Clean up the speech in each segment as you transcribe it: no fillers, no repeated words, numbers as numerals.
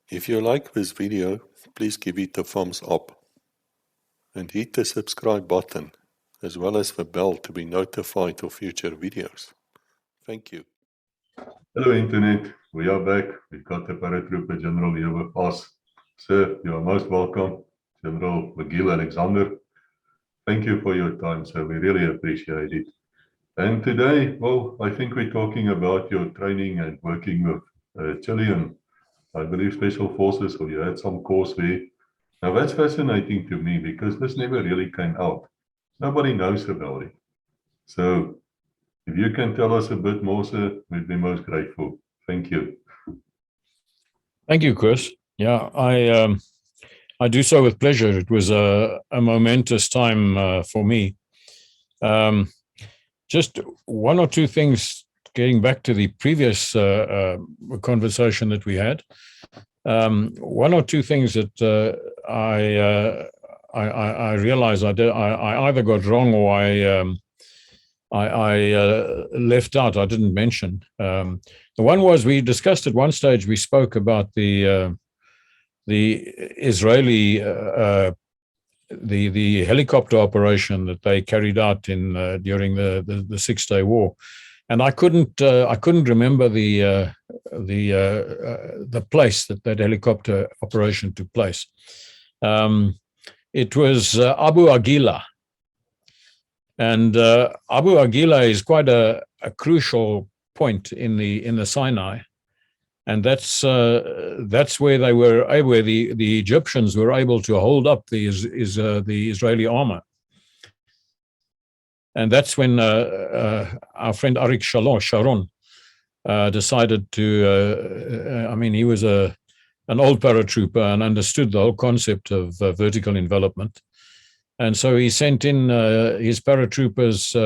If you like this video, please give it a thumbs up and hit the subscribe button as well as the bell to be notified of future videos. Thank you. Hello Internet, we are back. We've got the paratrooper General here with us. Sir, you are most welcome. General McGill Alexander, thank you for your time, sir. We really appreciate it. And today, well, I think we're talking about your training and working with Chilean, I believe, Special Forces, or you had some course there. Now that's fascinating to me because this never really came out. Nobody knows about it. So if you can tell us a bit more, sir, we'd be most grateful. Thank you. Thank you, Chris. Yeah, I do so with pleasure. It was a momentous time for me. Just one or two things, getting back to the previous conversation that we had. One or two things that I realized I either got wrong or I left out. I didn't mention. The one was, we discussed at one stage, we spoke about the Israeli the helicopter operation that they carried out in during the 6-day war, and I couldn't remember the place that helicopter operation took place. It was Abu Aguila. And Abu Aguila is quite a crucial point in the Sinai, and that's where they were, where the Egyptians were able to hold up the Israeli armor, and that's when our friend Arik Sharon decided to. I mean, he was an old paratrooper and understood the whole concept of vertical envelopment. And so he sent in his paratroopers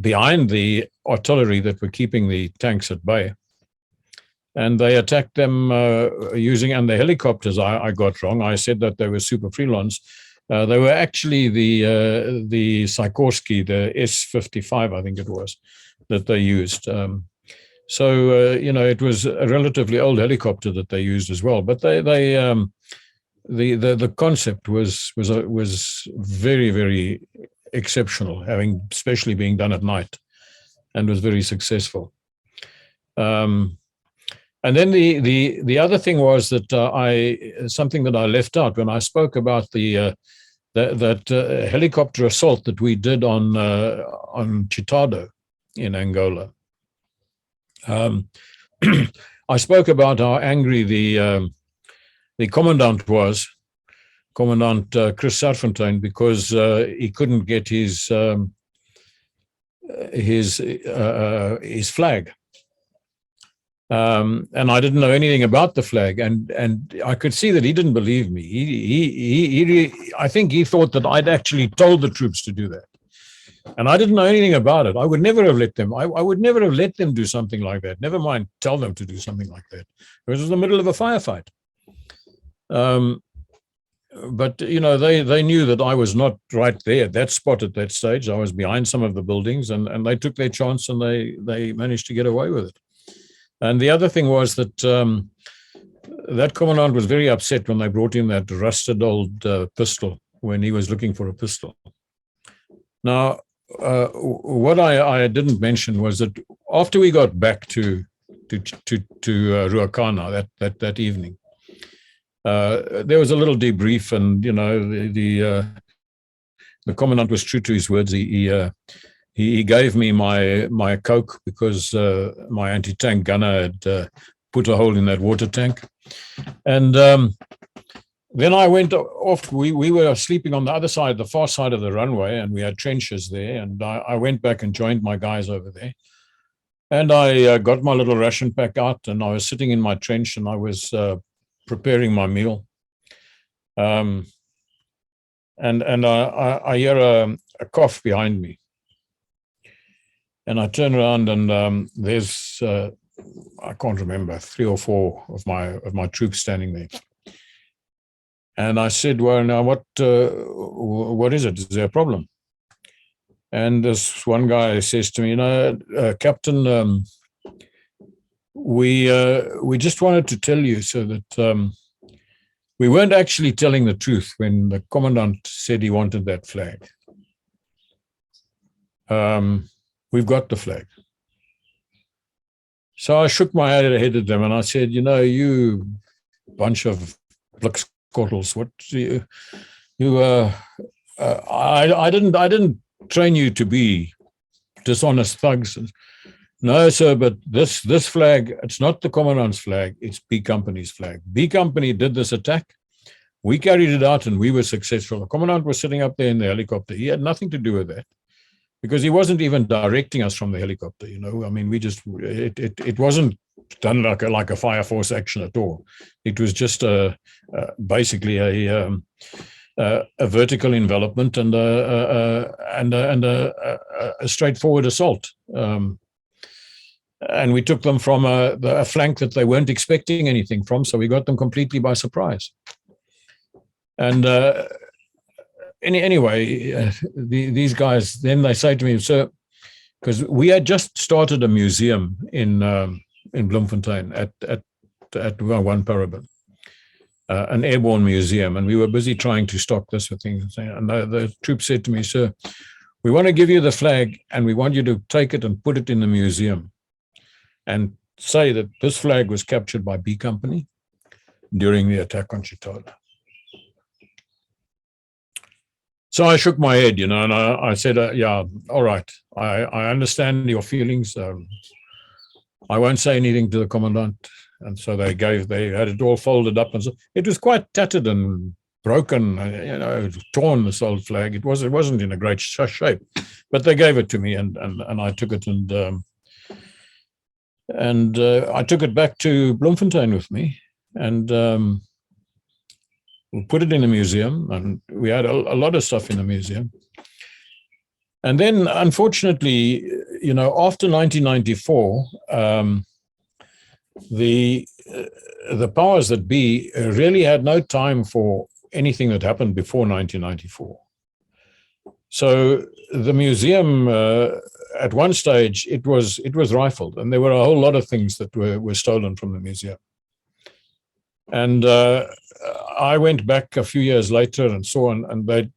behind the artillery that were keeping the tanks at bay. And they attacked them using, and the helicopters, I got wrong. I said that they were Super Freelons. They were actually the Sikorsky, the S-55, I think it was, that they used. So, you know, it was a relatively old helicopter that they used as well. But the concept was very, very exceptional, especially being done at night, and was very successful. And then the other thing was that something that I left out when I spoke about that helicopter assault that we did on Chitado in Angola. I spoke about how angry the commandant was, Commandant Chris Sarfontein, because he couldn't get his flag, and I didn't know anything about the flag, and I could see that he didn't believe me. I think he thought that I'd actually told the troops to do that, and I didn't know anything about it. I would never have let them. I would never have let them do something like that. Never mind tell them to do something like that. It was in the middle of a firefight. But, you know, they knew that I was not right there at that spot at that stage. I was behind some of the buildings, and they took their chance, and they managed to get away with it. And the other thing was that that commandant was very upset when they brought him that rusted old pistol, when he was looking for a pistol. Now, what I didn't mention was that after we got back to Ruacana that evening, there was a little debrief, and you know, the commandant was true to his words. He gave me my Coke because my anti-tank gunner had put a hole in that water tank, and then I went off. We were sleeping on the other side, the far side of the runway, and we had trenches there. And I went back and joined my guys over there, and I got my little ration pack out, and I was sitting in my trench, and I was preparing my meal, and I hear a cough behind me, and I turn around, and there's I can't remember, 3 or 4 of my troops standing there, and I said, "Well, now what is it? Is there a problem?" And this one guy says to me, "You know, Captain, we just wanted to tell you so that we weren't actually telling the truth when the commandant said he wanted that flag. We've got the flag. So I shook my head at them and I said, you know, you bunch of blikskortels, what do I didn't train you to be dishonest thugs. No, sir, but this flag, it's not the commandant's flag, it's B Company's flag. B Company did this attack. We carried it out and we were successful. The commandant was sitting up there in the helicopter. He had nothing to do with that because he wasn't even directing us from the helicopter, you know. I mean, we just, it wasn't done like a fire force action at all. It was just basically a vertical envelopment and a straightforward assault. And we took them from a flank that they weren't expecting anything from, so we got them completely by surprise. And anyway, these guys, then they say to me, sir, because we had just started a museum in Bloemfontein at one Parabon, an airborne museum, and we were busy trying to stock this with things. And the troop said to me, sir, we want to give you the flag and we want you to take it and put it in the museum and say that this flag was captured by B Company during the attack on Chitala. So I shook my head, you know, and I said, yeah, all right, I understand your feelings. I won't say anything to the commandant. And so they had it all folded up. And so it was quite tattered and broken, you know, torn, this old flag. It wasn't in a great shape, but they gave it to me and I took it and I took it back to Bloemfontein with me and we put it in the museum, and we had a lot of stuff in the museum. And then, unfortunately, you know, after 1994, the powers that be really had no time for anything that happened before 1994. So the museum, at one stage, it was rifled, and there were a whole lot of things that were stolen from the museum. And I went back a few years later and saw, and they'd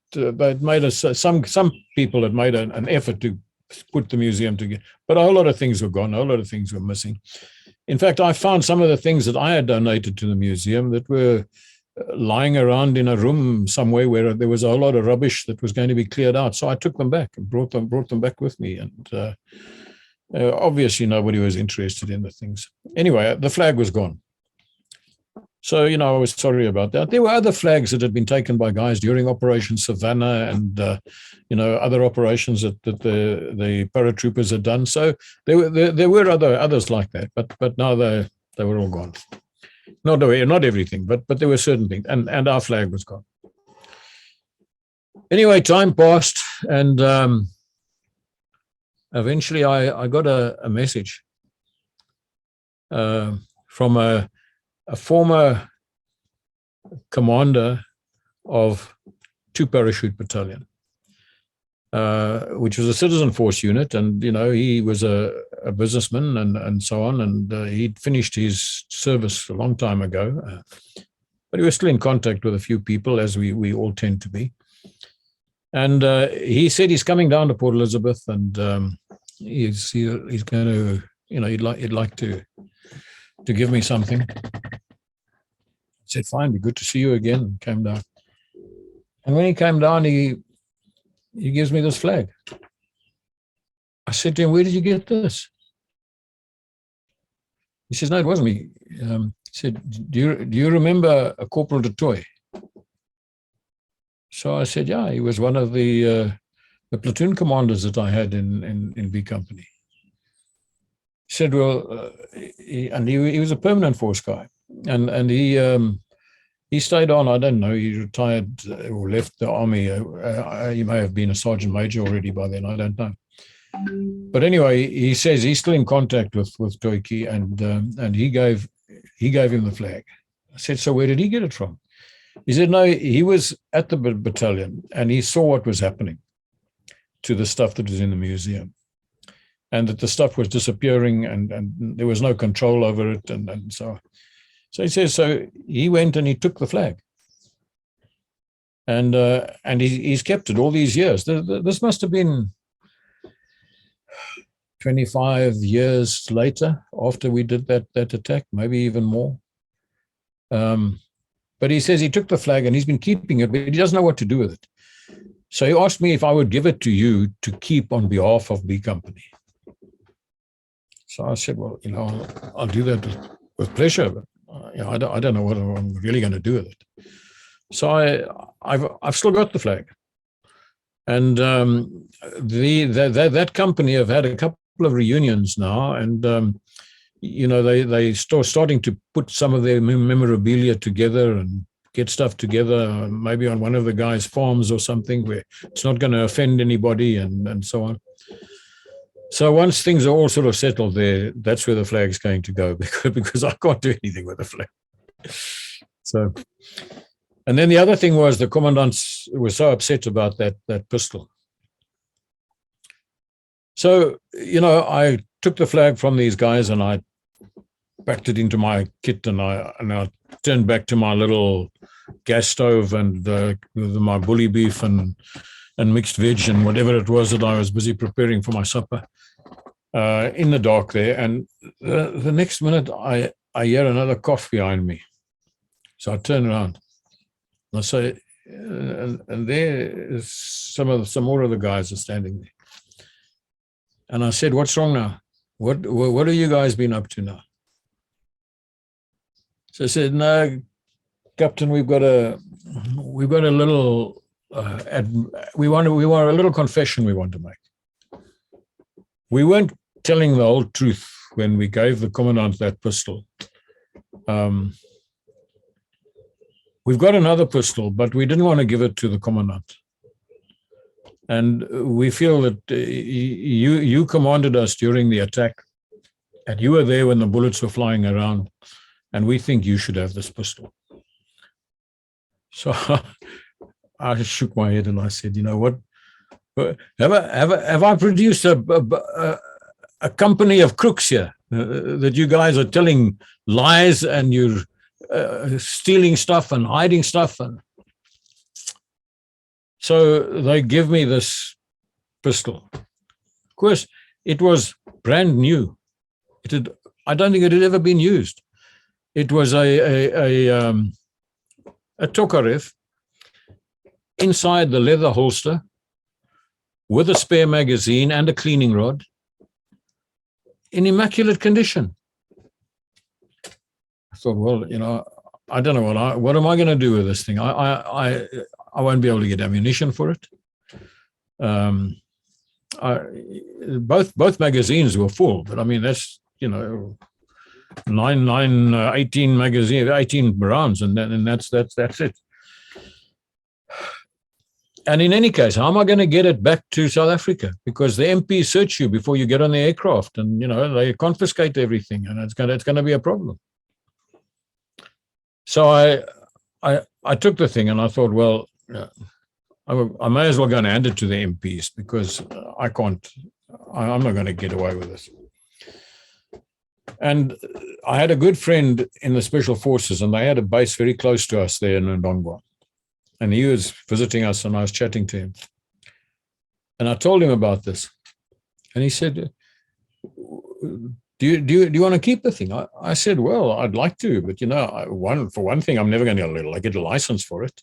made some people had made an effort to put the museum together, but a whole lot of things were gone, a whole lot of things were missing. In fact, I found some of the things that I had donated to the museum that were lying around in a room somewhere where there was a whole lot of rubbish that was going to be cleared out. So I took them back and brought them back with me. And obviously nobody was interested in the things. Anyway, the flag was gone. So, you know, I was sorry about that. There were other flags that had been taken by guys during Operation Savannah and, you know, other operations that the paratroopers had done. So there were others like that, but now they were all gone. Not everything, but there were certain things, and our flag was gone. Anyway, time passed, and eventually I got a message from a former commander of 2 Parachute Battalion, which was a citizen force unit, and you know, he was a businessman and so on, and he'd finished his service a long time ago, but he was still in contact with a few people, as we all tend to be. And he said he's coming down to Port Elizabeth, and he's going to, you know, he'd like to give me something. I said, fine, be good to see you again, and came down. And when he came down, he gives me this flag. I said to him, where did you get this? He says, no, it wasn't me. He said, do you remember a Corporal de Toy? So I said, yeah, he was one of the platoon commanders that I had in B Company. He said, well, he was a permanent force guy, and he stayed on. I don't know, he retired or left the army. He may have been a sergeant major already by then, I don't know. But anyway, he says he's still in contact with Toiki, and he gave him the flag. I said, so where did he get it from? He said, no, he was at the battalion and he saw what was happening to the stuff that was in the museum. and that the stuff was disappearing, and there was no control over it, and so he says, so he went and he took the flag, and he's kept it all these years. This must have been 25 years later after we did that attack, maybe even more. But he says he took the flag and he's been keeping it, but he doesn't know what to do with it. So he asked me if I would give it to you to keep on behalf of B Company. So I said, well, I'll do that with pleasure, but I don't know what I'm really going to do with it. So I've still got the flag, and that company have had a couple of reunions now, and they starting to put some of their memorabilia together and get stuff together, maybe on one of the guys' farms or something where it's not going to offend anybody, and so on. So once things are all sort of settled there, that's where the flag's going to go, because I can't do anything with the flag. So, and then the other thing was the commandants were so upset about that pistol. So, I took the flag from these guys and I packed it into my kit, and I turned back to my little gas stove and with my bully beef and mixed veg and whatever it was that I was busy preparing for my supper in the dark there. And the next minute I hear another cough behind me. So I turn around and I say, and there is some more of the guys are standing there. And I said, what's wrong now? What have you guys been up to now? So I said, no, Captain, we've got a little we want a little confession we want to make. We weren't telling the whole truth when we gave the commandant that pistol. We've got another pistol, but we didn't want to give it to the commandant. And we feel that you commanded us during the attack, and you were there when the bullets were flying around, and we think you should have this pistol. So I shook my head and I said, you know what? Have I produced a company of crooks here that you guys are telling lies and you're stealing stuff and hiding stuff? And so they give me this pistol. Of course, it was brand new. I don't think it had ever been used. It was a Tokarev inside the leather holster with a spare magazine and a cleaning rod in immaculate condition. I thought, well, I don't know what am I going to do with this thing? I won't be able to get ammunition for it. Both magazines were full, but I mean that's 18 magazine, 18 rounds, and that's it. And in any case, how am I going to get it back to South Africa? Because the MPs search you before you get on the aircraft, and they confiscate everything, and it's going to be a problem. So I took the thing and I thought, well, I may as well go and hand it to the MPs because I'm not going to get away with this. And I had a good friend in the Special Forces, and they had a base very close to us there in Ndongwa. And he was visiting us, and I was chatting to him. And I told him about this. And he said, do you want to keep the thing? I said, well, I'd like to, but for one thing, I'm never going to get a license for it.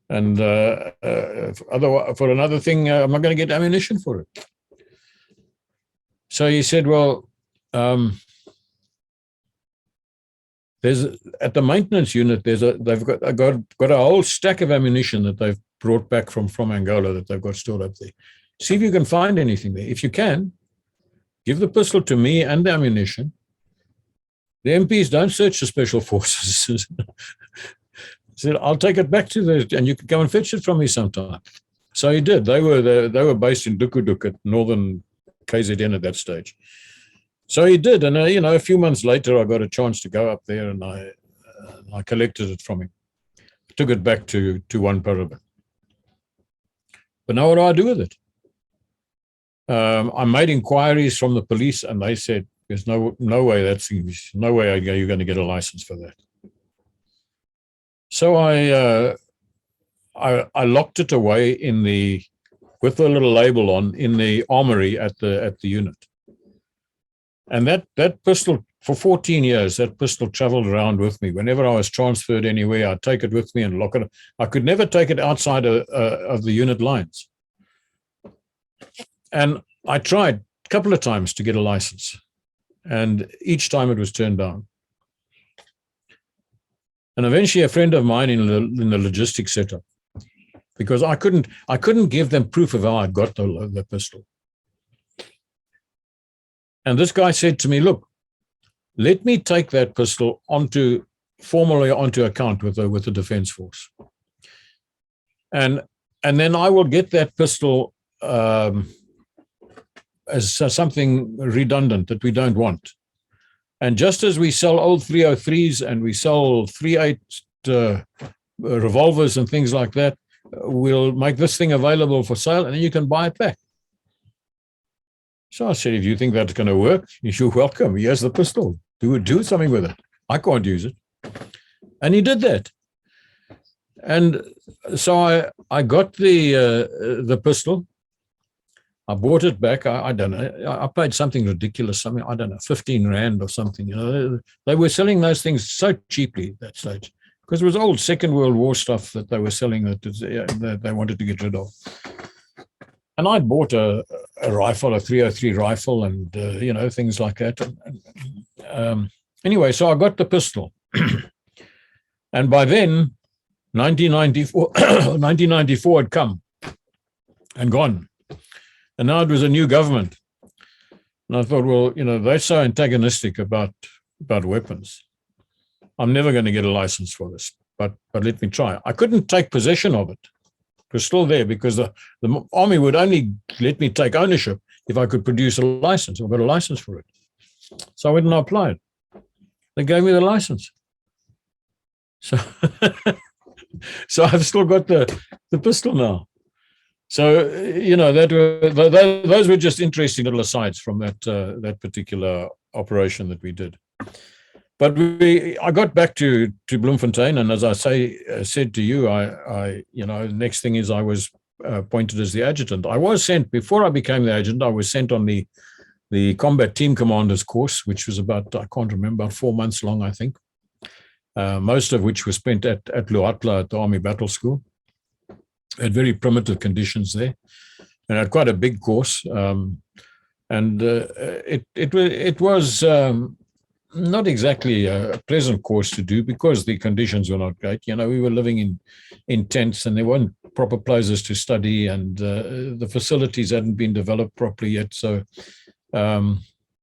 And for another thing, I'm not going to get ammunition for it. So he said, well, there's at the maintenance unit, they've got a whole stack of ammunition that they've brought back from Angola that they've got stored up there. See if you can find anything there. If you can, give the pistol to me and the ammunition. The MPs don't search the Special Forces. I said, I'll take it back and you can come and fetch it from me sometime. So he did. They were based in Dukuduk at northern KZN at that stage. So he did, and a few months later, I got a chance to go up there, and I collected it from him. Took it back to One Parabon. But now what do I do with it? I made inquiries from the police, and they said, "There's no way no way you're going to get a license for that." So I locked it away with a little label on in the armory at the unit. And that pistol, for 14 years, that pistol traveled around with me. Whenever I was transferred anywhere, I'd take it with me and lock it. I could never take it outside of the unit lines. And I tried a couple of times to get a license, and each time it was turned down. And eventually a friend of mine in the logistics setup, because I couldn't give them proof of how I got the pistol. And this guy said to me, "Look, let me take that pistol formally onto account with the Defence Force. And then I will get that pistol as something redundant that we don't want. And just as we sell old 303s and we sell 38 revolvers and things like that, we'll make this thing available for sale, and then you can buy it back." So I said, "If you think that's going to work, you're welcome. Here's the pistol. Do something with it. I can't use it." And he did that. And so I got the pistol. I bought it back. I don't know. I paid something ridiculous, something, I don't know, 15 Rand or something. You know, they were selling those things so cheaply at that stage, because it was old Second World War stuff that they were selling that they wanted to get rid of. And I'd bought a rifle, a 303 rifle, and things like that. Anyway, so I got the pistol, and by then, 1994 had come and gone. And now it was a new government. And I thought, well, they're so antagonistic about weapons. I'm never going to get a license for this, but let me try. I couldn't take possession of it. It was still there because the army would only let me take ownership if I could produce a license. I got a license for it. So I went and applied. They gave me the license. So, so I've still got the pistol now. So, those were just interesting little asides from that particular operation that we did. But I got back to Bloemfontein, and as I said to you, the next thing is I was appointed as the adjutant. I was sent, before I became the adjutant, I was sent on the combat team commanders course, which was about, I can't remember, about 4 months long, I think, most of which was spent at Luatla at the Army Battle School. Had very primitive conditions there, and had quite a big course. It was not exactly a pleasant course to do because the conditions were not great. We were living in tents, and there weren't proper places to study, and the facilities hadn't been developed properly yet. So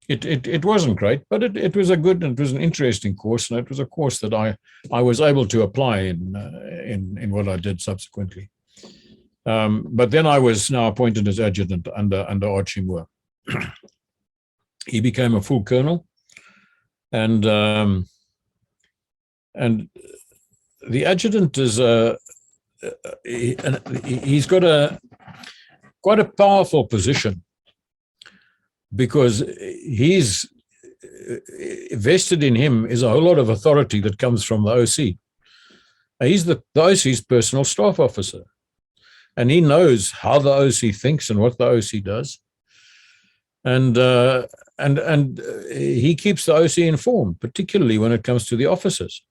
it wasn't great, but it was it was an interesting course, and it was a course that I was able to apply in what I did subsequently. But then I was now appointed as adjutant under Archie Moore. He became a full colonel, and the adjutant is he's got quite a powerful position, because he's vested in him is a whole lot of authority that comes from the OC. He's the OC's personal staff officer. And he knows how the OC thinks and what the OC does, and he keeps the OC informed, particularly when it comes to the officers.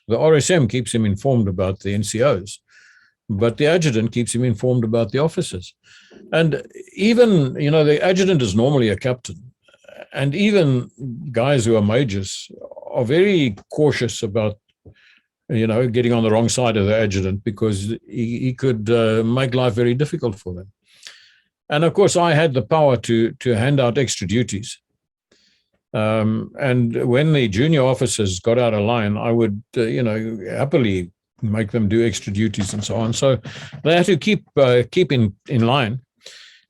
The RSM keeps him informed about the NCOs, but the adjutant keeps him informed about the officers. And even the adjutant is normally a captain, and even guys who are majors are very cautious about getting on the wrong side of the adjutant, because he could make life very difficult for them. And of course, I had the power to hand out extra duties. And when the junior officers got out of line, I would, happily make them do extra duties and so on. So they had to keep in line.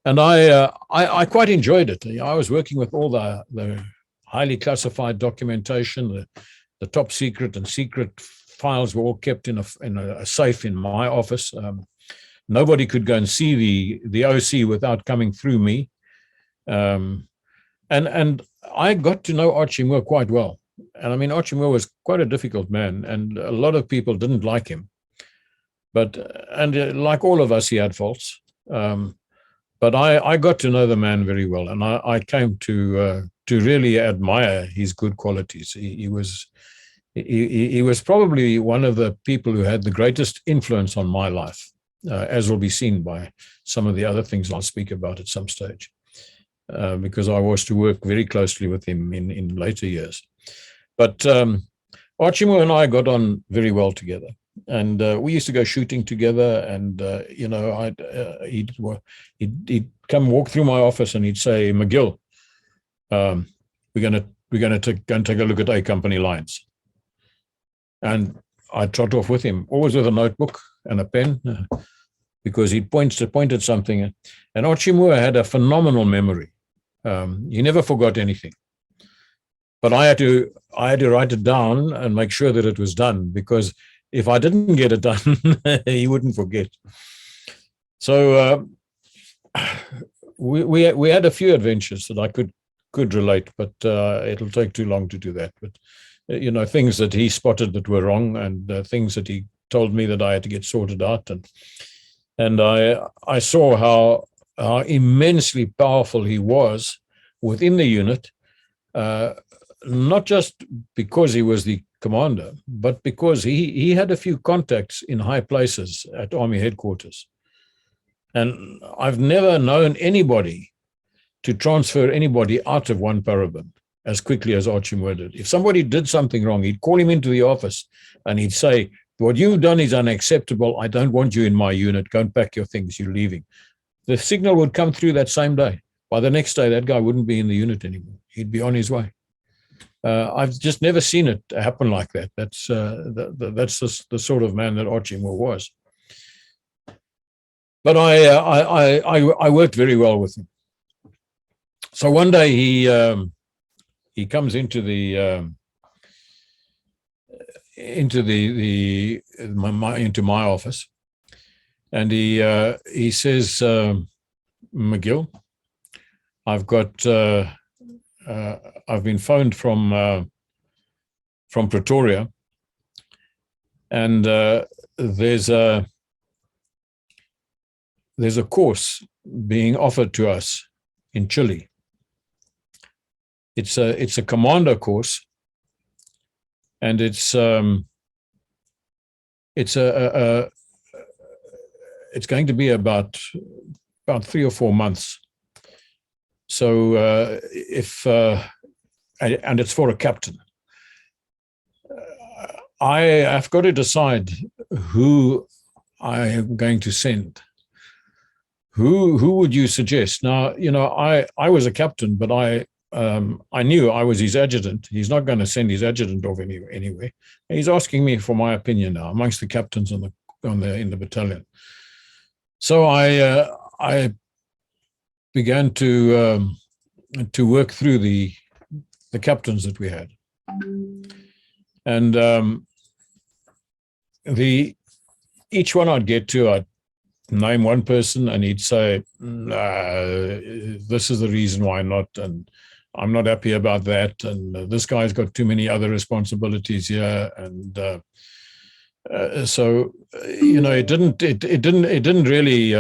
And I quite enjoyed it. I was working with all the highly classified documentation, the top secret and secret files were all kept in a safe in my office. Nobody could go and see the OC without coming through me. And I got to know Archie Moore quite well. And I mean, Archie Moore was quite a difficult man, and a lot of people didn't like him. But like all of us, he had faults. But I got to know the man very well, and I came to really admire his good qualities. He was probably one of the people who had the greatest influence on my life, as will be seen by some of the other things I'll speak about at some stage, because I was to work very closely with him in later years. But Archie Moore and I got on very well together. And we used to go shooting together, and he'd come walk through my office and he'd say, "McGill, we're going to take a look at A Company lines." And I'd trot off with him, always with a notebook and a pen, because he'd point at something. And Archie Moore had a phenomenal memory. He never forgot anything. But I had to write it down and make sure that it was done, because if I didn't get it done, he wouldn't forget. So we had a few adventures that I could relate, but it'll take too long to do that. But things that he spotted that were wrong, and things that he told me that I had to get sorted out, and I saw how immensely powerful he was within the unit, not just because he was the commander, but because he had a few contacts in high places at Army headquarters. And I've never known anybody to transfer anybody out of one parabon as quickly as Archie Moore did. If somebody did something wrong, he'd call him into the office and he'd say, "What you've done is unacceptable. I don't want you in my unit. Go and pack your things. You're leaving." The signal would come through that same day. By the next day, that guy wouldn't be in the unit anymore. He'd be on his way. I've just never seen it happen like that. That's the sort of man that Archie Moore was. But I worked very well with him. So one day he comes into my office, and he says, "McGill, I've been phoned from Pretoria, and there's a course being offered to us in Chile. It's a Commando course, and it's going to be about 3 or 4 months. So and it's for a captain. I have got to decide who I am going to send. Who would you suggest?" Now, I was a captain, but I knew I was his adjutant. He's not going to send his adjutant off anyway. He's asking me for my opinion now amongst the captains in the battalion. So I began to work through the captains that we had, and each one I'd get to, I'd name one person, and he'd say, "This is the reason why not, and I'm not happy about that, and this guy's got too many other responsibilities here," and so it didn't really.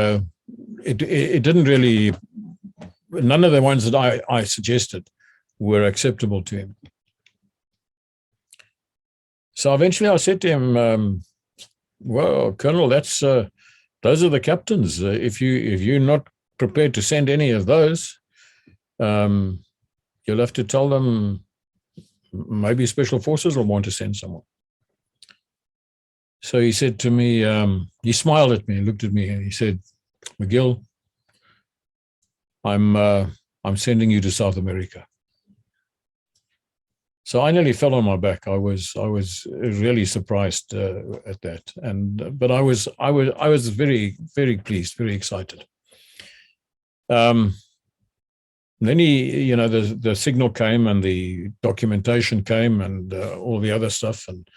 None of the ones that I suggested were acceptable to him. So eventually I said to him, "Well, Colonel, those are the captains. If you're not prepared to send any of those, you'll have to tell them maybe Special Forces will want to send someone." So he said to me, he smiled at me and looked at me, and he said, "McGill, I'm sending you to South America." So I nearly fell on my back. I was really surprised at that, but I was very, very pleased, very excited. Then the signal came, and the documentation came, and all the other stuff, and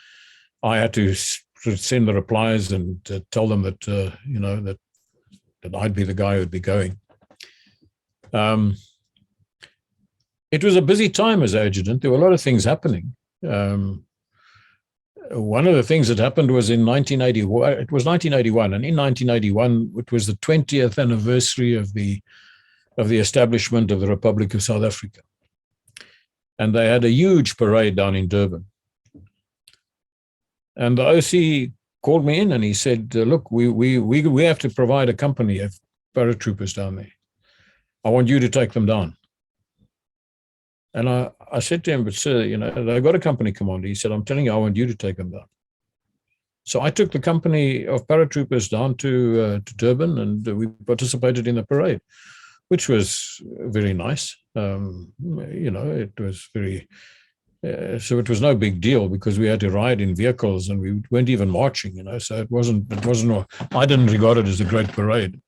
I had to send the replies and tell them that that I'd be the guy who'd be going. it was a busy time as adjutant. There were a lot of things happening. One of the things that happened was in 1981. It was 1981, and in 1981, it was the 20th anniversary of the establishment of the Republic of South Africa, and they had a huge parade down in Durban. And the OC called me in and he said, "Look, we have to provide a company of paratroopers down there. I want you to take them down." And I said to him, "But sir, they've got a company commander." He said, "I'm telling you, I want you to take them down." So I took the company of paratroopers down to Durban, and we participated in the parade, which was very nice. It was very... so it was no big deal because we had to ride in vehicles and we weren't even marching, so it wasn't, I didn't regard it as a great parade,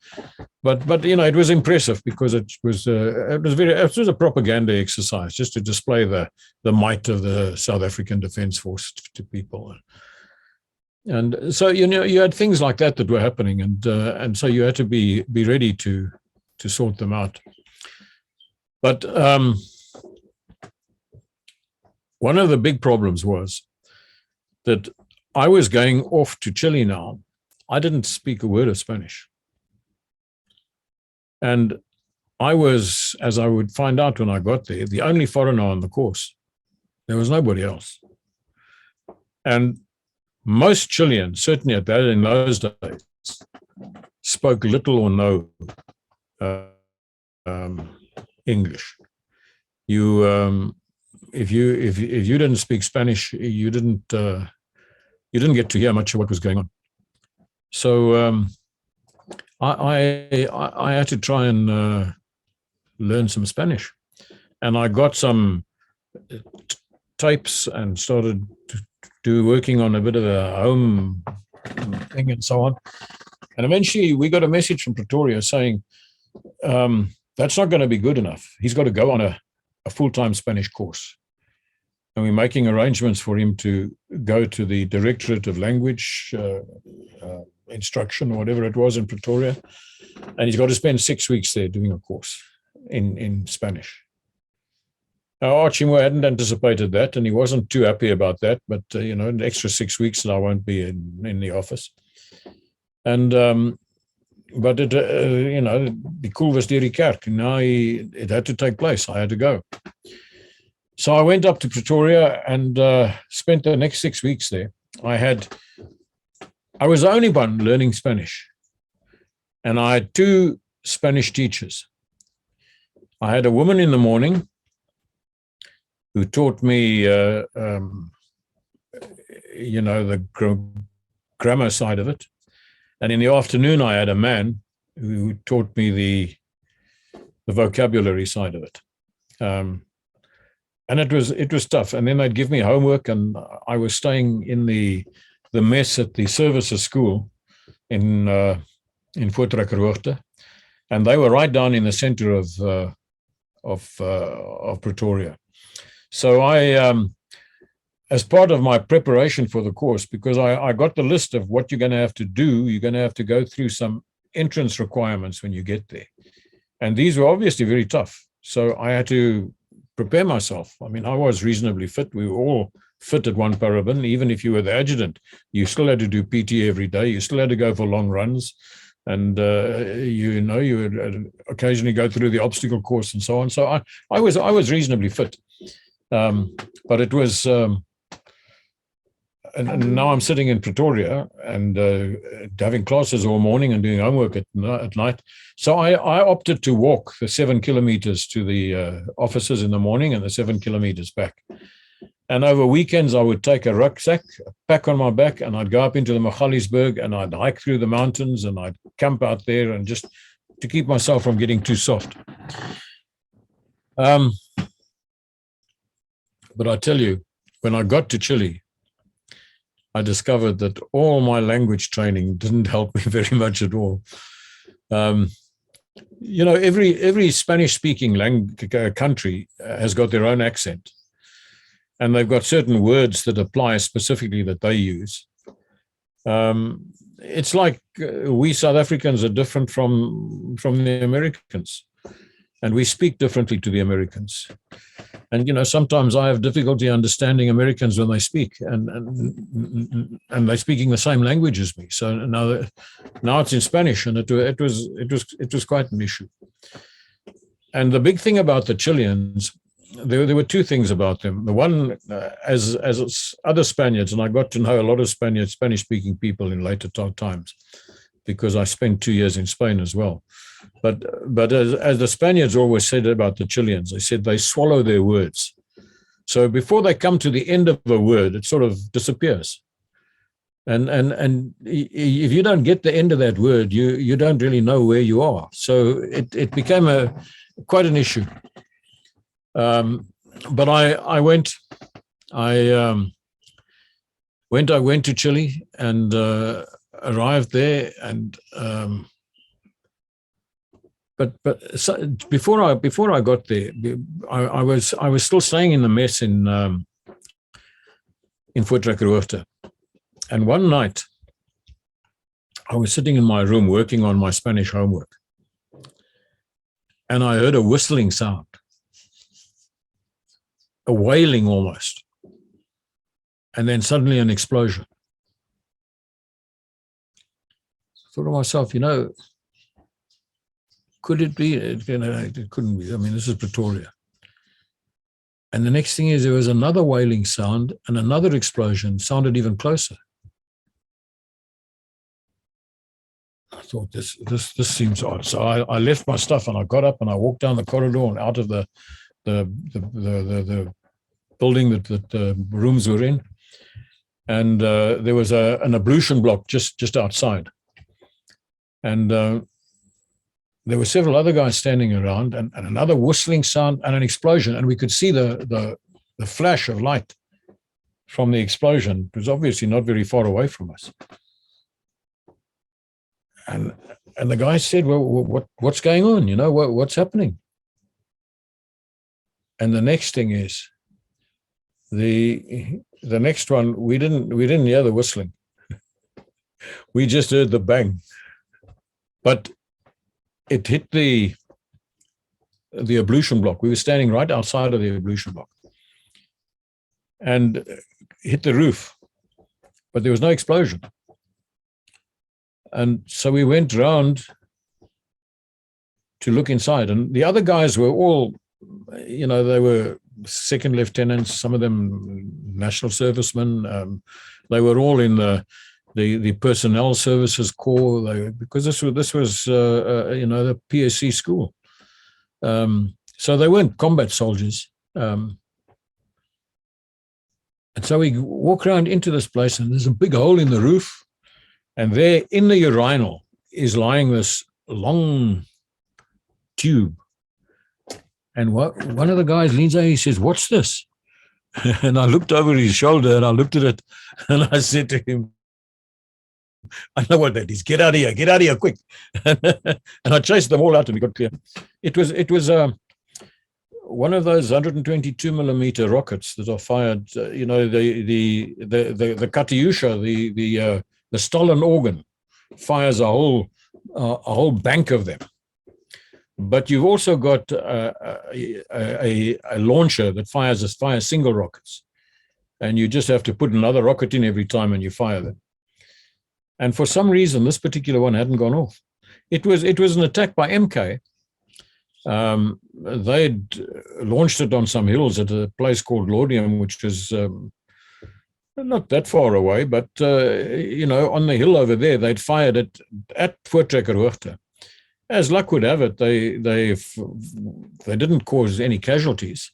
but it was impressive because it was a propaganda exercise just to display the might of the South African Defence Force to people. And so, you had things like that were happening, and so you had to be ready to sort them out. But, one of the big problems was that I was going off to Chile now. I didn't speak a word of Spanish. And I was, as I would find out when I got there, the only foreigner on the course. There was nobody else. And most Chileans, certainly in those days, spoke little or no English. If you didn't speak Spanish, you didn't get to hear much of what was going on. So I had to try and learn some Spanish, and I got some tapes and started working on a bit of a home thing and so on. And eventually, we got a message from Pretoria saying that's not going to be good enough. He's got to go on a full-time Spanish course. And we're making arrangements for him to go to the Directorate of Language Instruction or whatever it was in Pretoria. And he's got to spend 6 weeks there doing a course in Spanish. Now, Archie hadn't anticipated that, and he wasn't too happy about that, but, an extra 6 weeks and I won't be in the office. And, but it, the koel was deur die kerk. Now it had to take place. I had to go. So I went up to Pretoria and spent the next 6 weeks there. I was the only one learning Spanish, and I had 2 Spanish teachers. I had a woman in the morning who taught me, the grammar side of it, and in the afternoon I had a man who taught me the vocabulary side of it. And it was tough. And then they'd give me homework, and I was staying in the mess at the services school in Voortrekkerhoogte, and they were right down in the center of Pretoria. So I, as part of my preparation for the course, because I got the list of what you're going to have to do, you're going to have to go through some entrance requirements when you get there, and these were obviously very tough. So I had to prepare myself. I mean, I was reasonably fit. We were all fit at one parabon. Even if you were the adjutant, you still had to do PT every day. You still had to go for long runs, and you would occasionally go through the obstacle course and so on. So I was reasonably fit, but it was. And now I'm sitting in Pretoria and having classes all morning and doing homework at night. So I opted to walk the 7 kilometers to the offices in the morning and the 7 kilometers back. And over weekends, I would take a rucksack, a pack on my back, and I'd go up into the Magaliesberg and I'd hike through the mountains and I'd camp out there and just to keep myself from getting too soft. But I tell you, when I got to Chile, I discovered that all my language training didn't help me very much at all. Every Spanish-speaking country has got their own accent, and they've got certain words that apply specifically that they use. It's like we South Africans are different from the Americans. and we speak differently to the Americans. And, you know, sometimes I have difficulty understanding Americans when they speak, and they're speaking the same language as me. So now it's in Spanish, and it was quite an issue. And the big thing about the Chileans, there were two things about them. The one, as other Spaniards, and I got to know a lot of Spanish-speaking people in later times, because I spent 2 years in Spain as well. But as the Spaniards always said about the Chileans, they said they swallow their words. So before they come to the end of a word, it sort of disappears. And if you don't get the end of that word, you don't really know where you are. So it became quite an issue. But I went to Chile and arrived there, and but so before I got there, I was still staying in the mess in Potchefstroom. And one night I was sitting in my room working on my Spanish homework, and I heard a whistling sound, a wailing almost, and then suddenly an explosion. I thought to myself, you know, could it be? You know, it couldn't be. I mean, this is Pretoria. And the next thing is there was another wailing sound, and another explosion sounded even closer. I thought this seems odd. So I left my stuff and I got up and I walked down the corridor and out of the building that the rooms were in, and there was an ablution block just outside, and there were several other guys standing around, and another whistling sound and an explosion, and we could see the flash of light from the explosion. It was obviously not very far away from us. And the guy said, well, what's going on? You know, what's happening? And the next thing is, the next one, we didn't hear the whistling. We just heard the bang. But it hit the ablution block. We were standing right outside of the ablution block, and hit the roof, but there was no explosion. And so we went round to look inside, and the other guys were all, you know, they were second lieutenants, some of them national servicemen. They were all in the personnel services corps, because this was you know, the PSC school. So they weren't combat soldiers. And so we walk around into this place, and there's a big hole in the roof. And there in the urinal is lying this long tube. And one of the guys leans over, he says, "What's this?" And I looked over his shoulder and I looked at it, and I said to him, "I know what that is. Get out of here, quick." And I chased them all out and we got clear. It was one of those 122 millimeter rockets that are fired, you know, the Katyusha, the Stalin organ fires a whole bank of them. But you've also got a launcher that fires single rockets, and you just have to put another rocket in every time and you fire them. And for some reason, this particular one hadn't gone off. It was an attack by MK. They'd launched it on some hills at a place called Laudium, which was not that far away, but you know, on the hill over there, they'd fired it at Potchefstroom. As luck would have it, they didn't cause any casualties.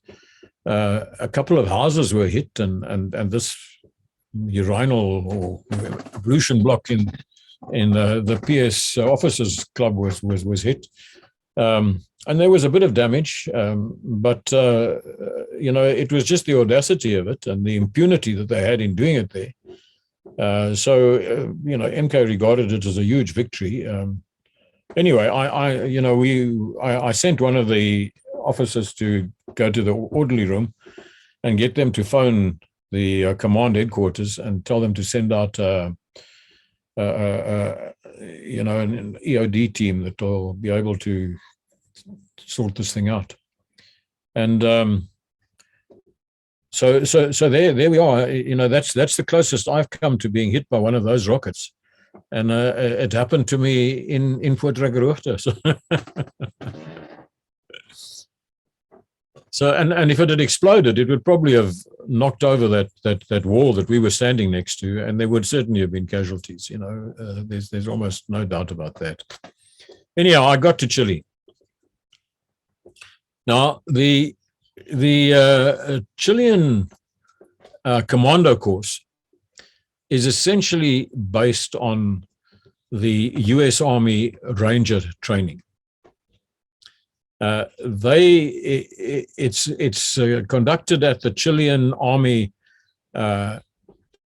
A couple of houses were hit, and this urinal or ablution block in the PS officers club was hit. And there was a bit of damage, but you know, it was just the audacity of it and the impunity that they had in doing it there. So you know, MK regarded it as a huge victory. Anyway, I sent one of the officers to go to the orderly room and get them to phone the command headquarters and tell them to send out you know, an EOD team that will be able to sort this thing out. And so there we are. That's the closest I've come to being hit by one of those rockets. And it happened to me in Potchefstroom. So and if it had exploded, it would probably have knocked over that wall that we were standing next to, and there would certainly have been casualties. There's almost no doubt about that. Anyhow, I got to Chile. Now the Chilean Commando course is essentially based on the U.S. Army Ranger training. It's conducted at the Chilean Army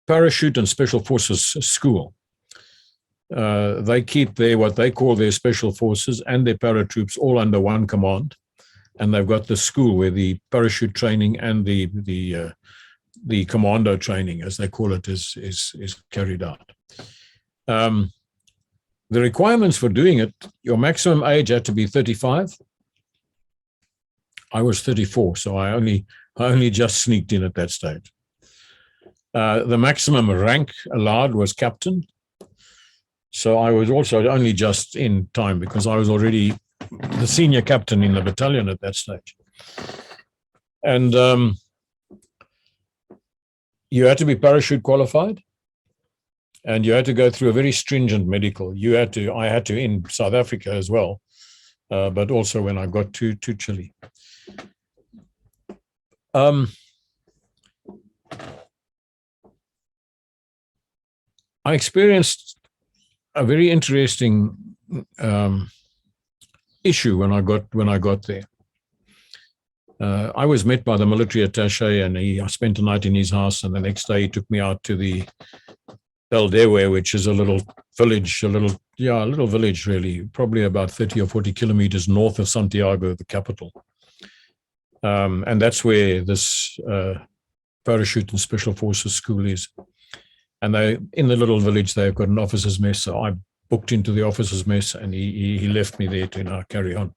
Parachute and Special Forces School. They keep what they call their special forces and their paratroops all under one command, and they've got the school where the parachute training and the commando training, as they call it, is carried out. The requirements for doing it: your maximum age had to be 35. I was 34, so I only just sneaked in at that stage. The maximum rank allowed was captain. So I was also only just in time because I was already the senior captain in the battalion at that stage. And you had to be parachute qualified, and you had to go through a very stringent medical. I had to in South Africa as well, but also when I got to Chile. I experienced a very interesting issue when I got there. I was met by the military attaché, and I spent a night in his house, and the next day he took me out to the Saldanha, which is a little village, a little village really, probably about 30 or 40 kilometers north of Santiago, the capital. And that's where this Parachute and Special Forces school is. And in the little village, they've got an officers' mess. So I booked into the officers' mess, and he left me there to carry on.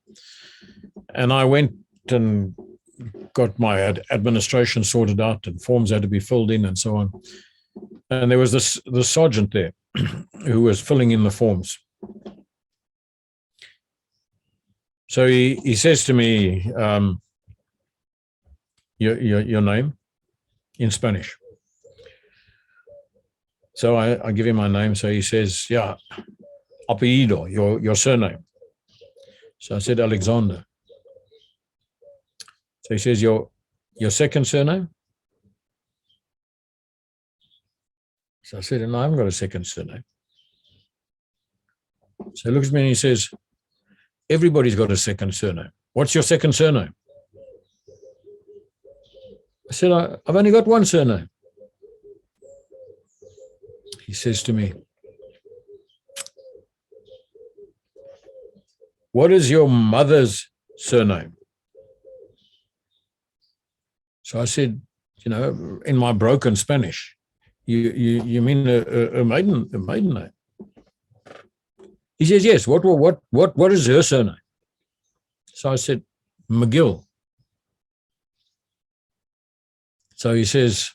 And I went and got my administration sorted out, and forms had to be filled in and so on. And there was the sergeant there who was filling in the forms. So he says to me, your name in Spanish. So I give him my name. So he says, yeah, apellido, your surname. So I said, Alexander. So he says, your second surname? So I said, no, I haven't got a second surname. So he looks at me and he says, everybody's got a second surname. What's your second surname? I said, I've only got one surname. He says to me, what is your mother's surname? So I said, in my broken Spanish, you mean a maiden name? He says, yes. What is her surname? So I said, McGill. So he says,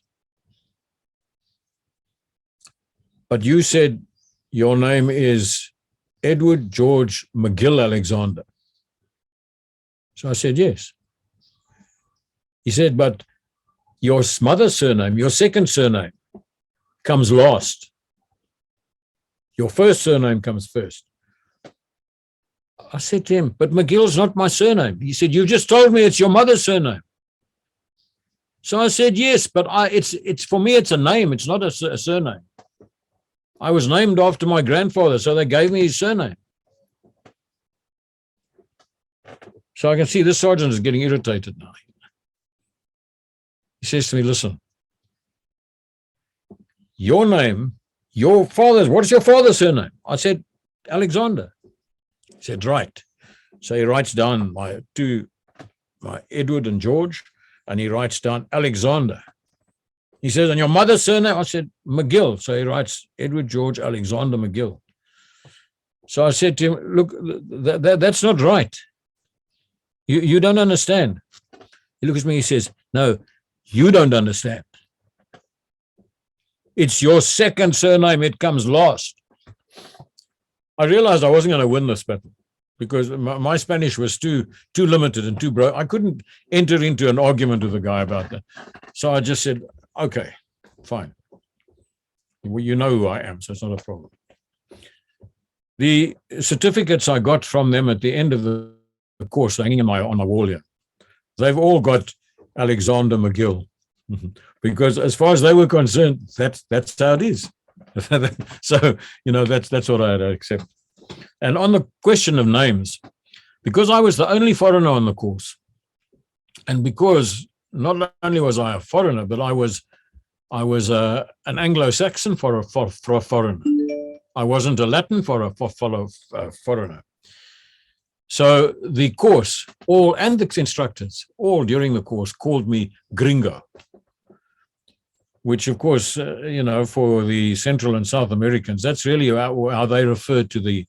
but you said your name is Edward George McGill Alexander. So I said, yes. He said, but your mother's surname, your second surname, comes last. Your first surname comes first. I said to him, but McGill's not my surname. He said, you just told me it's your mother's surname. So I said, yes, but it's for me, it's a name. It's not a surname. I was named after my grandfather, so they gave me his surname. So I can see this sergeant is getting irritated now. He says to me, listen, your name, your father's, what is your father's surname? I said, Alexander. He said, right. So he writes down my Edward and George, and he writes down Alexander. He says, and your mother's surname? I said, McGill. So he writes Edward George Alexander McGill. So I said to him, look, that's not right. You don't understand. He looks at me, he says, no, you don't understand. It's your second surname, it comes last. I realized I wasn't going to win this battle because my Spanish was too limited and too broad. I couldn't enter into an argument with the guy about that. So I just said, okay, fine. Well, you know who I am, so it's not a problem. The certificates I got from them at the end of the course, hanging on my wall here, they've all got Alexander McGill, because as far as they were concerned, that's how it is. So, that's what I had to accept. And on the question of names, because I was the only foreigner on the course, and because not only was I a foreigner, but I was an Anglo-Saxon for a foreigner. I wasn't a Latin for a foreigner. So the course, and the instructors, all during the course called me Gringo, which of course, for the Central and South Americans, that's really how they refer to the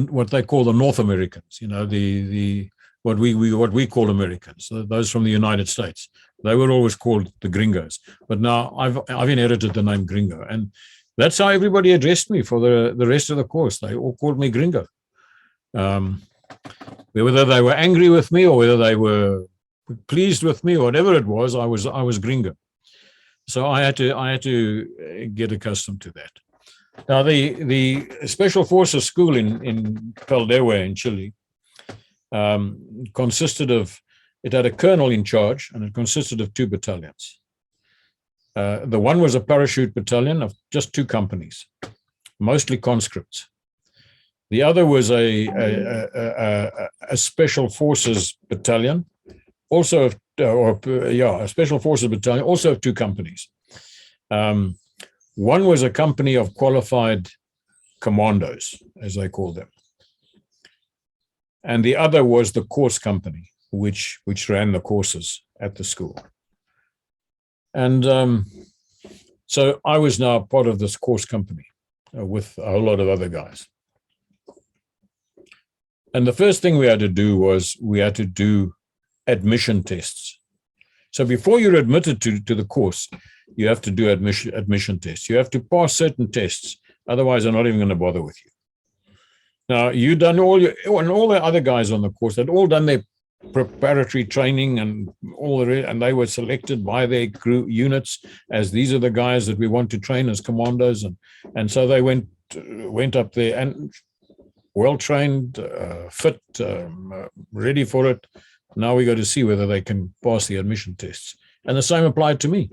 what they call the North Americans, what we call Americans, those from the United States. They were always called the Gringos. But now I've inherited the name Gringo, and that's how everybody addressed me for the rest of the course. They all called me Gringo. Whether they were angry with me or whether they were pleased with me or whatever it was, I was Gringo. So I had to get accustomed to that. Now the Special Forces school in Saldanha in Chile it had a colonel in charge, and it consisted of 2 battalions. The one was a parachute battalion of just 2 companies, mostly conscripts. The other was a Special Forces battalion, also a Special Forces battalion, also of 2 companies. One was a company of qualified commandos, as they call them, and the other was the course company, which ran the courses at the school. And so I was now part of this course company with a whole lot of other guys. And the first thing we had to do was admission tests. So before you're admitted to the course, you have to do admission tests. You have to pass certain tests, otherwise they're not even going to bother with you. Now, you've done all the other guys on the course had all done their preparatory training and and they were selected by their crew units as these are the guys that we want to train as commandos, and so they went up there and well trained, fit, ready for it. Now we got to see whether they can pass the admission tests, and the same applied to me.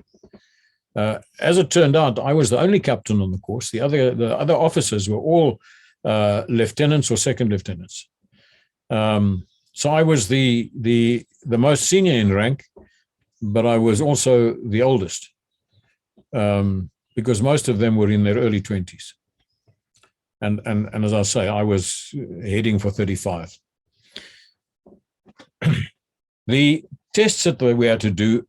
As it turned out, I was the only captain on the course. The other officers were all lieutenants or second lieutenants. So I was the most senior in rank, but I was also the oldest, because most of them were in their early 20s. And as I say, I was heading for 35. The tests that we had to do,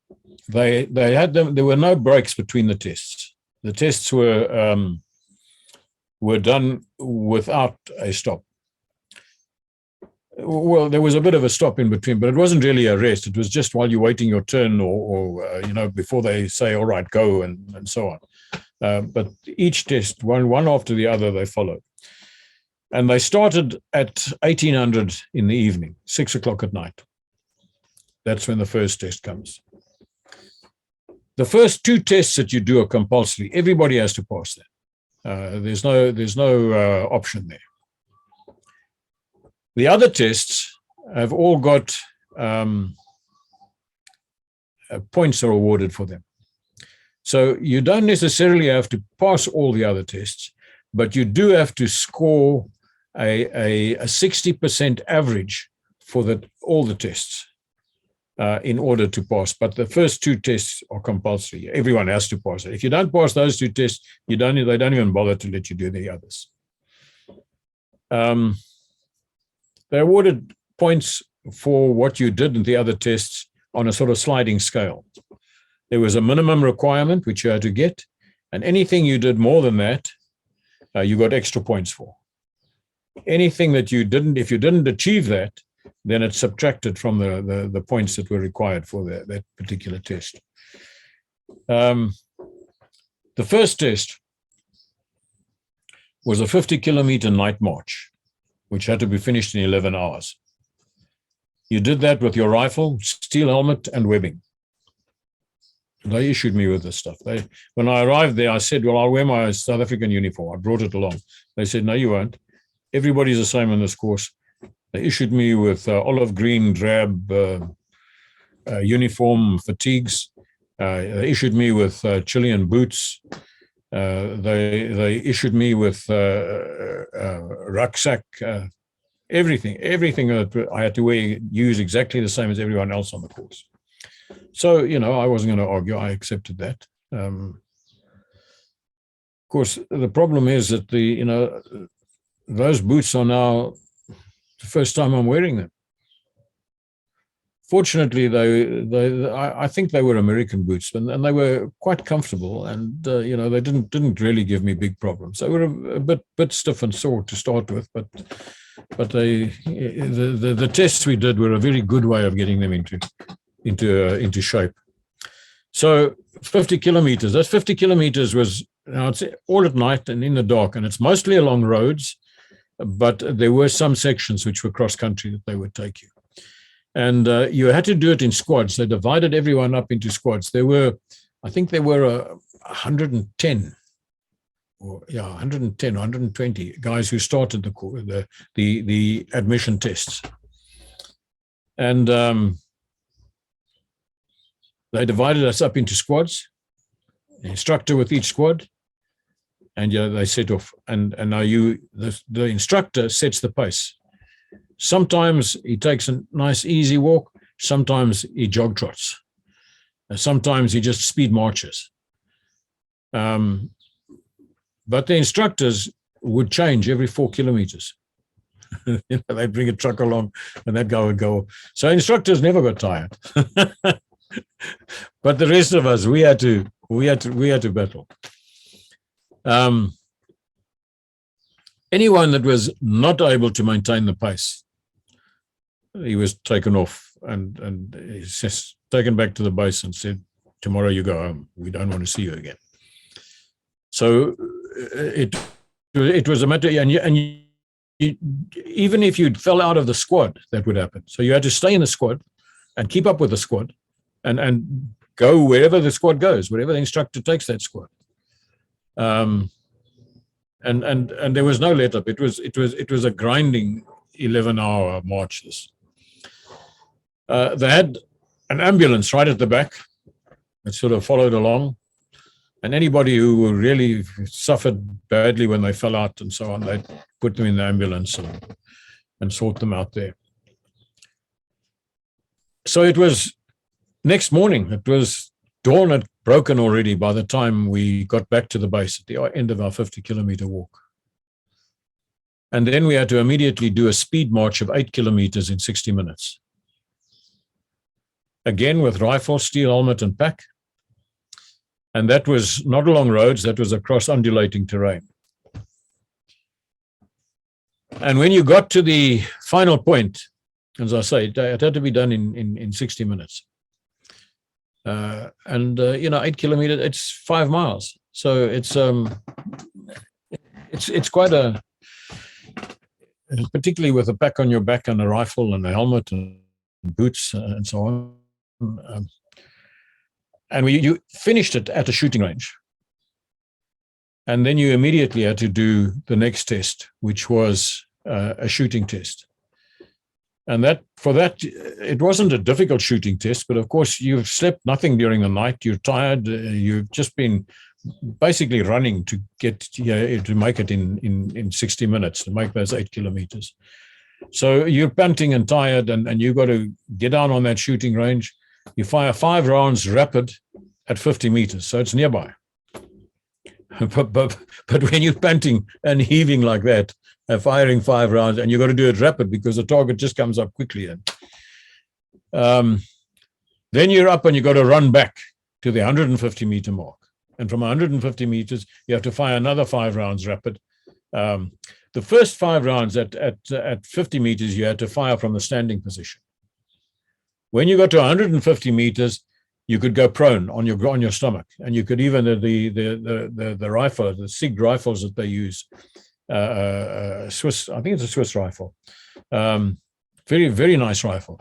they had them. There were no breaks between the tests. The tests were done without a stop. Well, there was a bit of a stop in between, but it wasn't really a rest. It was just while you're waiting your turn, or before they say, "All right, go," and so on. But each test, one after the other, they followed, and they started at 1800 in the evening, 6 o'clock at night. That's when the first test comes. The first 2 tests that you do are compulsory. Everybody has to pass that. There's no option there. The other tests have all got points are awarded for them. So you don't necessarily have to pass all the other tests, but you do have to score a 60% average for all the tests in order to pass. But the first 2 tests are compulsory. Everyone has to pass it. If you don't pass those 2 tests, they don't even bother to let you do the others. They awarded points for what you did in the other tests on a sort of sliding scale. There was a minimum requirement which you had to get, and anything you did more than that, you got extra points for. Anything that you didn't, if you didn't achieve that, then it's subtracted from the points that were required for that particular test. The first test was a 50-kilometer night march, which had to be finished in 11 hours. You did that with your rifle, steel helmet, and webbing. They issued me with this stuff. When I arrived there, I said, well, I'll wear my South African uniform. I brought it along. They said, no, you won't. Everybody's the same in this course. They issued me with olive green drab uniform fatigues. They issued me with Chilean boots. They issued me with rucksack, everything that I had to use exactly the same as everyone else on the course. So, I wasn't going to argue. I accepted that. Of course, the problem is that those boots are now the first time I'm wearing them. Fortunately, I think they were American boots, and they were quite comfortable, and they didn't really give me big problems. They were a bit stiff and sore to start with, but the tests we did were a very good way of getting them into shape. So 50 kilometers. That 50 kilometers was, it's all at night and in the dark, and it's mostly along roads, but there were some sections which were cross country that they would take you. And you had to do it in squads. They divided everyone up into squads. I think there were 110 or 120 guys who started the admission tests. And they divided us up into squads, the instructor with each squad, and they set off. And now the instructor sets the pace. Sometimes he takes a nice easy walk, sometimes he jog trots, and sometimes he just speed marches. But the instructors would change every 4 kilometers. They'd bring a truck along and that guy would go. So instructors never got tired. But the rest of us, we had to battle. Anyone that was not able to maintain the pace, he was taken off and he's just taken back to the base and said, tomorrow you go home. We don't want to see you again. So it was a matter, and even if you fell out of the squad, that would happen. So you had to stay in the squad and keep up with the squad and go wherever the squad goes, wherever the instructor takes that squad. And there was no let up. It was a grinding 11-hour march. They had an ambulance right at the back that sort of followed along, and anybody who really suffered badly when they fell out and so on, they'd put them in the ambulance and sort them out there. So it was next morning. It was dawn had broken already by the time we got back to the base at the end of our 50-kilometer walk. And then we had to immediately do a speed march of 8 kilometers in 60 minutes. Again, with rifle, steel helmet, and pack. And that was not along roads, that was across undulating terrain. And when you got to the final point, as I say, it had to be done in 60 minutes. 8 kilometers, it's 5 miles. So it's quite a, particularly with a pack on your back and a rifle and a helmet and boots and so on. And you finished it at a shooting range. And then you immediately had to do the next test, which was a shooting test. And for that, it wasn't a difficult shooting test, but of course you've slept nothing during the night. You're tired. You've just been basically running to make it in 60 minutes, to make those 8 kilometers. So you're panting and tired, and you've got to get down on that shooting range. You fire 5 rounds rapid at 50 meters, so it's nearby. But when you're panting and heaving like that, firing 5 rounds, and you've got to do it rapid because the target just comes up quickly. And then you're up and you've got to run back to the 150-meter mark. And from 150 meters, you have to fire another 5 rounds rapid. The first 5 rounds at 50 meters, you had to fire from the standing position. When you got to 150 meters, you could go prone on your stomach, and you could even the rifle, the SIG rifles that they use, Swiss, I think it's a Swiss rifle, very, very nice rifle.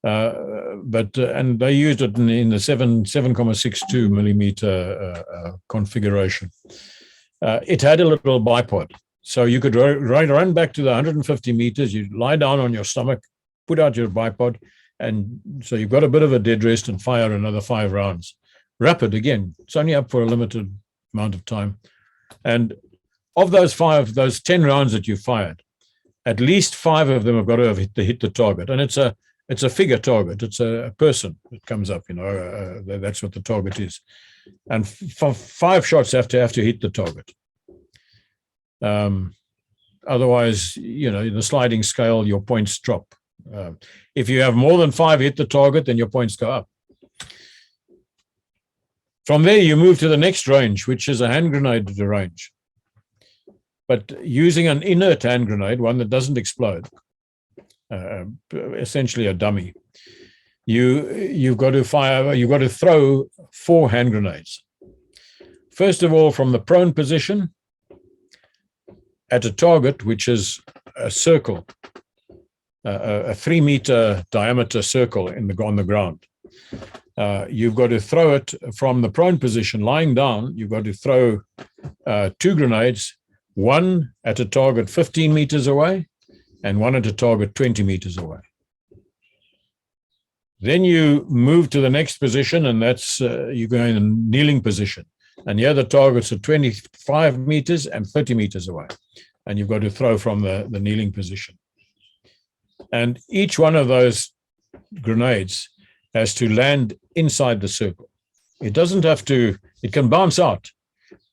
And they used it in the 7.62 millimeter configuration. It had a little bipod, so you could run back to the 150 meters. You lie down on your stomach, put out your bipod, and so you've got a bit of a dead rest and fire another 5 rounds. Rapid again. It's only up for a limited amount of time. And of those 10 rounds that you fired, at least 5 of them have got to have hit the target. And it's a figure target. It's a person that comes up, that's what the target is. And 5 shots have to hit the target. Otherwise, the sliding scale, your points drop. If you have more than 5 hit the target, then your points go up. From there, you move to the next range, which is a hand grenade range. But using an inert hand grenade, one that doesn't explode, essentially a dummy, you've got to throw 4 hand grenades. First of all, from the prone position at a target, which is a circle, a 3-meter diameter circle on the ground. You've got to throw it from the prone position, lying down. You've got to throw 2 grenades, one at a target 15 meters away and one at a target 20 meters away. Then you move to the next position, and that's you go in a kneeling position. And here the targets are 25 meters and 30 meters away. And you've got to throw from the kneeling position. And each one of those grenades has to land inside the circle. It doesn't have to, it can bounce out,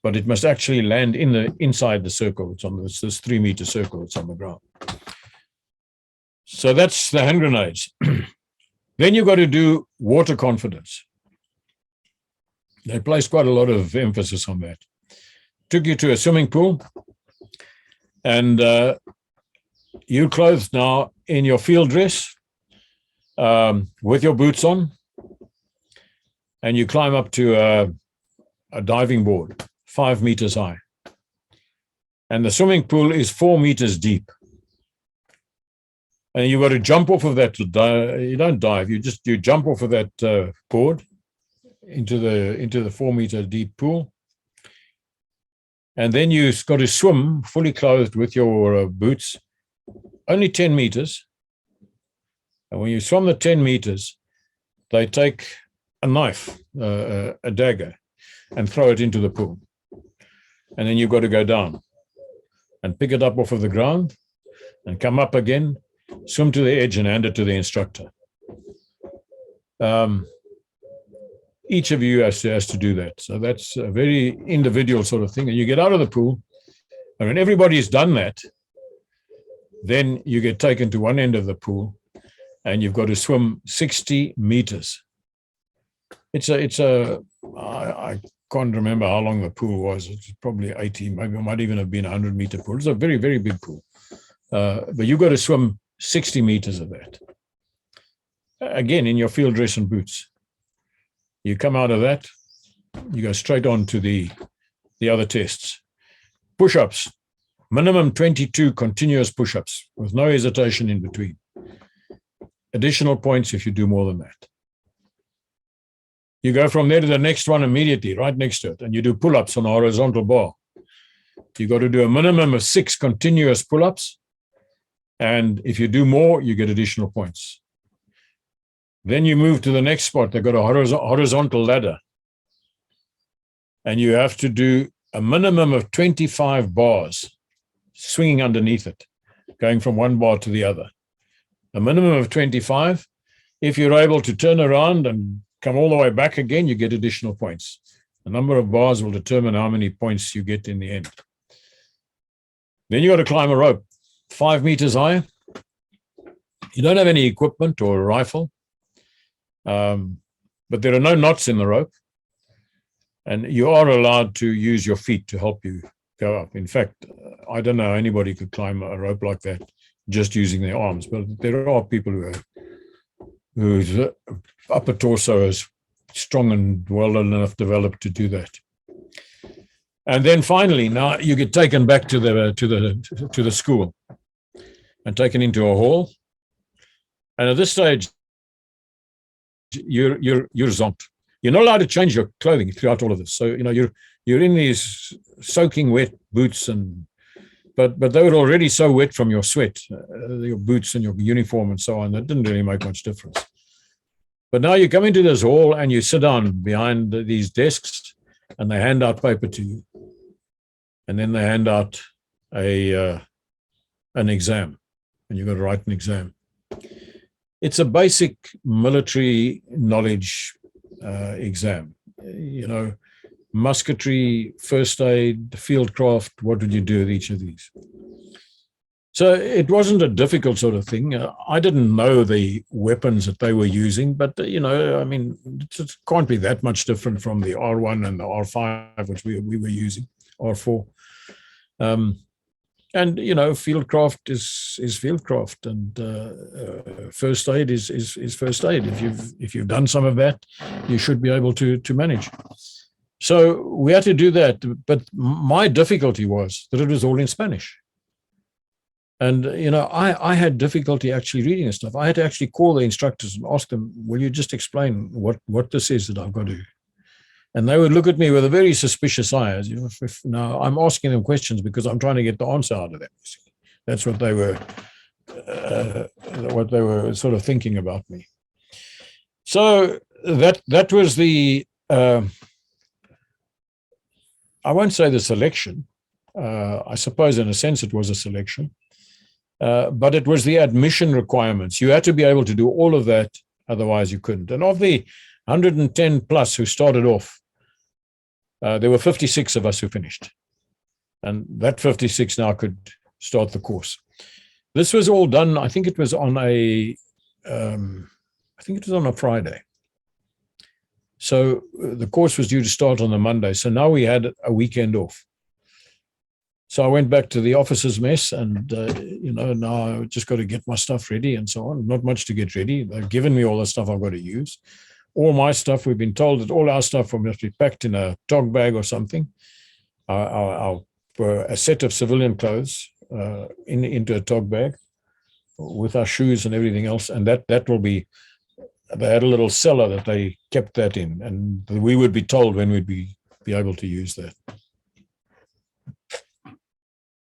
but it must actually land inside the circle. It's this 3-meter circle that's on the ground. So that's the hand grenades. Then you've got to do water confidence. They placed quite a lot of emphasis on that. Took you to a swimming pool, and you're clothed now in your field dress with your boots on, and you climb up to a diving board 5 meters high. And the swimming pool is 4 meters deep. And you've got to jump off of that. You don't dive, you jump off of that board into the 4 meter deep pool. And then you've got to swim fully clothed with your boots, only 10 meters. And when you swim the 10 meters, they take a knife, a dagger, and throw it into the pool. And then you've got to go down and pick it up off of the ground and come up again, swim to the edge and hand it to the instructor. Each of you has to do that. So that's a very individual sort of thing. And you get out of the pool, and when everybody's done that, then you get taken to one end of the pool, and you've got to swim 60 meters. I can't remember how long the pool was. It's probably 80, maybe it might even have been a 100-meter pool. It's a very, very big pool. But you've got to swim 60 meters of that. Again, in your field dress and boots. You come out of that, you go straight on to the other tests. Push-ups, minimum 22 continuous push-ups with no hesitation in between. Additional points if you do more than that. You go from there to the next one immediately, right next to it, and you do pull-ups on a horizontal bar. You've got to do a minimum of 6 continuous pull-ups, and if you do more, you get additional points. Then you move to the next spot. They've got a horizontal ladder. And you have to do a minimum of 25 bars swinging underneath it, going from one bar to the other. A minimum of 25. If you're able to turn around and come all the way back again, you get additional points. The number of bars will determine how many points you get in the end. Then you got to climb a rope 5 meters high. You don't have any equipment or a rifle. But there are no knots in the rope, and you are allowed to use your feet to help you go up. In fact, I don't know anybody could climb a rope like that just using their arms, but there are people whose upper torso is strong and well enough developed to do that. And then finally, now you get taken back to the school and taken into a hall. And at this stage, you're zonked. You're not allowed to change your clothing throughout all of this. So you're in these soaking wet boots, but they were already so wet from your sweat, your boots and your uniform and so on. That didn't really make much difference. But now you come into this hall and you sit down behind these desks, and they hand out paper to you, and then they hand out an exam, and you've got to write an exam. It's a basic military knowledge exam. Musketry, first aid, fieldcraft. What would you do with each of these? So it wasn't a difficult sort of thing. I didn't know the weapons that they were using, but, it can't be that much different from the R1 and the R5, which we were using, R4. Fieldcraft is fieldcraft, and first aid is first aid. If you've done some of that, you should be able to manage. So we had to do that, but my difficulty was that it was all in Spanish. And, I had difficulty actually reading this stuff. I had to actually call the instructors and ask them, will you just explain what this is that I've got to do? And they would look at me with a very suspicious eye, as if now I'm asking them questions because I'm trying to get the answer out of them. That's what they were sort of thinking about me. So that was the, I won't say the selection. I suppose in a sense it was a selection. But it was the admission requirements. You had to be able to do all of that, otherwise you couldn't. And of the 110 plus who started off, there were 56 of us who finished. And that 56 now could start the course. This was all done, I think it was on a Friday. So the course was due to start on the Monday. So now we had a weekend off. So I went back to the officers' mess and, now I just got to get my stuff ready and so on. Not much to get ready. They've given me all the stuff I've got to use. All my stuff, we've been told that all our stuff must be packed in a tog bag or something. A set of civilian clothes into a tog bag with our shoes and everything else. And that will be, they had a little cellar that they kept that in. And we would be told when we'd be able to use that.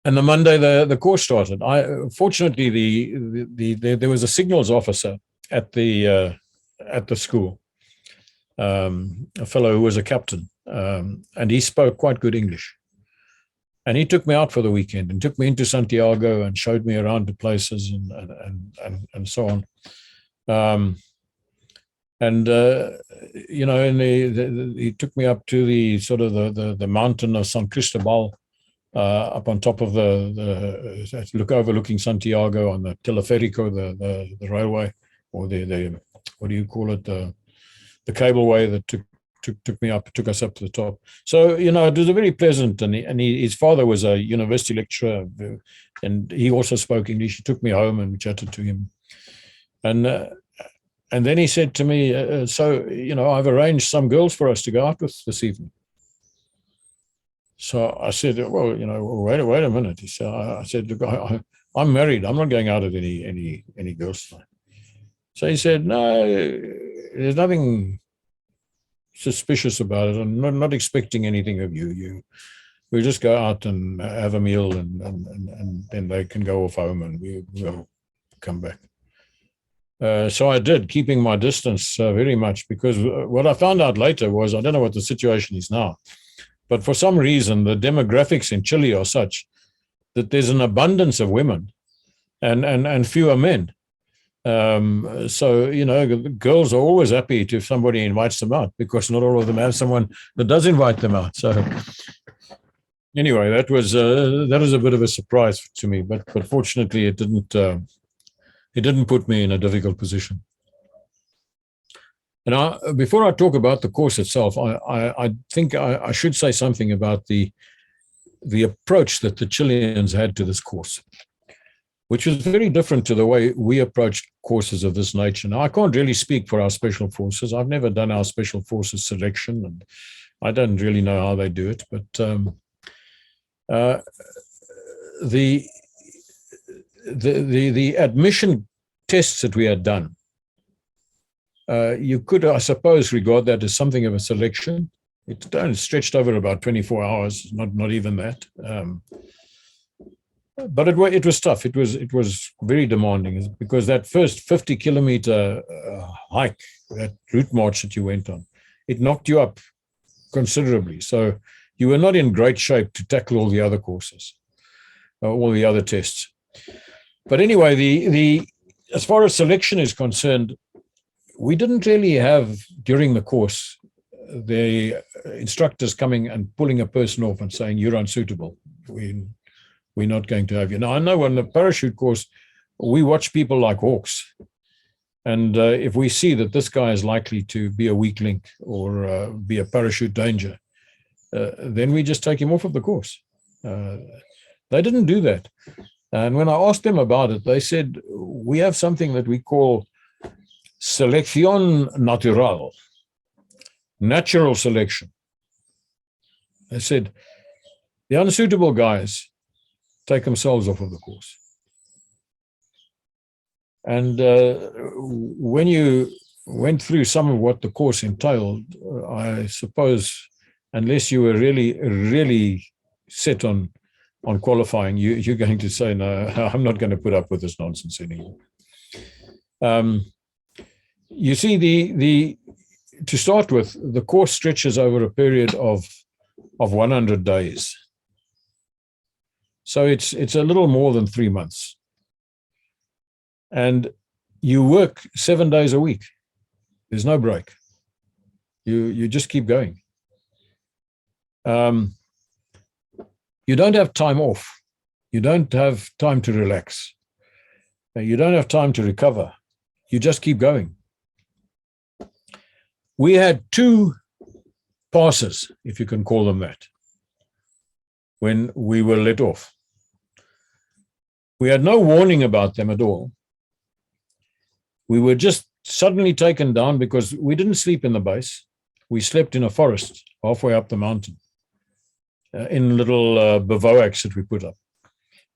And the Monday, the course started. Fortunately, there was a signals officer at the school, a fellow who was a captain, and he spoke quite good English. And he took me out for the weekend and took me into Santiago and showed me around the places and so on. He took me up to the sort of the mountain of San Cristobal. Up on top of overlooking Santiago on the Teleférico, the railway, or the what do you call it, the cableway that took us up to the top. So it was a very pleasant, and his father was a university lecturer, and he also spoke English. He took me home and we chatted to him, and then he said to me, so I've arranged some girls for us to go out with this evening. So I said, well, wait a minute. He said, I said, look, I'm married. I'm not going out with any girls tonight. So he said, no, there's nothing suspicious about it. I'm not expecting anything of you. We'll just go out and have a meal and then they can go off home and we'll come back. So I did, keeping my distance very much, because what I found out later was, I don't know what the situation is now, but for some reason, the demographics in Chile are such that there's an abundance of women and fewer men. So, girls are always happy if somebody invites them out, because not all of them have someone that does invite them out. So anyway, that was a bit of a surprise to me, but fortunately it didn't put me in a difficult position. And before I talk about the course itself, I think I should say something about the the approach that the Chileans had to this course, which was very different to the way we approached courses of this nature. Now, I can't really speak for our special forces. I've never done our special forces selection, and I don't really know how they do it. But the admission tests that we had done, you could, I suppose, regard that as something of a selection. It's stretched over about 24 hours, not even that. But it was tough. It was very demanding, because that first 50-kilometer hike, that route march that you went on, it knocked you up considerably. So you were not in great shape to tackle all the other courses, all the other tests. But anyway, as far as selection is concerned, we didn't really have, during the course, the instructors coming and pulling a person off and saying, you're unsuitable. We're not going to have you. Now, I know on the parachute course, we watch people like hawks. And if we see that this guy is likely to be a weak link or be a parachute danger, then we just take him off of the course. They didn't do that. And when I asked them about it, they said, we have something that we call selección natural, natural selection. They said, the unsuitable guys take themselves off of the course. And when you went through some of what the course entailed, I suppose, unless you were really, really set on qualifying, you're going to say, no, I'm not going to put up with this nonsense anymore. You see, to start with, the course stretches over a period of 100 days. So it's a little more than 3 months. And you work 7 days a week. There's no break. You just keep going. You don't have time off. You don't have time to relax. You don't have time to recover. You just keep going. We had 2 passes, if you can call them that, when we were let off. We had no warning about them at all. We were just suddenly taken down because we didn't sleep in the base. We slept in a forest halfway up the mountain, in little bivouacs that we put up,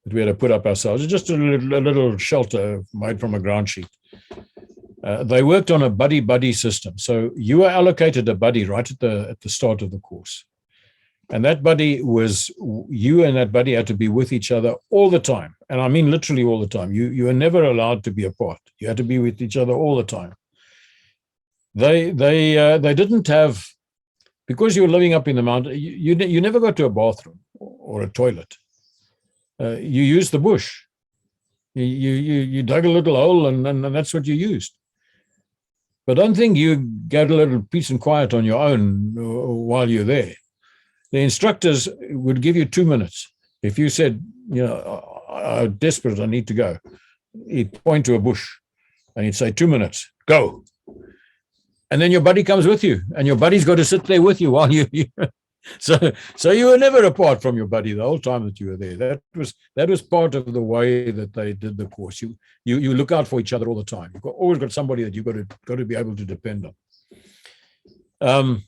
that we had to put up ourselves. It's just a little shelter made from a ground sheet. They worked on a buddy-buddy system. So you were allocated a buddy right at the start of the course. And that buddy was, you and that buddy had to be with each other all the time. And I mean literally all the time. You were never allowed to be apart. You had to be with each other all the time. They didn't have, because you were living up in the mountain, you never got to a bathroom or a toilet. You used the bush. You dug a little hole and that's what you used. But don't think you get a little peace and quiet on your own while you're there. The instructors would give you 2 minutes. If you said, I'm desperate, I need to go, he'd point to a bush and he'd say, 2 minutes, go. And then your buddy comes with you, and your buddy's got to sit there with you while you so you were never apart from your buddy the whole time that you were there. That was part of the way that they did the course. You look out for each other all the time. You've always got somebody that you've got to be able to depend on.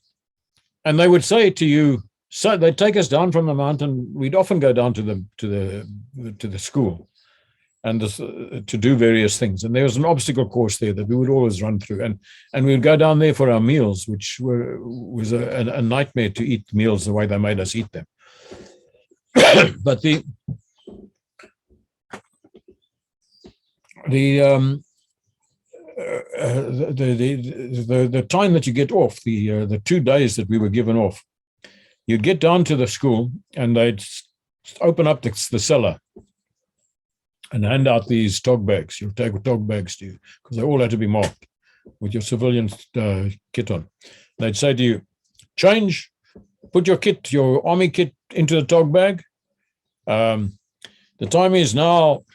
And they would say to you, so they'd take us down from the mountain. We'd often go down to the school and to do various things. And there was an obstacle course there that we would always run through. And we would go down there for our meals, which was a nightmare to eat meals the way they made us eat them. But the time that you get off, the 2 days that we were given off, you'd get down to the school and they'd open up the cellar and hand out these tog bags. You'll take tog bags to you, because they all had to be marked with your civilian kit on. They'd say to you, change, put your army kit into the tog bag. The time is now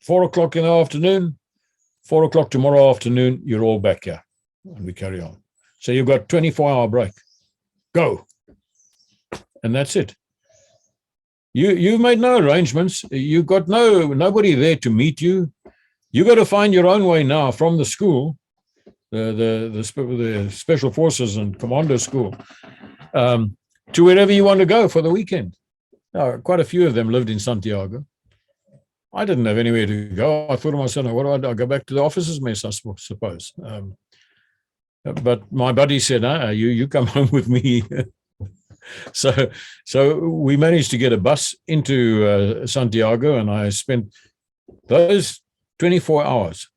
4 o'clock in the afternoon. 4 o'clock tomorrow afternoon, you're all back here. And we carry on. So you've got 24-hour break. Go. And that's it. You've made no arrangements. You've got nobody there to meet you. You got to find your own way now from the school, the Special Forces and Commando school, to wherever you want to go for the weekend. Now, quite a few of them lived in Santiago. I didn't have anywhere to go. I thought to myself, what do I do? I'll go back to the officers' mess, I suppose. But my buddy said, you come home with me. So we managed to get a bus into Santiago, and I spent those 24 hours.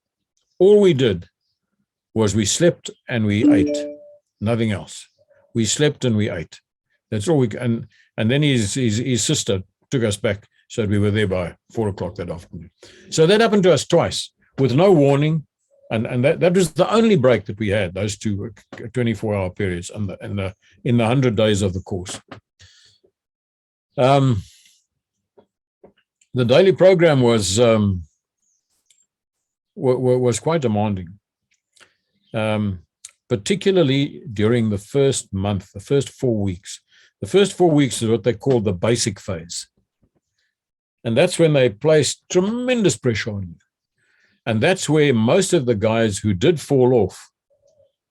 All we did was we slept and we ate, nothing else. We slept and we ate. That's all and then his sister took us back, so we were there by 4 o'clock that afternoon. So that happened to us twice with no warning. And that was the only break that we had, those two 24-hour periods in the 100 days of the course. The daily program was quite demanding, particularly during the first month, the first 4 weeks. The first 4 weeks is what they call the basic phase. And that's when they placed tremendous pressure on you. And that's where most of the guys who did fall off,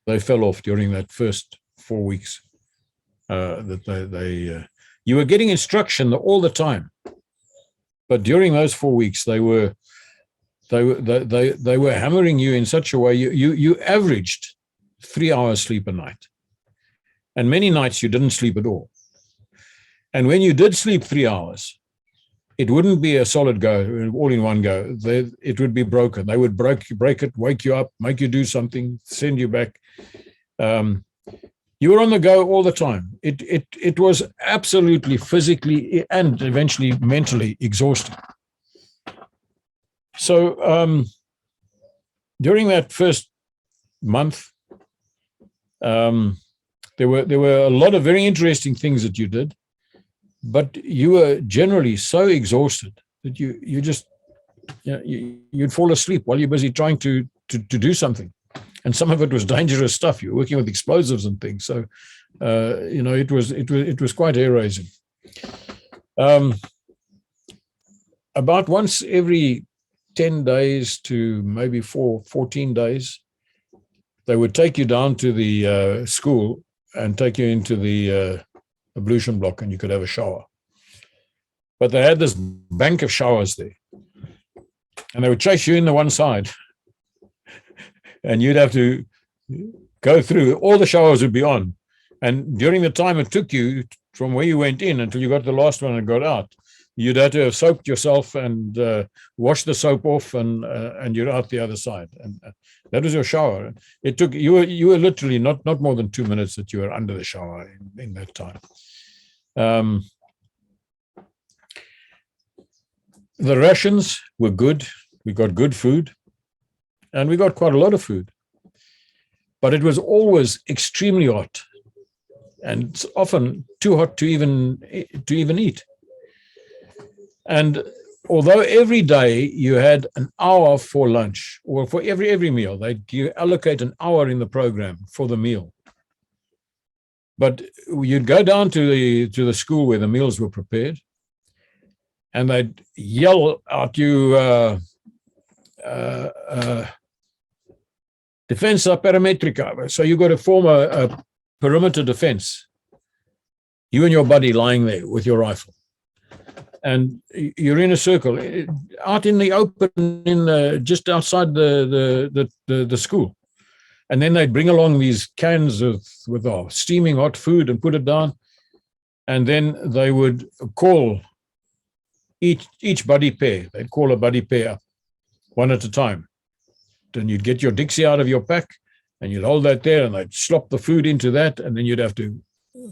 they fell off during that first 4 weeks. You were getting instruction all the time, but during those 4 weeks, they were hammering you in such a way. You averaged 3 hours sleep a night, and many nights you didn't sleep at all. And when you did sleep 3 hours, it wouldn't be a solid go, all in one go. It would be broken. They would break it, wake you up, make you do something, send you back. You were on the go all the time. It was absolutely physically and eventually mentally exhausting. So during that first month, there were a lot of very interesting things that you did. But you were generally so exhausted that you'd fall asleep while you're busy trying to do something, and some of it was dangerous stuff. You were working with explosives and things, so it was quite hair-raising. About once every 10 days to maybe 14 days, they would take you down to the school and take you into the ablution block, and you could have a shower. But they had this bank of showers there, and they would chase you in the one side, and you'd have to go through. All the showers would be on, and during the time it took you from where you went in until you got the last one and got out, you'd have to have soaped yourself and wash the soap off, and you're out the other side. And that was your shower. It took you were literally not more than 2 minutes that you were under the shower in that time. The rations were good. We got good food, and we got quite a lot of food. But it was always extremely hot, and often too hot to even eat. And although every day you had an hour for lunch, or for every meal, you allocate an hour in the program for the meal. But you'd go down to the school where the meals were prepared, and they'd yell at you, defensa parametrica. So you got to form a perimeter defense. You and your buddy lying there with your rifle. And you're in a circle, out in the open, just outside the school. And then they'd bring along these cans with steaming hot food and put it down. And then they would call each buddy pair. They'd call a buddy pair up, one at a time. Then you'd get your Dixie out of your pack, and you'd hold that there, and they'd slop the food into that, and then you'd have to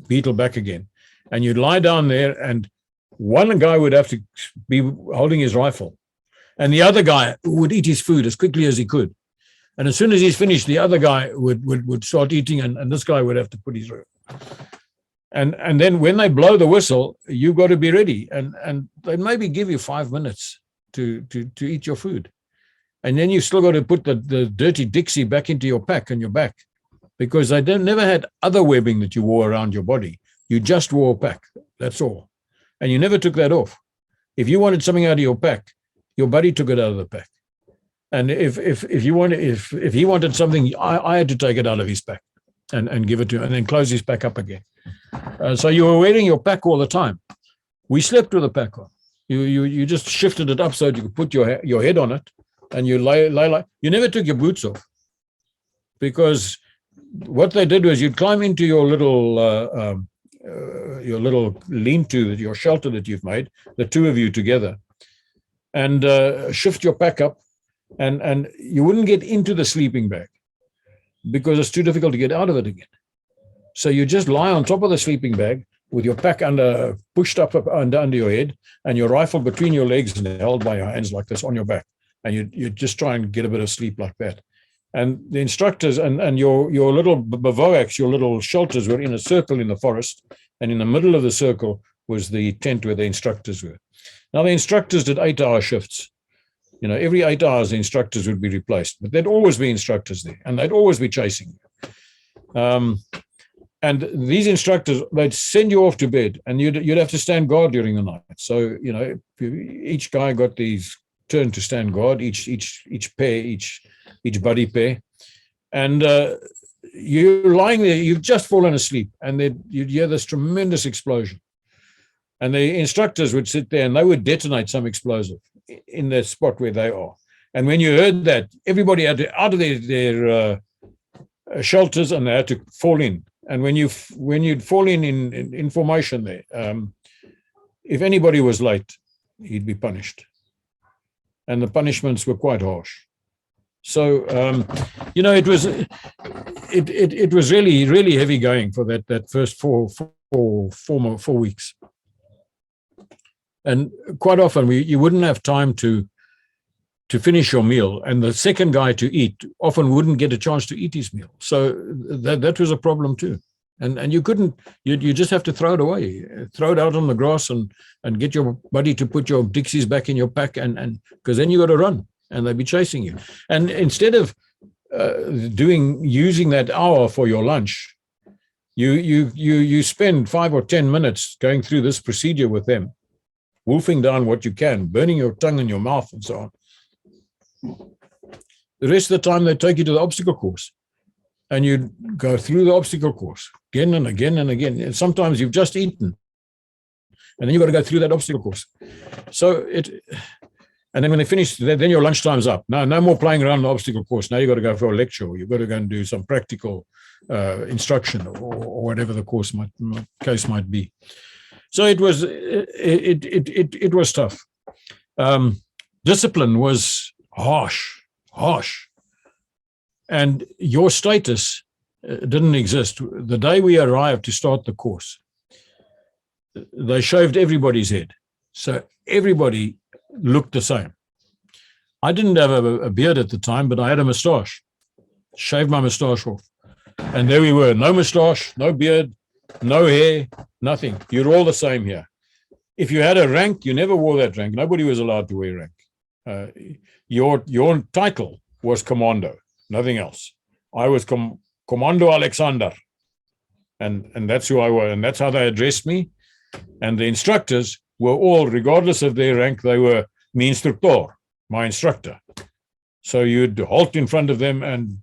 beetle back again. And you'd lie down there, and one guy would have to be holding his rifle, and the other guy would eat his food as quickly as he could. And as soon as he's finished, the other guy would start eating, and this guy would have to put his and then when they blow the whistle, you've got to be ready, and they maybe give you 5 minutes to eat your food, and then you've still got to put the dirty Dixie back into your pack and your back, because they never had other webbing that you wore around your body. You just wore a pack, that's all. and you never took that off. If you wanted something out of your pack, your buddy took it out of the pack. And if he wanted something, I had to take it out of his pack and give it to him, and then close his pack up again. So you were wearing your pack all the time. We slept with the pack on. You just shifted it up so that you could put your head on it, and you lay. You never took your boots off, because what they did was you'd climb into your little lean-to, your shelter that you've made, the two of you together, and shift your pack up, and you wouldn't get into the sleeping bag because it's too difficult to get out of it again. So you just lie on top of the sleeping bag with your pack pushed up under your head, and your rifle between your legs and held by your hands like this on your back, and you just try and get a bit of sleep like that. And the instructors and your little bivouacs, your little shelters were in a circle in the forest, and in the middle of the circle was the tent where the instructors were. Now, the instructors did 8-hour shifts. Every 8 hours, the instructors would be replaced, but there'd always be instructors there, and they'd always be chasing you. And these instructors, they'd send you off to bed, and you'd have to stand guard during the night. So, each guy got these turn to stand guard, each pair, each buddy pair. And you're lying there, you've just fallen asleep, and you'd hear this tremendous explosion. And the instructors would sit there, and they would detonate some explosive in the spot where they are. And when you heard that, everybody had to out of their shelters, and they had to fall in. And when you'd fall in formation there, if anybody was late, he'd be punished. And the punishments were quite harsh. So it was really, really heavy going for that first four weeks. And quite often you wouldn't have time to finish your meal, and the second guy to eat often wouldn't get a chance to eat his meal. So that was a problem too. And you couldn't, you just have to throw it away, throw it out on the grass, and get your buddy to put your Dixies back in your pack, and because then you got to run, and they'd be chasing you. And instead of using that hour for your lunch, you spend 5 or 10 minutes going through this procedure with them, wolfing down what you can, burning your tongue in your mouth and so on. The rest of the time, they take you to the obstacle course, and you go through the obstacle course again and again and again. And sometimes you've just eaten, and then you've got to go through that obstacle course. And then when they finish, then your lunchtime's up. No more playing around the obstacle course. Now you've got to go for a lecture, or you've got to go and do some practical instruction, or whatever the case might be. So it was tough. Discipline was harsh. And your status didn't exist. The day we arrived to start the course, they shaved everybody's head. So everybody looked the same. I didn't have a beard at the time, but I had a moustache. Shaved my moustache off. And there we were, no moustache, no beard, no hair, nothing. You're all the same here. If you had a rank, you never wore that rank. Nobody was allowed to wear rank. Your title was Commando, nothing else. I was Commando Alexander, and that's who I was, and that's how they addressed me. And the instructors were all, regardless of their rank, they were mi instructor, my instructor. So you'd halt in front of them and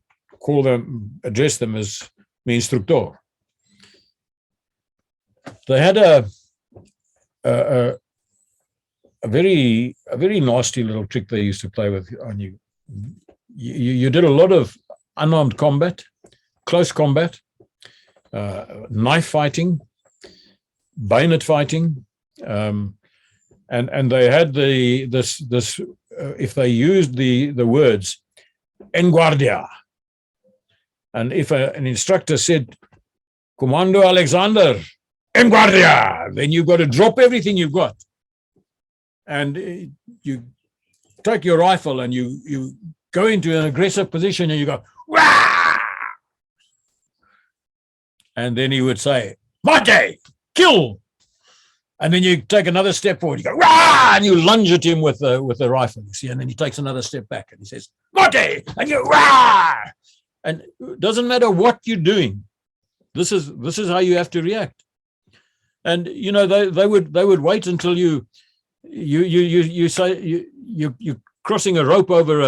address them as mi instructor. They had a very nasty little trick they used to play with on you. You did a lot of unarmed combat, close combat, knife fighting, bayonet fighting, and they had this if they used the words en guardia, and if an instructor said Commando Alexander en guardia, then you've got to drop everything you've got, and you take your rifle and you go into an aggressive position and you go wah! And then he would say mate, kill. And then you take another step forward, you go, rah! And you lunge at him with the rifle, you see, and then he takes another step back and he says, mate! And you, rah! And it doesn't matter what you're doing. This is how you have to react. And you know, they would wait until you say you're crossing a rope over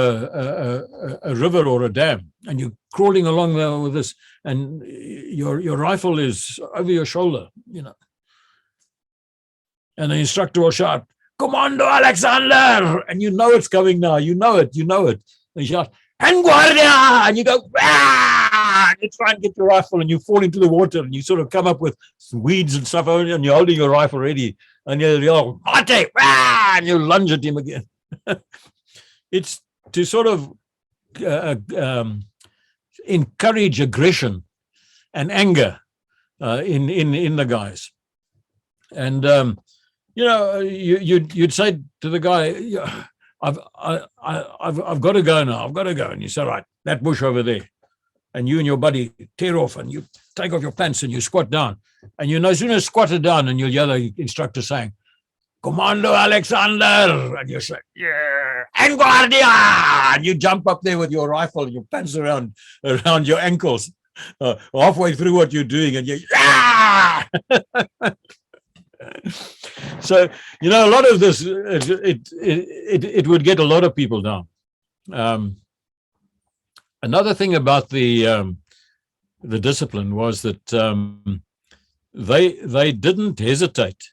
a river or a dam, and you're crawling along there with this, and your rifle is over your shoulder, you know, and the instructor will shout, "Commando Alexander!" and you know it's coming now. You know it. And you shout, "En guardia!" and you go, "Ah!" you try and get your rifle, and you fall into the water, and you sort of come up with weeds and stuff, and you're holding your rifle ready, and you yell, "Mate!" Ah! and you lunge at him again. It's to sort of encourage aggression and anger in the guys. And you know, you'd say to the guy, I've got to go now. I've got to go. And you say, right, that bush over there. And you and your buddy tear off, and you take off your pants and you squat down. And you know, as soon as squatted down, and you'll hear the instructor saying, "Commando Alexander," and you say, "Yeah, en guardia," and you jump up there with your rifle, your pants around your ankles, halfway through what you're doing, and you, "Yeah!" So, you know, a lot of this, it would get a lot of people down. Another thing about the discipline was that they didn't hesitate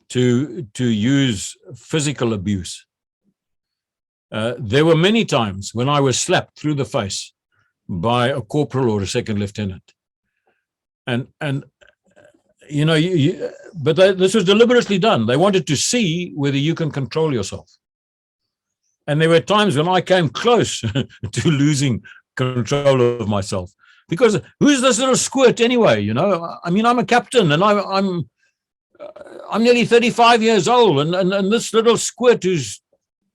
to use physical abuse. There were many times when I was slapped through the face by a corporal or a second lieutenant, and you know, but this was deliberately done. They wanted to see whether you can control yourself. And there were times when I came close to losing control of myself, because who's this little squirt anyway? You know, I mean, I'm a captain, and I'm nearly 35 years old, and this little squirt who's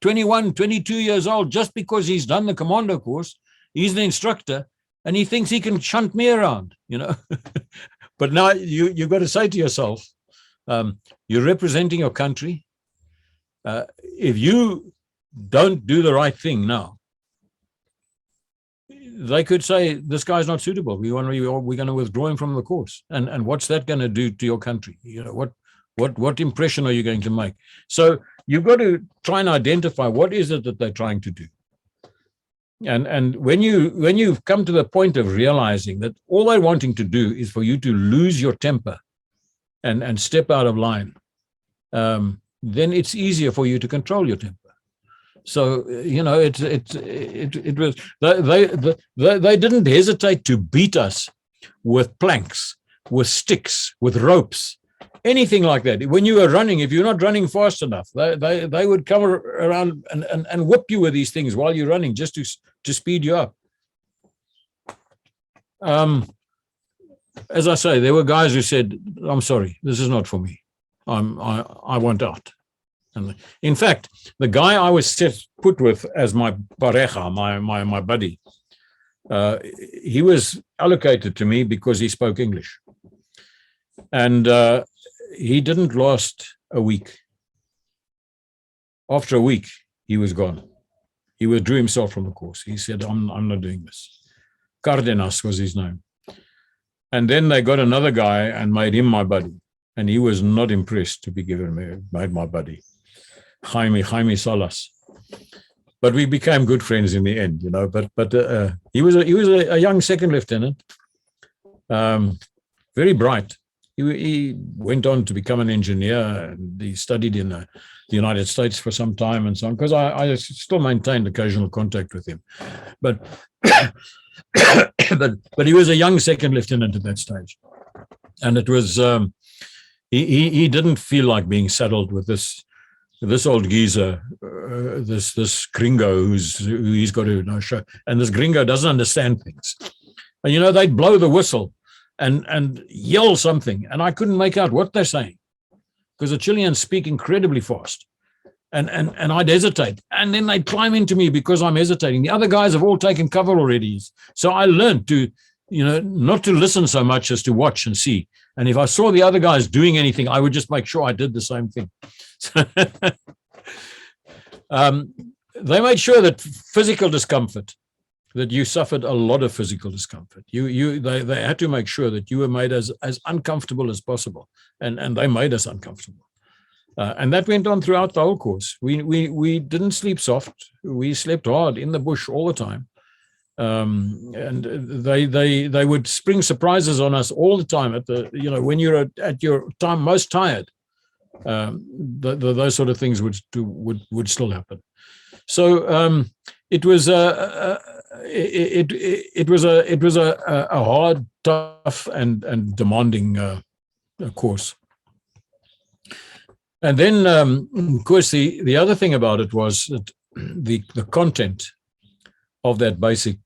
21, 22 years old, just because he's done the commando course, he's the instructor, and he thinks he can shunt me around, you know. But now you've got to say to yourself, you're representing your country. If you don't do the right thing now, they could say, this guy's not suitable. We're going to withdraw him from the course. And what's that going to do to your country? You know, what impression are you going to make? So you've got to try and identify what is it that they're trying to do. And when you've come to the point of realizing that all they're wanting to do is for you to lose your temper and step out of line, then it's easier for you to control your temper. So, you know, it was, they didn't hesitate to beat us with planks, with sticks, with ropes, anything like that. When you were running, if you're not running fast enough, they would come around and whip you with these things while you're running, just to speed you up. As I say, there were guys who said, "I'm sorry, this is not for me. I want out." And in fact, the guy I was put with as my pareja, my buddy, he was allocated to me because he spoke English. And he didn't last a week. After a week, he was gone. He withdrew himself from the course. He said, I'm not doing this. Cardenas was his name. And then they got another guy and made him my buddy. And he was not impressed to be made my buddy. Jaime Salas. But we became good friends in the end, you know. But he was a young second lieutenant, very bright. He went on to become an engineer, and he studied in the United States for some time and so on, because I still maintained occasional contact with him. But but he was a young second lieutenant at that stage. And it was, he didn't feel like being saddled with this old geezer, this gringo who he's got to show. And this gringo doesn't understand things. And, you know, they'd blow the whistle and yell something, and I couldn't make out what they're saying, because the Chileans speak incredibly fast, and I'd hesitate, and then they'd climb into me because I'm hesitating. The other guys have all taken cover already, so I learned to, you know, not to listen so much as to watch and see. And if I saw the other guys doing anything, I would just make sure I did the same thing. They made sure that physical discomfort that you suffered a lot of physical discomfort. They had to make sure that you were made as uncomfortable as possible, and they made us uncomfortable. And that went on throughout the whole course. We didn't sleep soft. We slept hard in the bush all the time. And they would spring surprises on us all the time when you're at your time most tired. Those sort of things would still happen. So it was a hard, tough, and demanding course. And then, of course, the other thing about it was that the content of that basic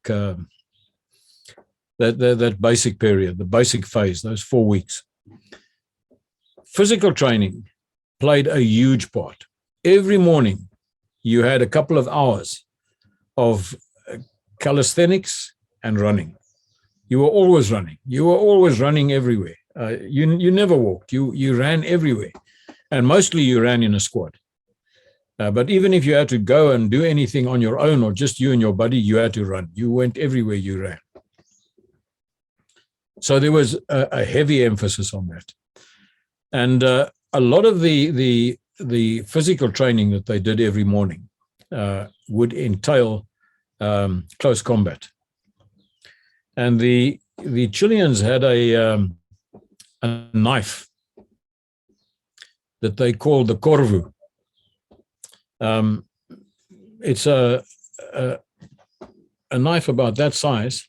that basic period, the basic phase, those 4 weeks. Physical training played a huge part. Every morning, you had a couple of hours of calisthenics and running. You were always running. You were always running everywhere. You never walked. You ran everywhere. And mostly you ran in a squad. But even if you had to go and do anything on your own or just you and your buddy, you had to run. You went everywhere you ran. So there was a heavy emphasis on that. And a lot of the physical training that they did every morning would entail close combat. And the Chileans had a knife that they called the corvu. It's a knife about that size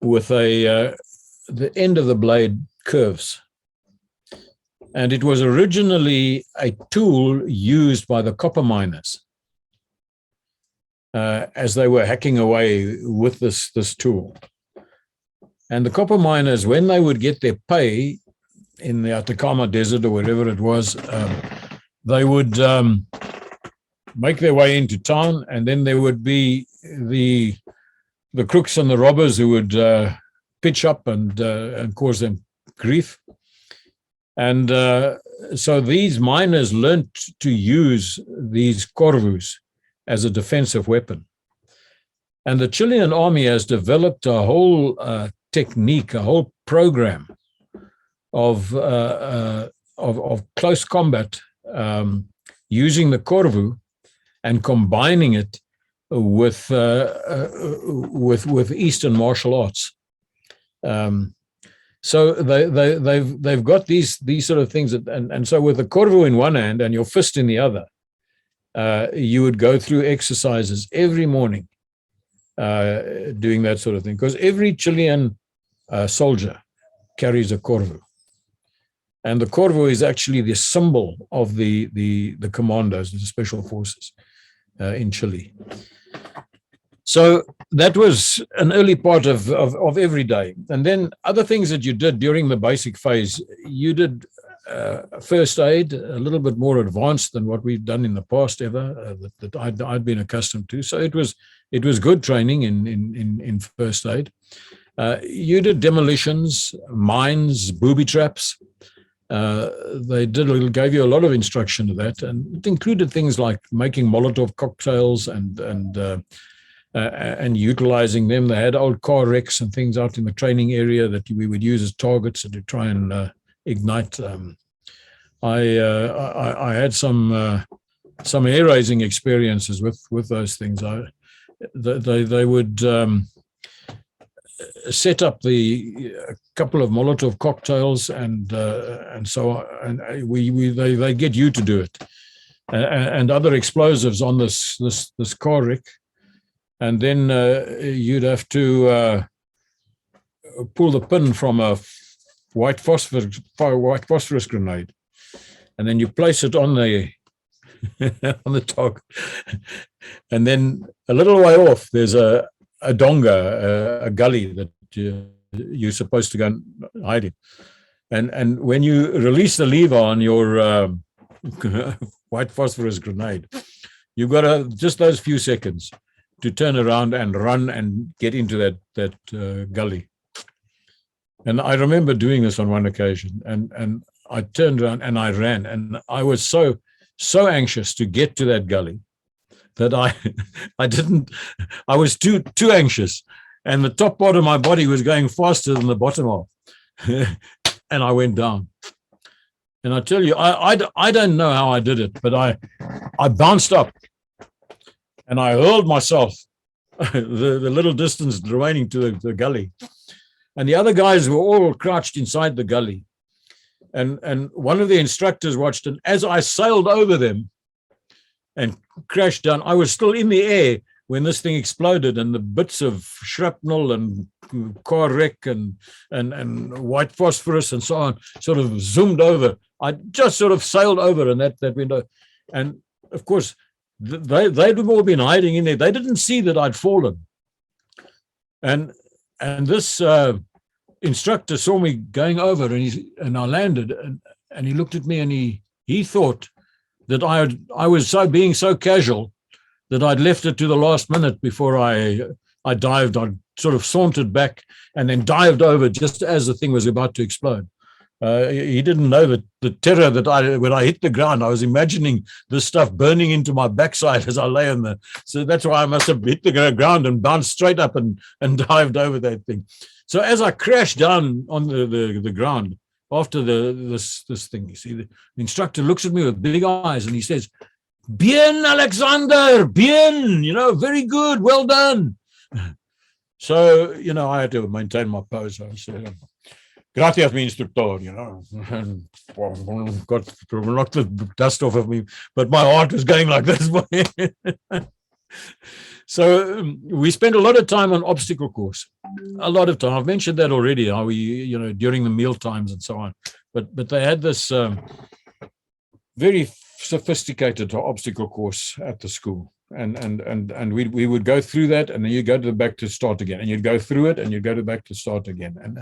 with the end of the blade curves. And it was originally a tool used by the copper miners as they were hacking away with this tool. And the copper miners, when they would get their pay in the Atacama Desert or wherever it was, they would make their way into town, and then there would be the crooks and the robbers who would pitch up and cause them grief. And so these miners learned to use these corvus as a defensive weapon. And the Chilean army has developed a whole technique, a whole program of close combat using the corvu and combining it with Eastern martial arts. So they've got these sort of things, and so with the corvu in one hand and your fist in the other, you would go through exercises every morning doing that sort of thing, because every Chilean soldier carries a corvu. And the corvu is actually the symbol of the commandos, the special forces in Chile. So that was an early part of every day. And then other things that you did during the basic phase, you did first aid, a little bit more advanced than what we've done in the past ever, that I'd been accustomed to. So it was good training in first aid. You did demolitions, mines, booby traps. They gave you a lot of instruction to that, and it included things like making Molotov cocktails and utilizing them. They had old car wrecks and things out in the training area that we would use as targets to try and ignite. I had some hair-raising experiences with those things. They would set up a couple of Molotov cocktails and so on, and they get you to do it, and other explosives on this car wreck, and then you'd have to pull the pin from a white phosphorus grenade, and then you place it on the on the target, and then a little way off there's a donga, a gully that you're supposed to go and hide in. And when you release the lever on your white phosphorus grenade, you've got just those few seconds to turn around and run and get into that gully. And I remember doing this on one occasion, and I turned around and I ran, and I was so anxious to get to that gully that I was too anxious, and the top part of my body was going faster than the bottom half, and I went down. And I tell you, I don't know how I did it, but I bounced up, and I hurled myself the little distance remaining to the gully, and the other guys were all crouched inside the gully, and one of the instructors watched, and as I sailed over them and crashed down, I was still in the air when this thing exploded, and the bits of shrapnel and car wreck and white phosphorus and so on sort of zoomed over. I just sort of sailed over in that window, and of course they'd all been hiding in there. They didn't see that I'd fallen, and this instructor saw me going over, and I landed, and he looked at me, and he thought that I was being so casual that I'd left it to the last minute before I dived. I sort of sauntered back and then dived over just as the thing was about to explode. He didn't know that the terror that when I hit the ground, I was imagining this stuff burning into my backside as I lay in there. So that's why I must have hit the ground and bounced straight up and dived over that thing. So as I crashed down on the ground after this thing, you see, the instructor looks at me with big eyes and he says, "Bien, Alexander, bien, very good, well done." So, I had to maintain my pose. I said, "Gracias, mi instructor," and got to knock the dust off of me, but my heart was going like this. So we spent a lot of time on obstacle course, a lot of time. I've mentioned that already, how we, during the meal times and so on. But they had this very sophisticated obstacle course at the school, and we would go through that, and then you go back to start again, and you'd go through it, and you'd go back to start again, and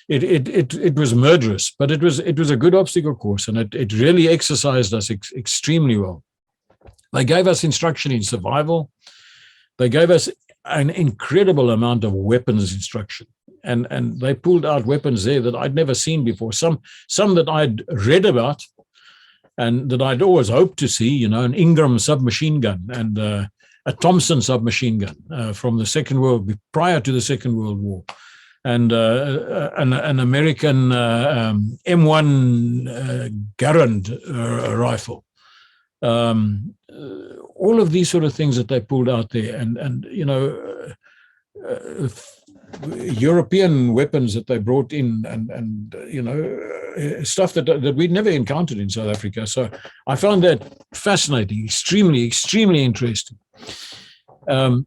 it was murderous, but it was a good obstacle course, and it really exercised us extremely well. They gave us instruction in survival. They gave us an incredible amount of weapons instruction, and they pulled out weapons there that I'd never seen before. Some that I'd read about, and that I'd always hoped to see, an Ingram submachine gun and a Thompson submachine gun from the prior to the Second World War, and an American M1 Garand rifle. All of these sort of things that they pulled out there, and European weapons that they brought in, and stuff that we'd never encountered in South Africa. So I found that fascinating, extremely, extremely interesting. And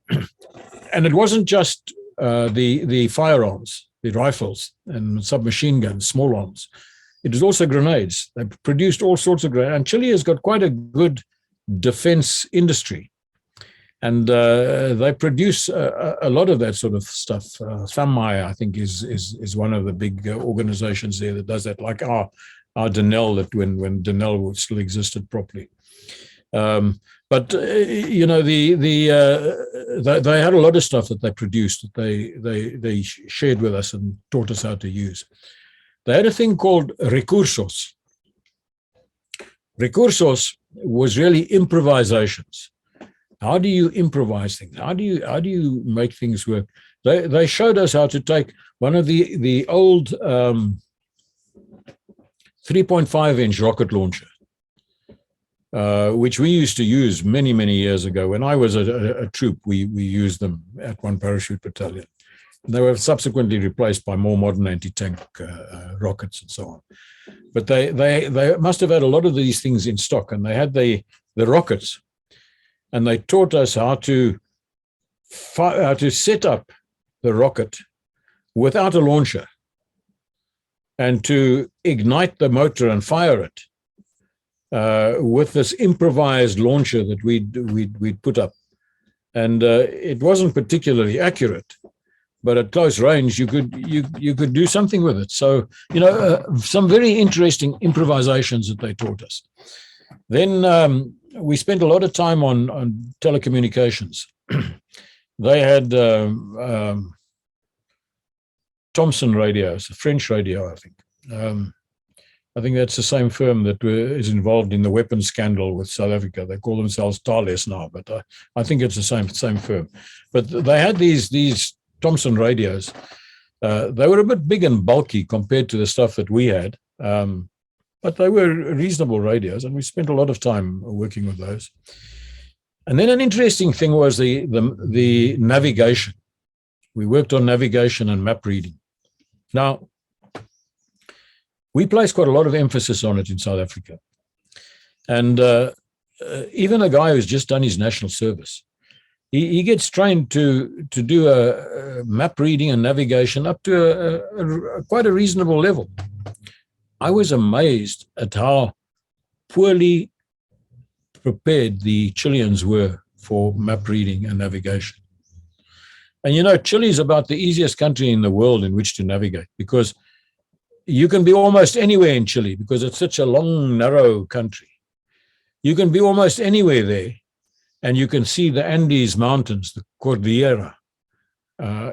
it wasn't just the firearms, the rifles and submachine guns, small arms. It was also grenades. They produced all sorts of grenades. And Chile has got quite a good defense industry. And they produce a lot of that sort of stuff. FAMI, I think, is one of the big organizations there that does that, like our Denel, that when Denel still existed properly. But they had a lot of stuff that they produced that they shared with us and taught us how to use. They had a thing called recursos. Recursos was really improvisations. How do you improvise things? How do you make things work? They showed us how to take one of the old 3.5-inch rocket launcher, which we used to use many, many years ago. When I was a troop, we used them at one Parachute Battalion. They were subsequently replaced by more modern anti-tank rockets and so on. But they must have had a lot of these things in stock, and they had the rockets, and they taught us how to set up the rocket without a launcher, and to ignite the motor and fire it with this improvised launcher that we'd put up. And it wasn't particularly accurate, but at close range, you could do something with it. So, some very interesting improvisations that they taught us. Then we spent a lot of time on telecommunications. They had Thomson radios, a French radio, I think. I think that's the same firm that is involved in the weapons scandal with South Africa. They call themselves Thales now, but I think it's the same firm. But they had these Thomson radios. They were a bit big and bulky compared to the stuff that we had, but they were reasonable radios, and we spent a lot of time working with those. And then an interesting thing was the navigation. We worked on navigation and map reading. Now, we place quite a lot of emphasis on it in South Africa. And even a guy who's just done his national service, he gets trained to do a map reading and navigation up to quite a reasonable level. I was amazed at how poorly prepared the Chileans were for map reading and navigation. And you know, Chile is about the easiest country in the world in which to navigate, because you can be almost anywhere in Chile because it's such a long, narrow country. You can be almost anywhere there, and you can see the Andes Mountains, the Cordillera,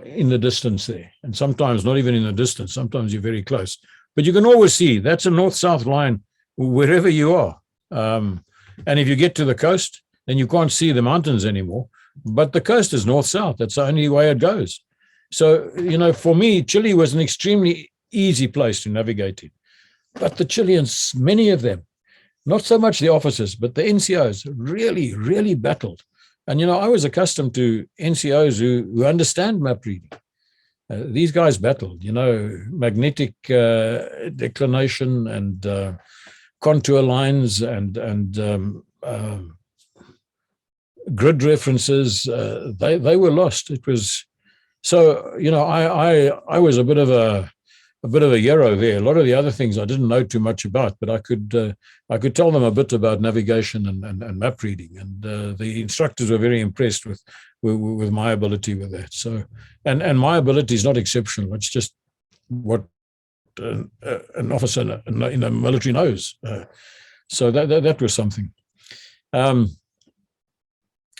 in the distance there. And sometimes not even in the distance, sometimes you're very close. But you can always see that's a north-south line wherever you are. And if you get to the coast, then you can't see the mountains anymore. But the coast is north-south. That's the only way it goes. So, you know, for me, Chile was an extremely easy place to navigate in. But the Chileans, many of them, not so much the officers, but the NCOs really, really battled. And, you know, I was accustomed to NCOs who understand map reading. These guys battled, you know, magnetic declination and contour lines and grid references. They were lost. It was so, you know, I was a bit of a hero there. A lot of the other things I didn't know too much about, but I could tell them a bit about navigation and map reading, and the instructors were very impressed with my ability with that. So, and my ability is not exceptional. It's just what an officer in the military knows. So that was something.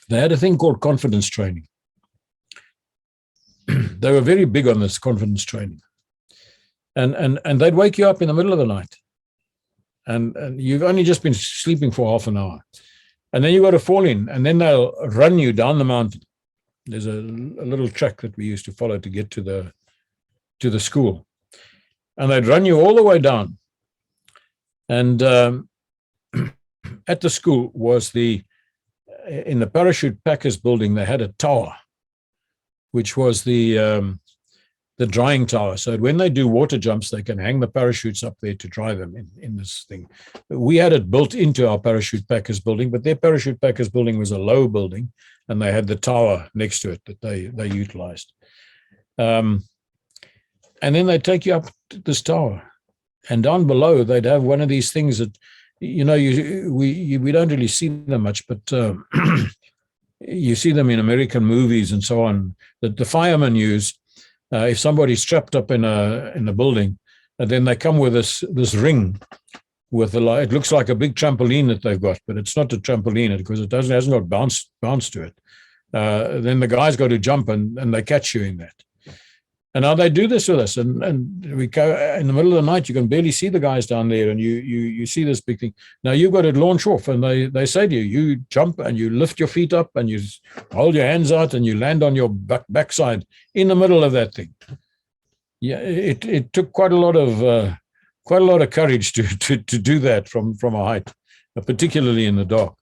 They had a thing called confidence training. They were very big on this confidence training. And they'd wake you up in the middle of the night, and you've only just been sleeping for half an hour, and then you got to fall in, and then they'll run you down the mountain. There's a little track that we used to follow to get to the school, and they'd run you all the way down. And at the school was in the Parachute Packers building, they had a tower, which was the drying tower. So when they do water jumps, they can hang the parachutes up there to dry them in this thing. We had it built into our Parachute Packers building, but their Parachute Packers building was a low building, and they had the tower next to it that they utilized. And then they'd take you up to this tower, and down below they'd have one of these things that, you know, we don't really see them much, but you see them in American movies and so on, that the firemen use. If somebody's trapped up in a building, and then they come with this ring with it looks like a big trampoline that they've got, but it's not a trampoline because it hasn't got bounce to it. Then the guys got to jump and they catch you in that. And now they do this with us, and we go in the middle of the night. You can barely see the guys down there, and you see this big thing. Now you've got to launch off, and they say to you, you jump and you lift your feet up and you hold your hands out and you land on your backside in the middle of that thing. Yeah, it took quite a lot of courage to do that from a height, particularly in the dark.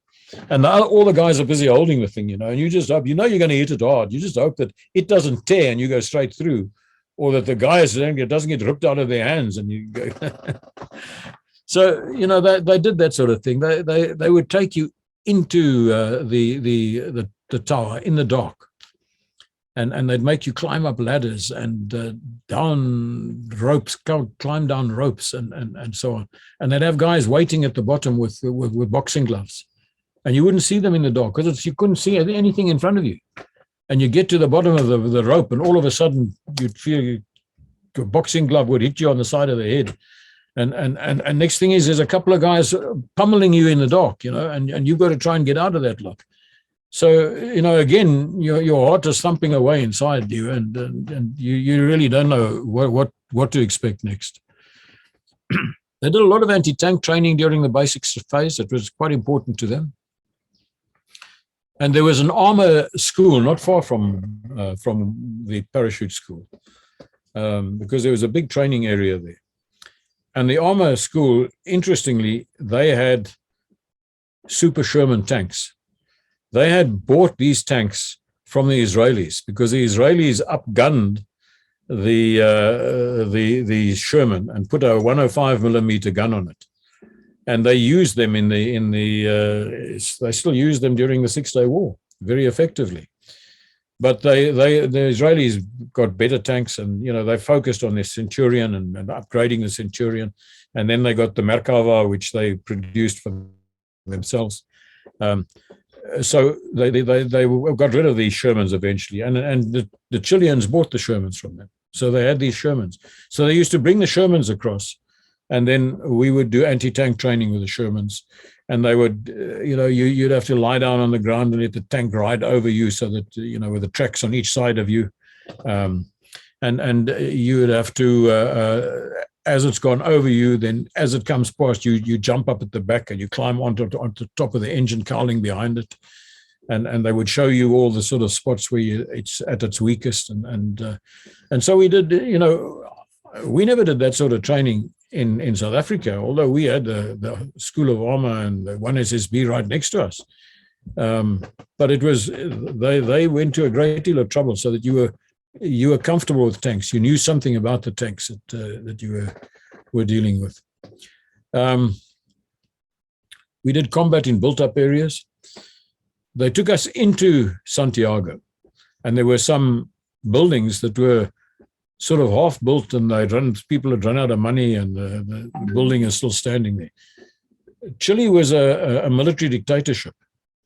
And all the guys are busy holding the thing, you know, and you just hope, you know, you're going to hit it hard. You just hope that it doesn't tear and you go straight through, or that the guys, it doesn't get ripped out of their hands and you go. So, you know, they did that sort of thing. They would take you into the tower in the dark, and they'd make you climb up ladders and down ropes, climb down ropes and so on. And they'd have guys waiting at the bottom with boxing gloves. And you wouldn't see them in the dark because you couldn't see anything in front of you. And you get to the bottom of the rope, and all of a sudden you'd feel your boxing glove would hit you on the side of the head. And next thing is there's a couple of guys pummeling you in the dark, you know, and you've got to try and get out of that lot. So, you know, again, your heart is thumping away inside you, and you really don't know what to expect next. They did a lot of anti-tank training during the basic phase. It was quite important to them. And there was an armor school not far from the parachute school, because there was a big training area there. And the armor school, interestingly, they had Super Sherman tanks. They had bought these tanks from the Israelis because the Israelis upgunned the Sherman and put a 105 millimeter gun on it. And they used them they still use them during the 6-Day War very effectively. But the Israelis got better tanks, and they focused on their Centurion and upgrading the Centurion, and then they got the Merkava, which they produced for themselves. So they got rid of these Shermans eventually, and the Chileans bought the Shermans from them. So they had these Shermans. So they used to bring the Shermans across, and then we would do anti-tank training with the Shermans. And they would, you'd have to lie down on the ground and let the tank ride over you, so that, with the tracks on each side of you. And you would have to, as it's gone over you, then as it comes past you, you jump up at the back and you climb onto the top of the engine cowling behind it. And they would show you all the sort of spots where it's at its weakest. And so we did, we never did that sort of training in South Africa, although we had the School of Armor and the 1SSB right next to us. But it was, they went to a great deal of trouble so that you were comfortable with tanks. You knew something about the tanks that you were dealing with. We did combat in built-up areas. They took us into Santiago, and there were some buildings that were sort of half built, and people had run out of money, and the building is still standing there. Chile was a military dictatorship.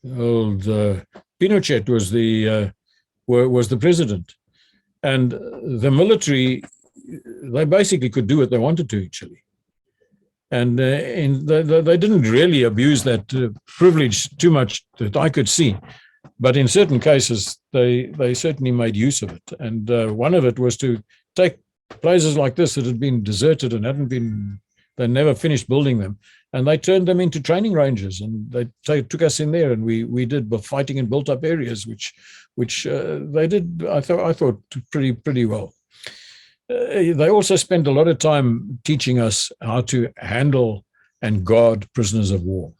Pinochet was the president, and the military, they basically could do what they wanted to in Chile. And they didn't really abuse that privilege too much that I could see. But in certain cases, they certainly made use of it. And one of it was to take places like this that had been deserted and they never finished building them, and they turned them into training ranges, and they took us in there, and we did fighting in built-up areas, which they did, I thought pretty well. They also spent a lot of time teaching us how to handle and guard prisoners of war.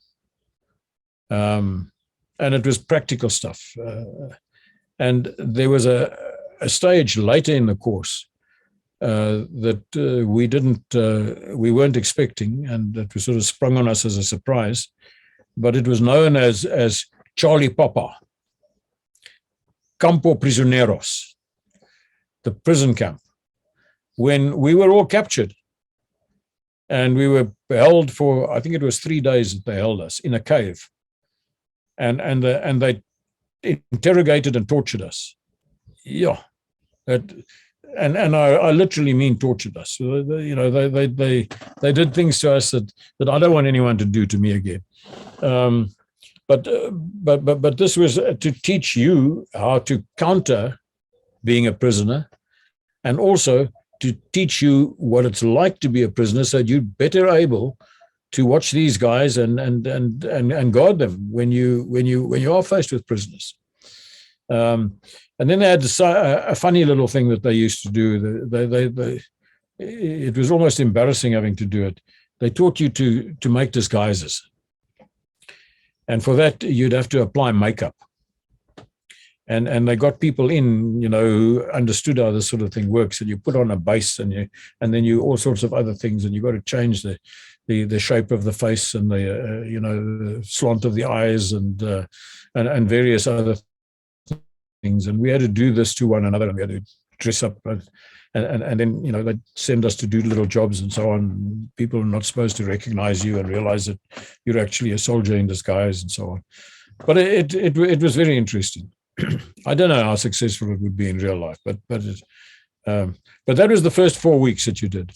And it was practical stuff. And there was a stage later in the course that we weren't expecting, and it was sort of sprung on us as a surprise. But it was known as Charlie Papa, Campo Prisioneros, the prison camp, when we were all captured. And we were held for, I think it was 3 days that they held us in a cave. And they interrogated and tortured us. Yeah. And I literally mean tortured us. They did things to us that I don't want anyone to do to me again. But this was to teach you how to counter being a prisoner, and also to teach you what it's like to be a prisoner, so you're better able to watch these guys and guard them when you are faced with prisoners. And then they had a funny little thing that they used to do. It was almost embarrassing having to do it. They taught you to make disguises, and for that you'd have to apply makeup. And they got people in, who understood how this sort of thing works. And you put on a base, and then you all sorts of other things, and you got to change the shape of the face, and the slant of the eyes, and various other things. And we had to do this to one another, and we had to dress up, and then they'd send us to do little jobs and so on. People are not supposed to recognize you and realize that you're actually a soldier in disguise and so on. But it was very interesting. I don't know how successful it would be in real life, but that was the first 4 weeks that you did.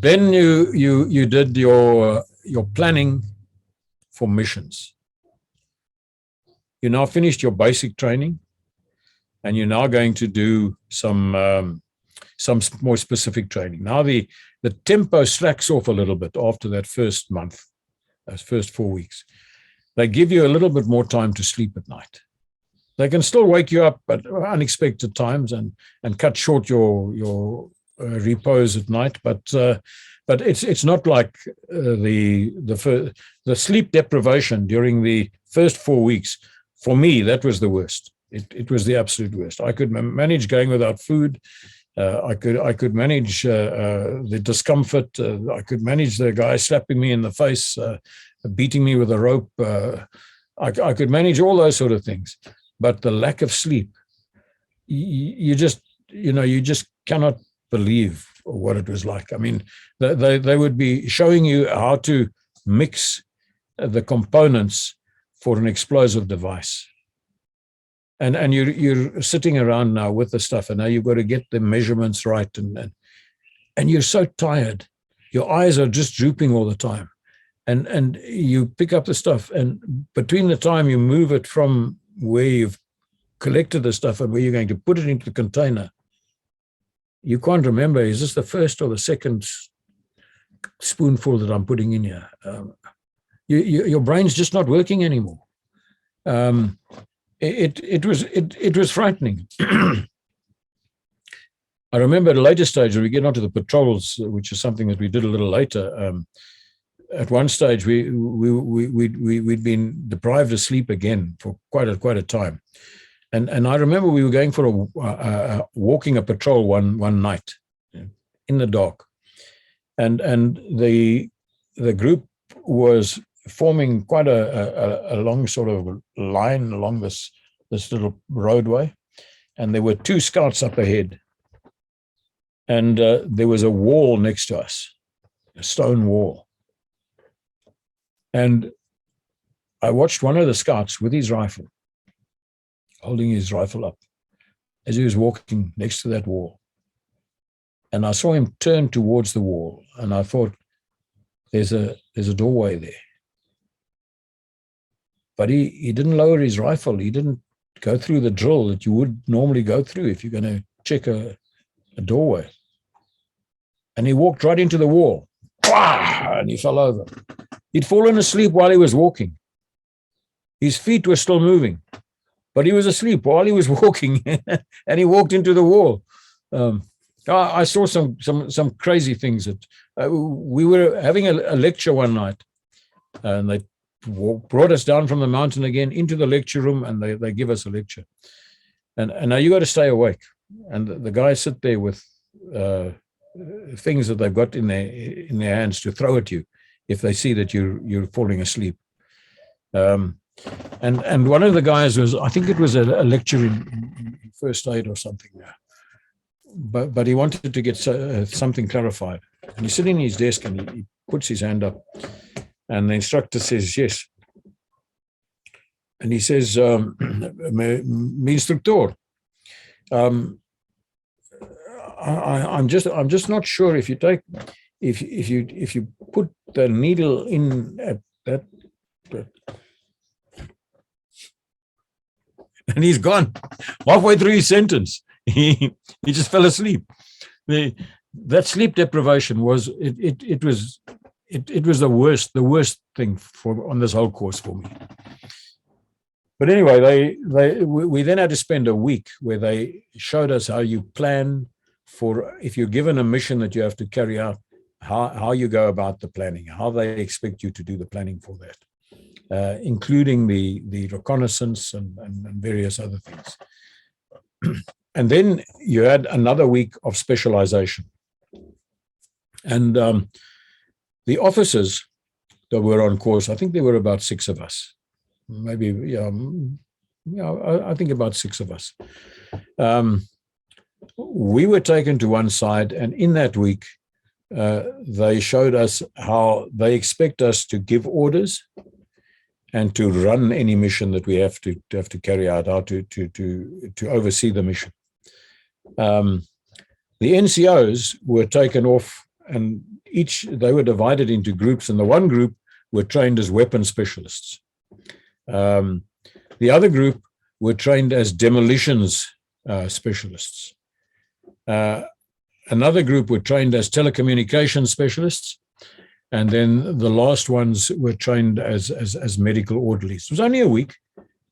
Then you did your planning for missions. You now finished your basic training, and you're now going to do some some more specific training. Now the tempo slacks off a little bit after that first month, those first 4 weeks. They give you a little bit more time to sleep at night. They can still wake you up at unexpected times and cut short your repose at night, but it's not like the sleep deprivation during the first 4 weeks. For me, that was the worst. It was the absolute worst. I could manage going without food. I could manage the discomfort. I could manage the guy slapping me in the face, beating me with a rope. I could manage all those sort of things. But the lack of sleep, you just cannot believe what it was like. I mean, they would be showing you how to mix the components for an explosive device. And you're sitting around now with the stuff, and now you've got to get the measurements right, and you're so tired. Your eyes are just drooping all the time. And you pick up the stuff, and between the time you move it from where you've collected the stuff and where you're going to put it into the container, you can't remember, is this the first or the second spoonful that I'm putting in here? Your brain's just not working anymore. It was frightening. I remember at a later stage when we get onto the patrols, which is something that we did a little later. At one stage, we'd been deprived of sleep again for quite a time, and I remember we were going for walking a patrol one night in the dark, and the group was forming quite a long sort of line along this little roadway, and there were 2 scouts up ahead, and there was a wall next to us, a stone wall. And I watched one of the scouts with his rifle, holding his rifle up as he was walking next to that wall. And I saw him turn towards the wall, and I thought, there's a doorway there. But he didn't lower his rifle. He didn't go through the drill that you would normally go through if you're going to check a doorway. And he walked right into the wall, and he fell over. He'd fallen asleep while he was walking. His feet were still moving, but he was asleep while he was walking, and he walked into the wall. I saw some crazy things. That we were having a lecture one night, and they brought us down from the mountain again into the lecture room, and they give us a lecture. And now you got to stay awake. And the guys sit there with things that they've got in their hands to throw at you if they see that you're falling asleep. And one of the guys was, I think it was a lecture in first aid or something. But he wanted to get something clarified. And he's sitting in his desk, and he puts his hand up. And the instructor says, yes. And he says, mi instructor, I'm just not sure if you take, if you put the needle in at that, and he's gone halfway through his sentence. He just fell asleep. That sleep deprivation was it was the worst thing on this whole course for me. But anyway, we then had to spend a week where they showed us how you plan for, if you're given a mission that you have to carry out, how you go about the planning, how they expect you to do the planning for that, including the reconnaissance and various other things. And then you had another week of specialization. And the officers that were on course, I think there were about 6 of us. Maybe, I think about 6 of us. We were taken to one side, and in that week, they showed us how they expect us to give orders and to run any mission that we have to carry out, how to oversee the mission. The NCOs were taken off, and they were divided into groups, and the one group were trained as weapon specialists. The other group were trained as demolitions specialists. another group were trained as telecommunications specialists, and then the last ones were trained as medical orderlies. It was only a week,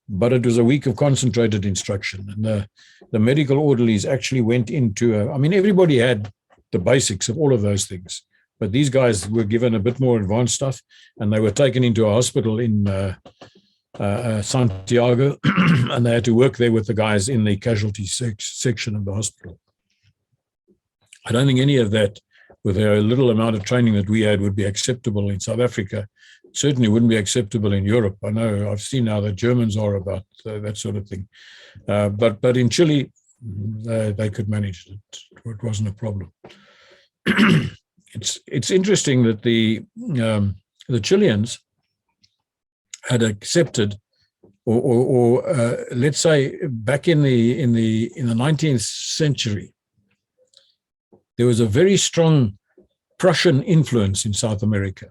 but it was a week of concentrated instruction. And the medical orderlies actually went into, I mean, everybody had the basics of all of those things, but these guys were given a bit more advanced stuff, and they were taken into a hospital in Santiago, and they had to work there with the guys in the casualty section of the hospital. I don't think any of that, with a little amount of training that we had, would be acceptable in South Africa. It certainly wouldn't be acceptable in Europe. I know I've seen how the Germans are about that sort of thing. But in Chile, they could manage it. It wasn't a problem. It's interesting that the Chileans had accepted, or let's say back in the 19th century, there was a very strong Prussian influence in South America,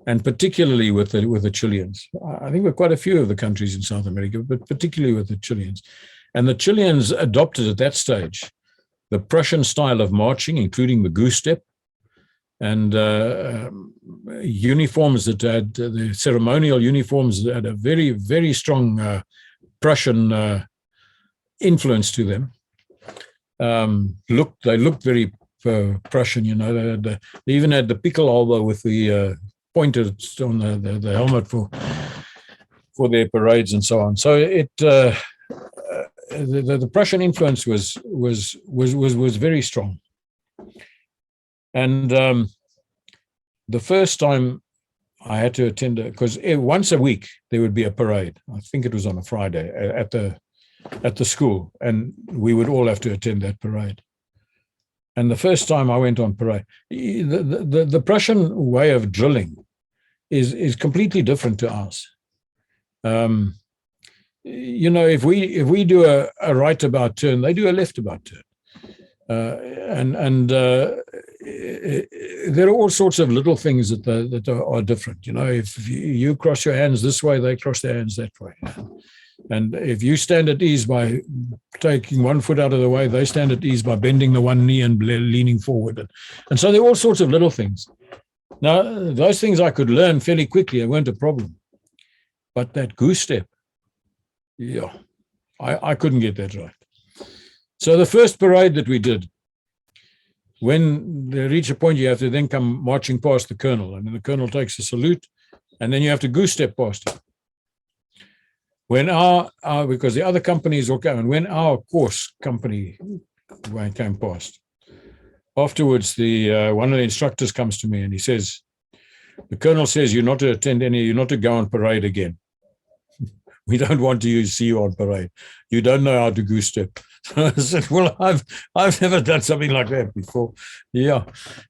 and particularly with the Chileans. I think with quite a few of the countries in South America, but particularly with the Chileans. And the Chileans adopted at that stage the Prussian style of marching, including the goose step, and uniforms that had, the ceremonial uniforms that had a very, very strong Prussian influence to them. They looked very Prussian, you know. They even had the pickelhaube with the pointed on the helmet for their parades and so on. So the Prussian influence was very strong. And the first time I had to attend, because once a week there would be a parade. I think it was on a Friday at the school, and we would all have to attend that parade. And the first time I went on parade, the Prussian way of drilling is completely different to ours. You know, if we do a right about turn, they do a left about turn. There are all sorts of little things that are different. You know, if you cross your hands this way, they cross their hands that way. And if you stand at ease by taking one foot out of the way, they stand at ease by bending the one knee and leaning forward. And so there are all sorts of little things. Now, those things I could learn fairly quickly. They weren't a problem. But that goose step, yeah, I couldn't get that right. So the first parade that we did, when they reach a point, you have to then come marching past the colonel, and then the colonel takes a salute, and then you have to goose step past him. When because the other companies will come, and when our course company came past, afterwards one of the instructors comes to me and he says, the colonel says you're not to attend you're not to go on parade again. We don't want to see you on parade. You don't know how to goose step. I said, well, I've never done something like that before. Yeah,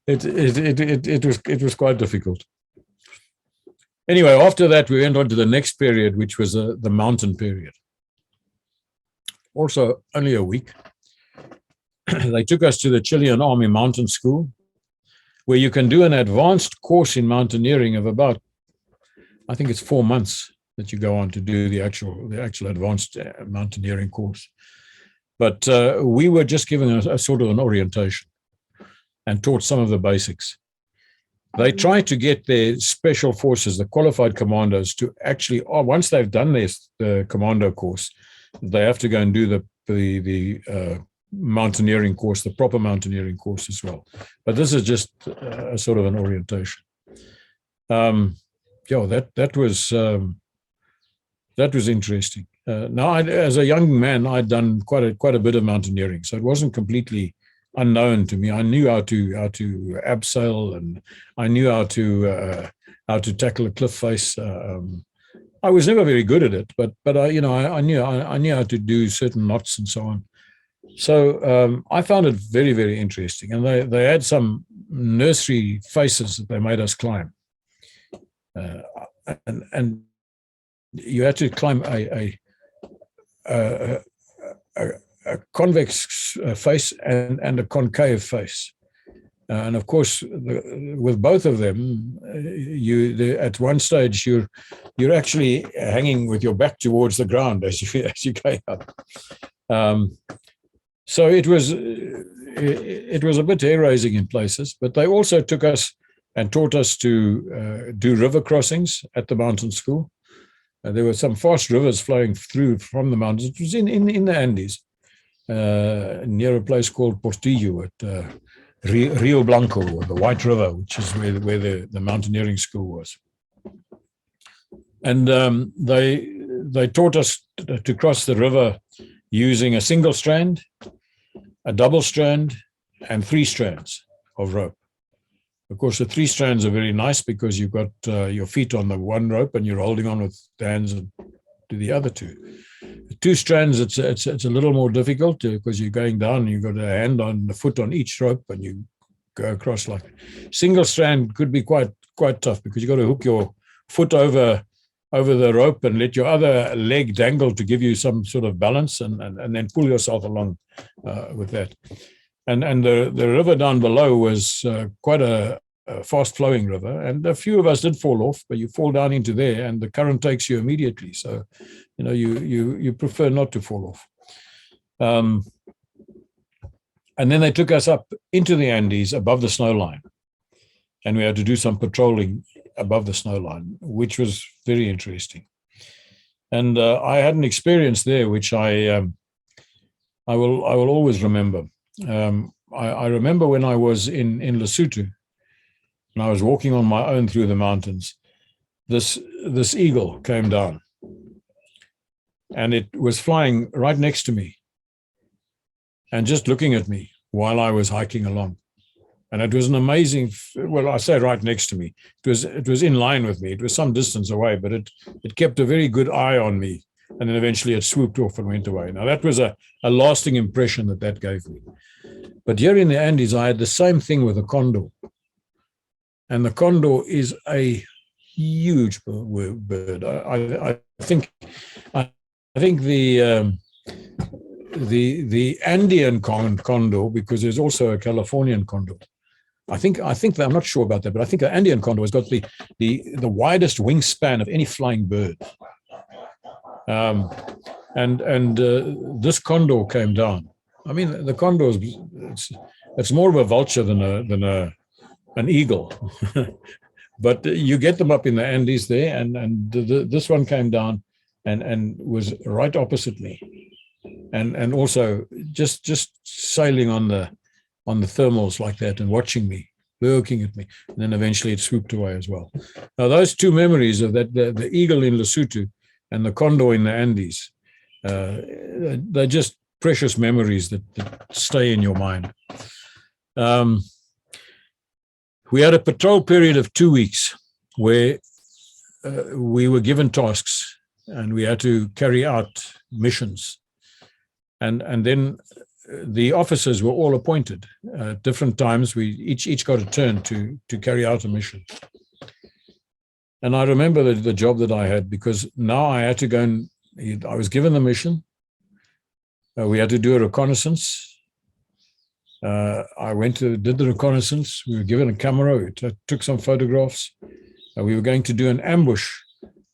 it was quite difficult. Anyway, after that, we went on to the next period, which was the mountain period. Also, only a week. They took us to the Chilean Army Mountain School, where you can do an advanced course in mountaineering of about, I think it's 4 months that you go on to do the actual advanced mountaineering course. But we were just given a sort of an orientation and taught some of the basics. They try to get their special forces, the qualified commandos, to actually, once they've done the commando course, they have to go and do the mountaineering course, the proper mountaineering course as well. But this is just a sort of an orientation. Yeah, that was interesting. Now, as a young man, I'd done quite a bit of mountaineering, so it wasn't completely unknown to me. I knew how to abseil, and I knew how to tackle a cliff face. I was never very good at it, but I knew how to do certain knots and so on. So I found it very, very interesting, and they had some nursery faces that they made us climb, and you had to climb a convex face and a concave face. And of course, with both of them, at one stage you're actually hanging with your back towards the ground as you go up. So it was it was a bit hair-raising in places, but they also took us and taught us to do river crossings at the mountain school. There were some fast rivers flowing through from the mountains. It was in the Andes, near a place called Portillo at Rio Blanco, or the White River, which is where the mountaineering school was. And they taught us to cross the river using a single strand, a double strand, and 3 strands of rope. Of course, the 3 strands are very nice because you've got your feet on the one rope and you're holding on with the hands to the other 2. The 2 strands, it's a little more difficult because you're going down and you've got a hand on the foot on each rope and you go across like that. Single strand could be quite tough because you've got to hook your foot over the rope and let your other leg dangle to give you some sort of balance and then pull yourself along with that. And the river down below was quite a fast-flowing river, and a few of us did fall off, but you fall down into there and the current takes you immediately. So, you know, you prefer not to fall off. And then they took us up into the Andes above the snow line, and we had to do some patrolling above the snow line, which was very interesting. And I had an experience there which I will always remember. I remember when I was in Lesotho, and I was walking on my own through the mountains, this eagle came down, and it was flying right next to me and just looking at me while I was hiking along. And it was an amazing, well, I say right next to me. It was in line with me. It was some distance away, but it kept a very good eye on me. And then eventually it swooped off and went away. Now, that was a lasting impression that gave me. But here in the Andes, I had the same thing with a condor. And the condor is a huge bird. I think the Andean condor, because there's also a Californian condor. I think that, I'm not sure about that, but I think the Andean condor has got the widest wingspan of any flying bird. And this condor came down. I mean, the condor it's more of a vulture than an eagle, but you get them up in the Andes there, and this one came down and was right opposite me, and also just sailing on the thermals like that and watching me, looking at me, and then eventually it swooped away as well. Now, those 2 memories of that, the eagle in Lesotho and the condor in the Andes, they're just precious memories that stay in your mind. We had a patrol period of 2 weeks where we were given tasks and we had to carry out missions. And then the officers were all appointed at different times. We each got a turn to carry out a mission. And I remember the job that I had, because now I had to go and I was given the mission. We had to do a reconnaissance. I did the reconnaissance. We were given a camera. We took some photographs. We were going to do an ambush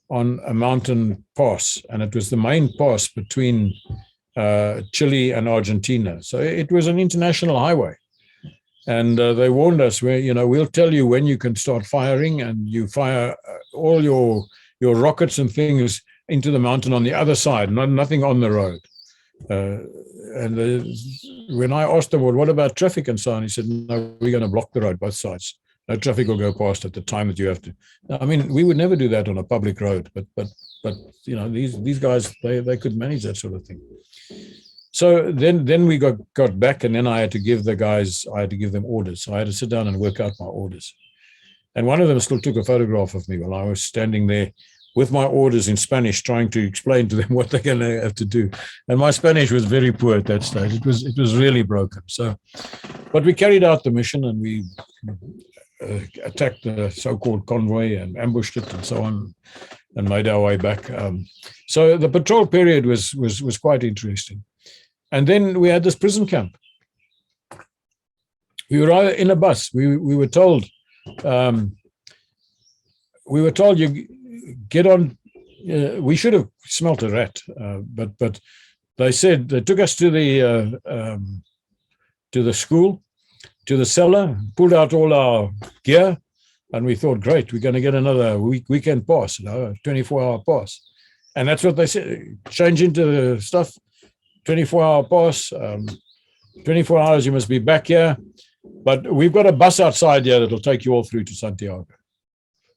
on a mountain pass, and it was the main pass between Chile and Argentina. So it was an international highway. And they warned us, we'll tell you when you can start firing, and you fire all your rockets and things into the mountain on the other side, nothing on the road. When I asked them, well, what about traffic and so on? He said, no, we're going to block the road both sides. No traffic will go past at the time that you have to. I mean, we would never do that on a public road, but these guys, they could manage that sort of thing. So then we got back, and then I had to give them orders. So I had to sit down and work out my orders. And one of them still took a photograph of me while I was standing there with my orders in Spanish, trying to explain to them what they're going to have to do. And my Spanish was very poor at that stage. It was really broken. So, but we carried out the mission, and we attacked the so-called convoy and ambushed it and so on, and made our way back. So the patrol period was quite interesting. And then we had this prison camp. We were in a bus. We were told you get on. We should have smelt a rat, but they said they took us to the to the school, to the cellar, pulled out all our gear, and we thought, great, we're going to get another weekend pass, 24-hour pass. And that's what they said, change into the stuff, 24-hour pass, 24 hours, you must be back here. But we've got a bus outside here that'll take you all through to Santiago.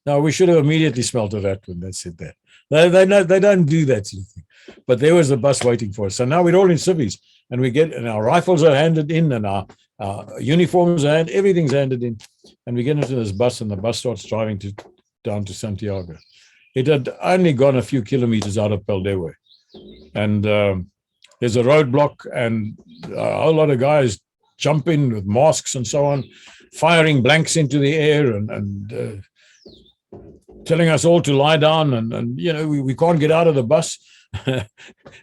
Now, we should have immediately smelt of that when they said that. They don't do that sort of thing. But there was a bus waiting for us. So now we're all in civvies, and our rifles are handed in, and our uniforms are handed, everything's handed in. And we get into this bus, and the bus starts driving down to Santiago. It had only gone a few kilometers out of Peldewe. And there's a roadblock, and a whole lot of guys jump in with masks and so on, firing blanks into the air and telling us all to lie down, and we can't get out of the bus.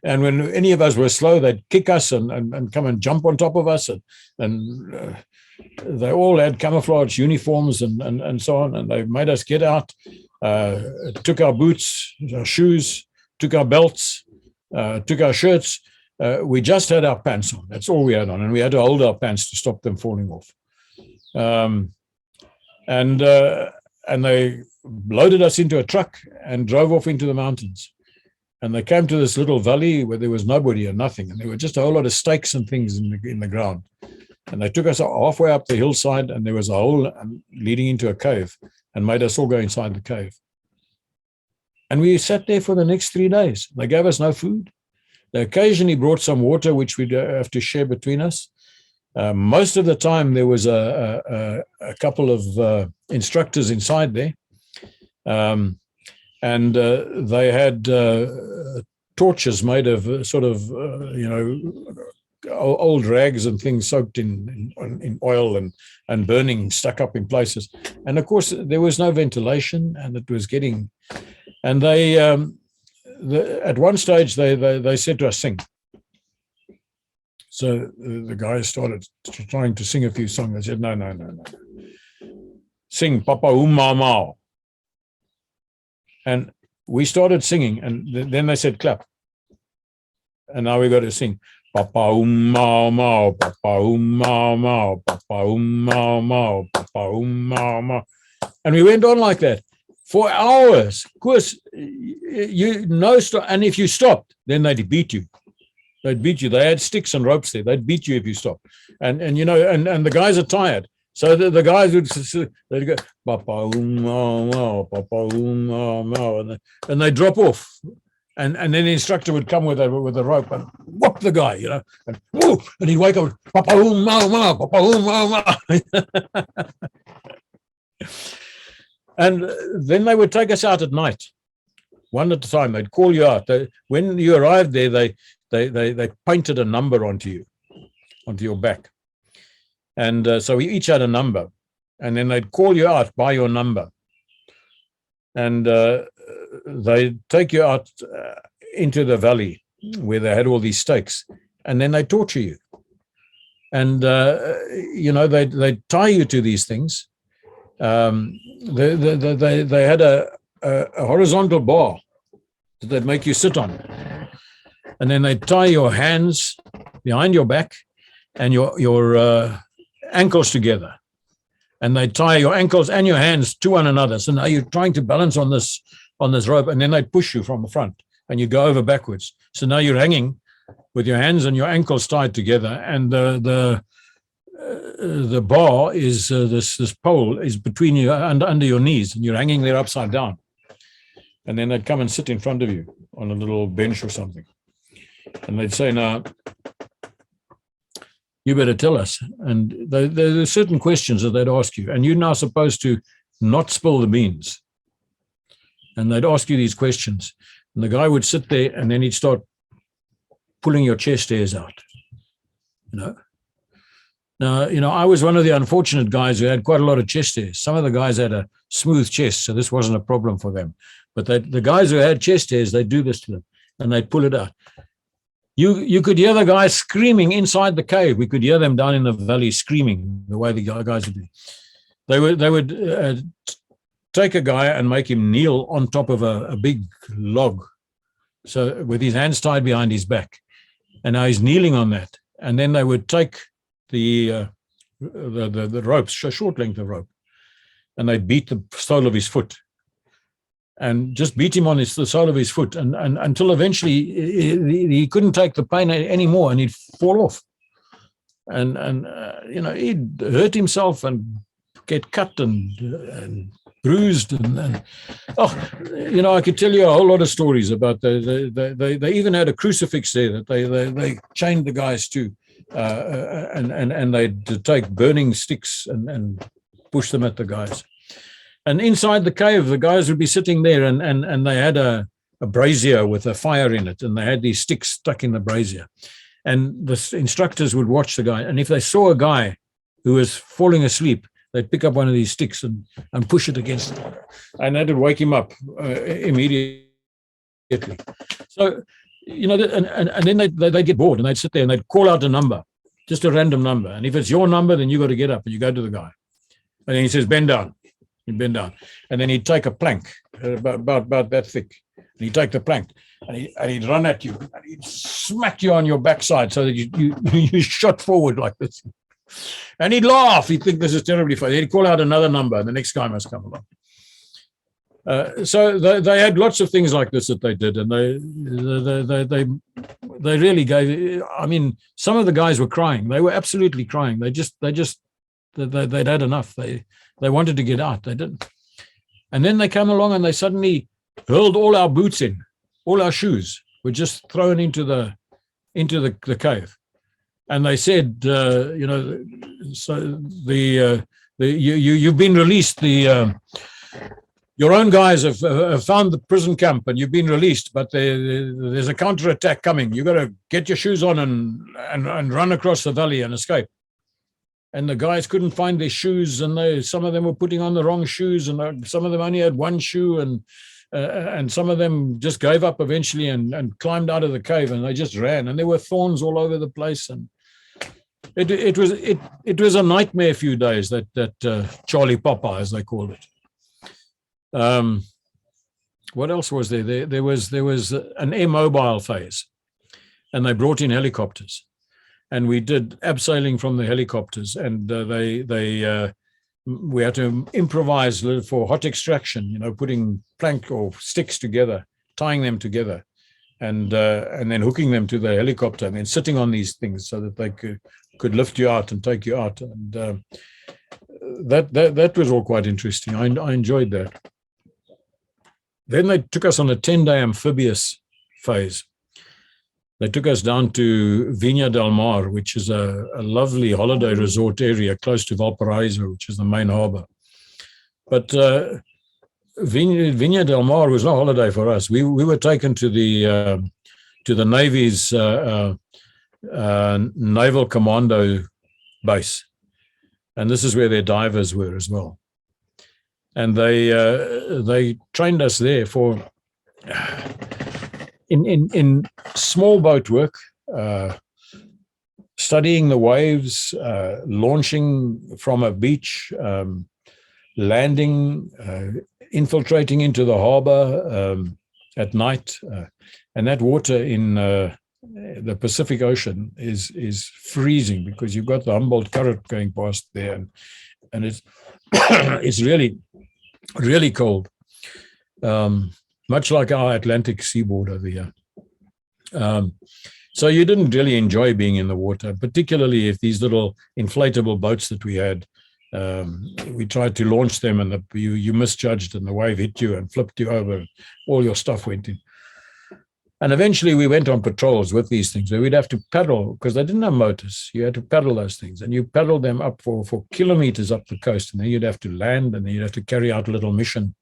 And when any of us were slow, they'd kick us and come and jump on top of us, and they all had camouflage uniforms and so on, and they made us get out, took our boots, our shoes, took our belts, took our shirts. We just had our pants on. That's all we had on, and we had to hold our pants to stop them falling off. And they loaded us into a truck and drove off into the mountains. And they came to this little valley where there was nobody and nothing, and there were just a whole lot of stakes and things in the ground. And they took us halfway up the hillside, and there was a hole leading into a cave, and made us all go inside the cave. And we sat there for the next 3 days. They gave us no food. They occasionally brought some water, which we'd have to share between us. Most of the time, there was a couple of instructors inside there. And they had torches made of sort of, old rags and things soaked in oil and burning, stuck up in places. And of course, there was no ventilation, and it was getting, and they, at one stage, they said to us, sing. So the guys started trying to sing a few songs. I said, no. Sing Papa Umamao. And we started singing, and then they said, clap. And now we got to sing. Papa Umamao, Papa Umamao, Papa Umamao, Papa Umamao. And we went on like that for hours. Of course, and if you stopped, then they'd beat you. They'd beat you. They had sticks and ropes there. They'd beat you if you stopped. And the guys are tired. So the guys they'd go, Papa Umamao, Papa Umamao, and they drop off. And then the instructor would come with a rope and whoop the guy, and he'd wake up, Papa Umamao, Papa Umamao. And then they would take us out at night, one at a time. They'd call you out. When you arrived there, they painted a number onto your back. And so we each had a number. And then they'd call you out by your number. And they'd take you out into the valley where they had all these stakes. And then they'd torture you. And, they'd tie you to these things. They had a horizontal bar that they'd make you sit on. And then they'd tie your hands behind your back and your ankles together. And they'd tie your ankles and your hands to one another. So now you're trying to balance on this rope, and then they'd push you from the front and you go over backwards. So now you're hanging with your hands and your ankles tied together, and the bar is this pole is between you under your knees, and you're hanging there upside down. And then they'd come and sit in front of you on a little bench or something. And they'd say, now, you better tell us. And there are certain questions that they'd ask you, and you're now supposed to not spill the beans. And they'd ask you these questions. And the guy would sit there, and then he'd start pulling your chest hairs out. Now, I was one of the unfortunate guys who had quite a lot of chest hairs. Some of the guys had a smooth chest, so this wasn't a problem for them. But the guys who had chest hairs, they'd do this to them, and they'd pull it out. You could hear the guys screaming inside the cave. We could hear them down in the valley screaming the way the guys would do. They would take a guy and make him kneel on top of a big log, so with his hands tied behind his back. And now he's kneeling on that. And then they would take the ropes, a short length of rope, and they'd beat the sole of his foot, and just beat him on the sole of his foot, and until eventually he couldn't take the pain anymore, and he'd fall off, and he'd hurt himself and get cut and bruised, and I could tell you a whole lot of stories about they even had a crucifix there that they chained the guys to, and they'd take burning sticks and push them at the guys. And inside the cave, the guys would be sitting there, and they had a brazier with a fire in it, and they had these sticks stuck in the brazier. And the instructors would watch the guy, and if they saw a guy who was falling asleep, they'd pick up one of these sticks and push it against him, and that would wake him up immediately. So, and then they'd get bored, and they'd sit there and they'd call out a number, just a random number. And if it's your number, then you got to get up and you go to the guy. And then he says, bend down. He'd bend down. And then he'd take a plank about that thick. And he'd take the plank and he'd run at you and he'd smack you on your backside so that you shot forward like this. And he'd laugh. He'd think this is terribly funny. He'd call out another number and the next guy must come along. So they had lots of things like this that they did, and they really gave. I mean, some of the guys were crying. They were absolutely crying. They'd had enough. They wanted to get out. They didn't. And then they come along and they suddenly hurled all our boots in, all our shoes were just thrown into the cave. And they said, you've been released. Your own guys have found the prison camp and you've been released, but there's a counterattack coming. You got to get your shoes on and run across the valley and escape. And the guys couldn't find their shoes, and some of them were putting on the wrong shoes, and some of them only had one shoe, and some of them just gave up eventually and climbed out of the cave, and they just ran, and there were thorns all over the place, and it was a nightmare few days, that Charlie Popper, as they called it. What else was there? There was an air mobile phase, and they brought in helicopters, and we did abseiling from the helicopters, and we had to improvise for hot extraction, putting plank or sticks together, tying them together, and then hooking them to the helicopter, and then sitting on these things so that they could lift you out and take you out, and that was all quite interesting. I enjoyed that. Then they took us on a 10-day amphibious phase. They took us down to Viña del Mar, which is a lovely holiday resort area close to Valparaiso, which is the main harbor. But Viña del Mar was no holiday for us. We were taken to the Navy's Naval Commando base, and this is where their divers were as well. And they trained us there for in small boat work, studying the waves, launching from a beach, landing, infiltrating into the harbor at night, and that water in the Pacific Ocean is freezing because you've got the Humboldt Current going past there, and it's it's really cold. Much like our Atlantic seaboard over here. So you didn't really enjoy being in the water, particularly if these little inflatable boats that we had, we tried to launch them and you misjudged and the wave hit you and flipped you over and all your stuff went in. And eventually we went on patrols with these things where we'd have to paddle because they didn't have motors. You had to paddle those things, and you paddled them up for kilometers up the coast, and then you'd have to land, and then you'd have to carry out a little mission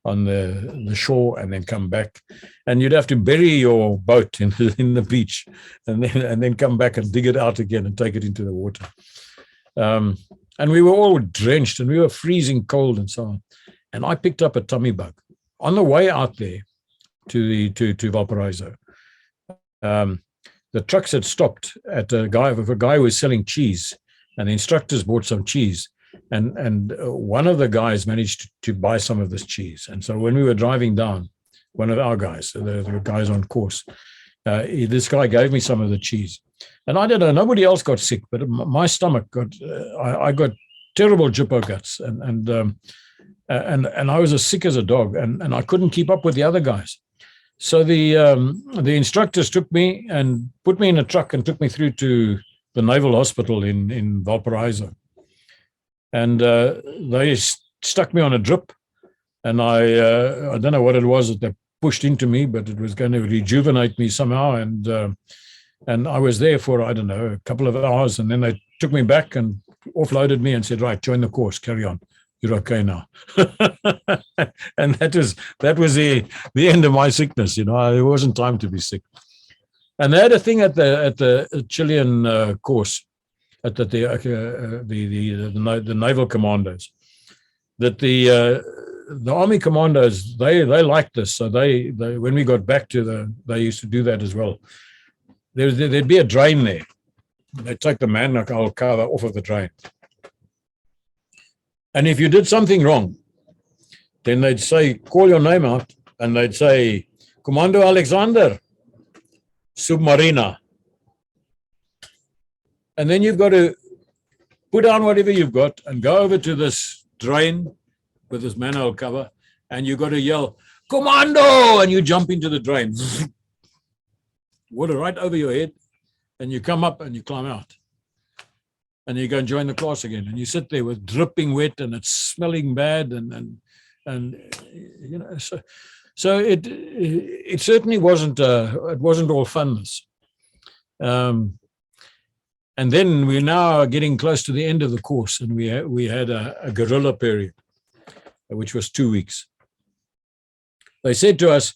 on the shore and then come back, and you'd have to bury your boat in the beach and then come back and dig it out again and take it into the water. And we were all drenched and we were freezing cold and so on. And I picked up a tummy bug on the way out there to Valparaiso. The trucks had stopped at a guy who was selling cheese, and the instructors bought some cheese. And one of the guys managed to buy some of this cheese. And so when we were driving down, one of our guys, the guys on course, this guy gave me some of the cheese. And I don't know, nobody else got sick, but my stomach got, I got terrible jippo guts, and I was as sick as a dog, and I couldn't keep up with the other guys. So the instructors took me and put me in a truck and took me through to the Naval Hospital in Valparaiso. And they stuck me on a drip, and I don't know what it was that they pushed into me, but it was going to rejuvenate me somehow. And I was there for, I don't know, a couple of hours, and then they took me back and offloaded me and said, right, join the course, carry on. You're okay now. And that was the end of my sickness. You know, it wasn't time to be sick. And they had a thing at the Chilean course, at the naval commandos, that the army commandos, they liked this. So they when we got back to they used to do that as well. There'd be a drain there. They'd take the man-al cover off of the drain. And if you did something wrong, then they'd say, call your name out, and they'd say, Commando Alexander, Submarina. And then you've got to put down whatever you've got and go over to this drain with this man-al cover, and you've got to yell, Commando! And you jump into the drain. Water right over your head, and you come up and you climb out. And you go and join the class again, and you sit there with dripping wet, and it's smelling bad, and you know, so it certainly wasn't all funness. And then we're now getting close to the end of the course, and we had a guerrilla period, which was 2 weeks. They said to us,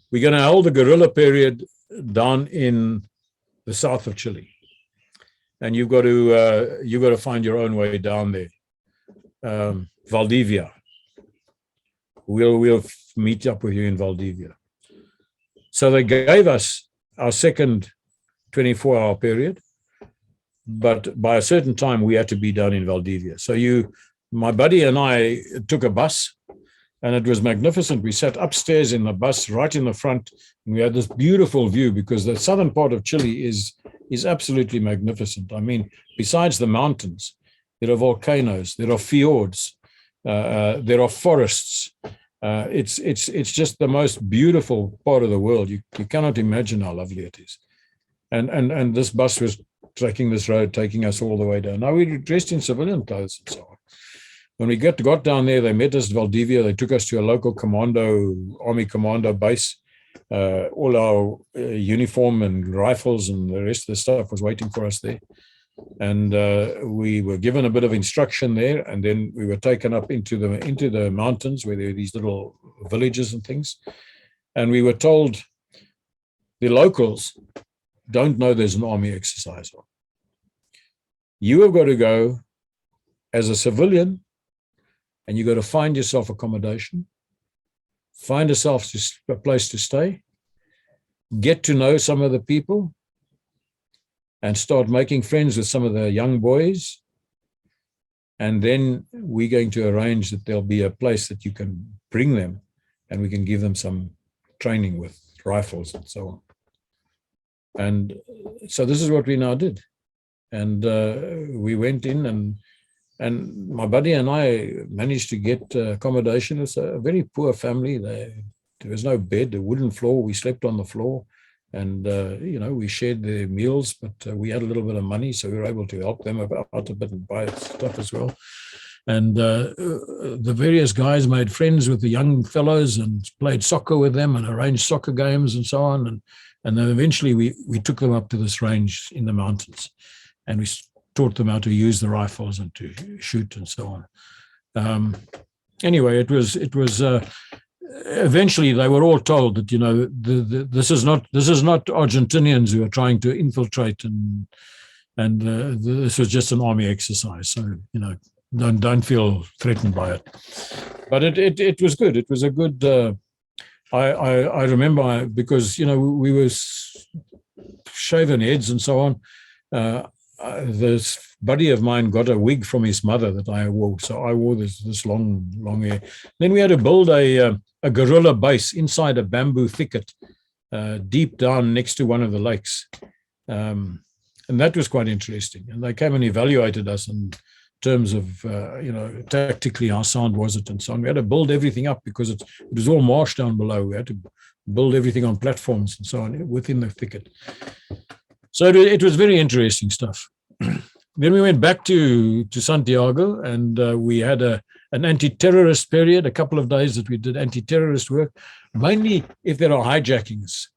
we're going to hold the guerrilla period down in the south of Chile. And you've got to find your own way down there. Valdivia. We'll meet up with you in Valdivia. So they gave us our second 24-hour period, but by a certain time we had to be down in Valdivia. So my buddy and I took a bus, and it was magnificent. We sat upstairs in the bus, right in the front, and we had this beautiful view, because the southern part of Chile is absolutely magnificent. I mean, besides the mountains, there are volcanoes, there are fjords, there are forests. It's just the most beautiful part of the world. You cannot imagine how lovely it is. And this bus was trekking this road, taking us all the way down. Now we were dressed in civilian clothes and so on. When we got down there, they met us at Valdivia. They took us to a local army commando base. All our uniform and rifles and the rest of the stuff was waiting for us there. And we were given a bit of instruction there, and then we were taken up into the mountains where there were these little villages and things. And we were told the locals don't know there's an army exercise on. You have got to go as a civilian, and you got to find yourself accommodation, find yourself a place to stay, get to know some of the people, and start making friends with some of the young boys. And then we're going to arrange that there'll be a place that you can bring them, and we can give them some training with rifles and so on. And so this is what we now did. And we went in, and my buddy and I managed to get accommodation. It's a very poor family. There was no bed, a wooden floor. We slept on the floor, and we shared their meals, but we had a little bit of money, so we were able to help them out a bit and buy stuff as well. And the various guys made friends with the young fellows and played soccer with them and arranged soccer games and so on. And then eventually we took them up to this range in the mountains, and we taught them how to use the rifles and to shoot and so on. Anyway, it was eventually they were all told that, this is not Argentinians who are trying to infiltrate, and this was just an army exercise. So, don't feel threatened by it. But it was good. It was a good, I remember, because, we were shaven heads and so on. This buddy of mine got a wig from his mother that I wore. So I wore this long hair. Then we had to build a guerrilla base inside a bamboo thicket, deep down next to one of the lakes. that was quite interesting. And they came and evaluated us in terms of, tactically how sound was it and so on. We had to build everything up because it was all marsh down below. We had to build everything on platforms and so on within the thicket. So it was very interesting stuff. Then we went back to Santiago, and we had an anti-terrorist period, a couple of days that we did anti-terrorist work, mainly if there are hijackings.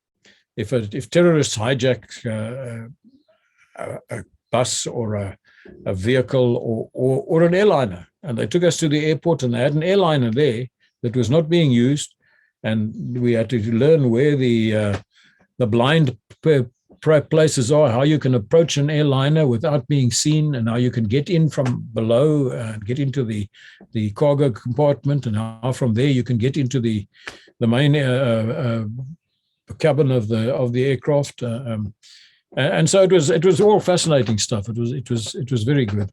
If terrorists hijack a bus or a vehicle or an airliner, and they took us to the airport, and they had an airliner there that was not being used, and we had to learn where the blind places are, how you can approach an airliner without being seen, and how you can get in from below and get into the cargo compartment, and how from there you can get into the main cabin of the aircraft. And so it was all fascinating stuff. It was very good.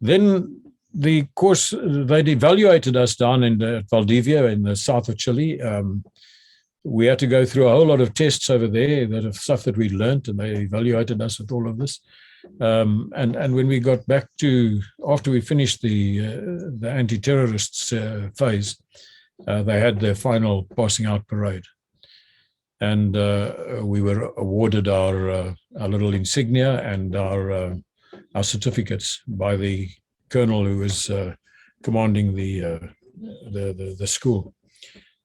Then the course, they'd evaluated us down in Valdivia in the south of Chile. We had to go through a whole lot of tests over there, that of stuff that we learned, and they evaluated us with all of this. And when we got back after we finished the anti-terrorists phase, they had their final passing out parade. And we were awarded our little insignia and our certificates by the colonel who was commanding the school.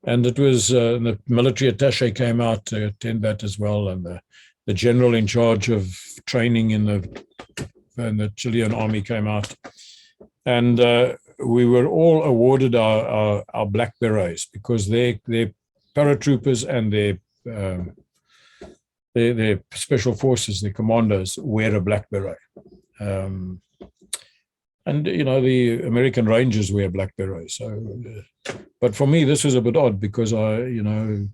And it was the military attaché came out to attend that as well, and the general in charge of training in the Chilean army came out, and we were all awarded our black berets, because their paratroopers and their special forces, the commandos, wear a black beret. And, the American Rangers wear black berets. So, but for me, this was a bit odd, because the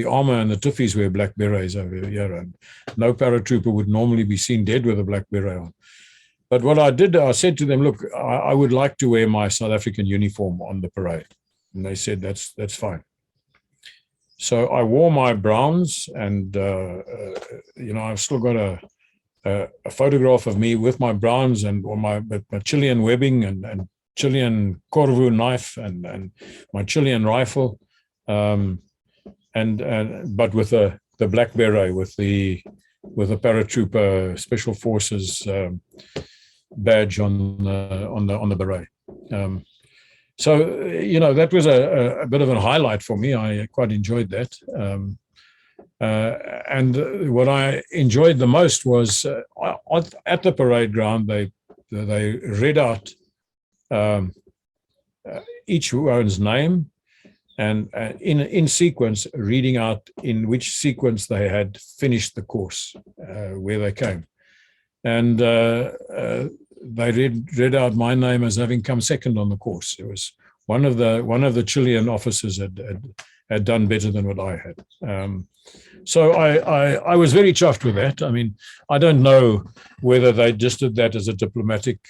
armor and the tuffies wear black berets over here, and no paratrooper would normally be seen dead with a black beret on. But what I did, I said to them, look, I would like to wear my South African uniform on the parade. And they said, that's fine. So I wore my browns, and, I've still got a photograph of me with my browns and my Chilean webbing and Chilean Corvu knife and my Chilean rifle, but with the black beret with the paratrooper Special Forces badge on the beret. So that was a bit of a highlight for me. I quite enjoyed that. And what I enjoyed the most was at the parade ground, they read out each one's name, and in sequence, reading out in which sequence they had finished the course, where they came. And they read out my name as having come second on the course. It was one of the Chilean officers had done better than what I had. So I was very chuffed with that. I mean, I don't know whether they just did that as a diplomatic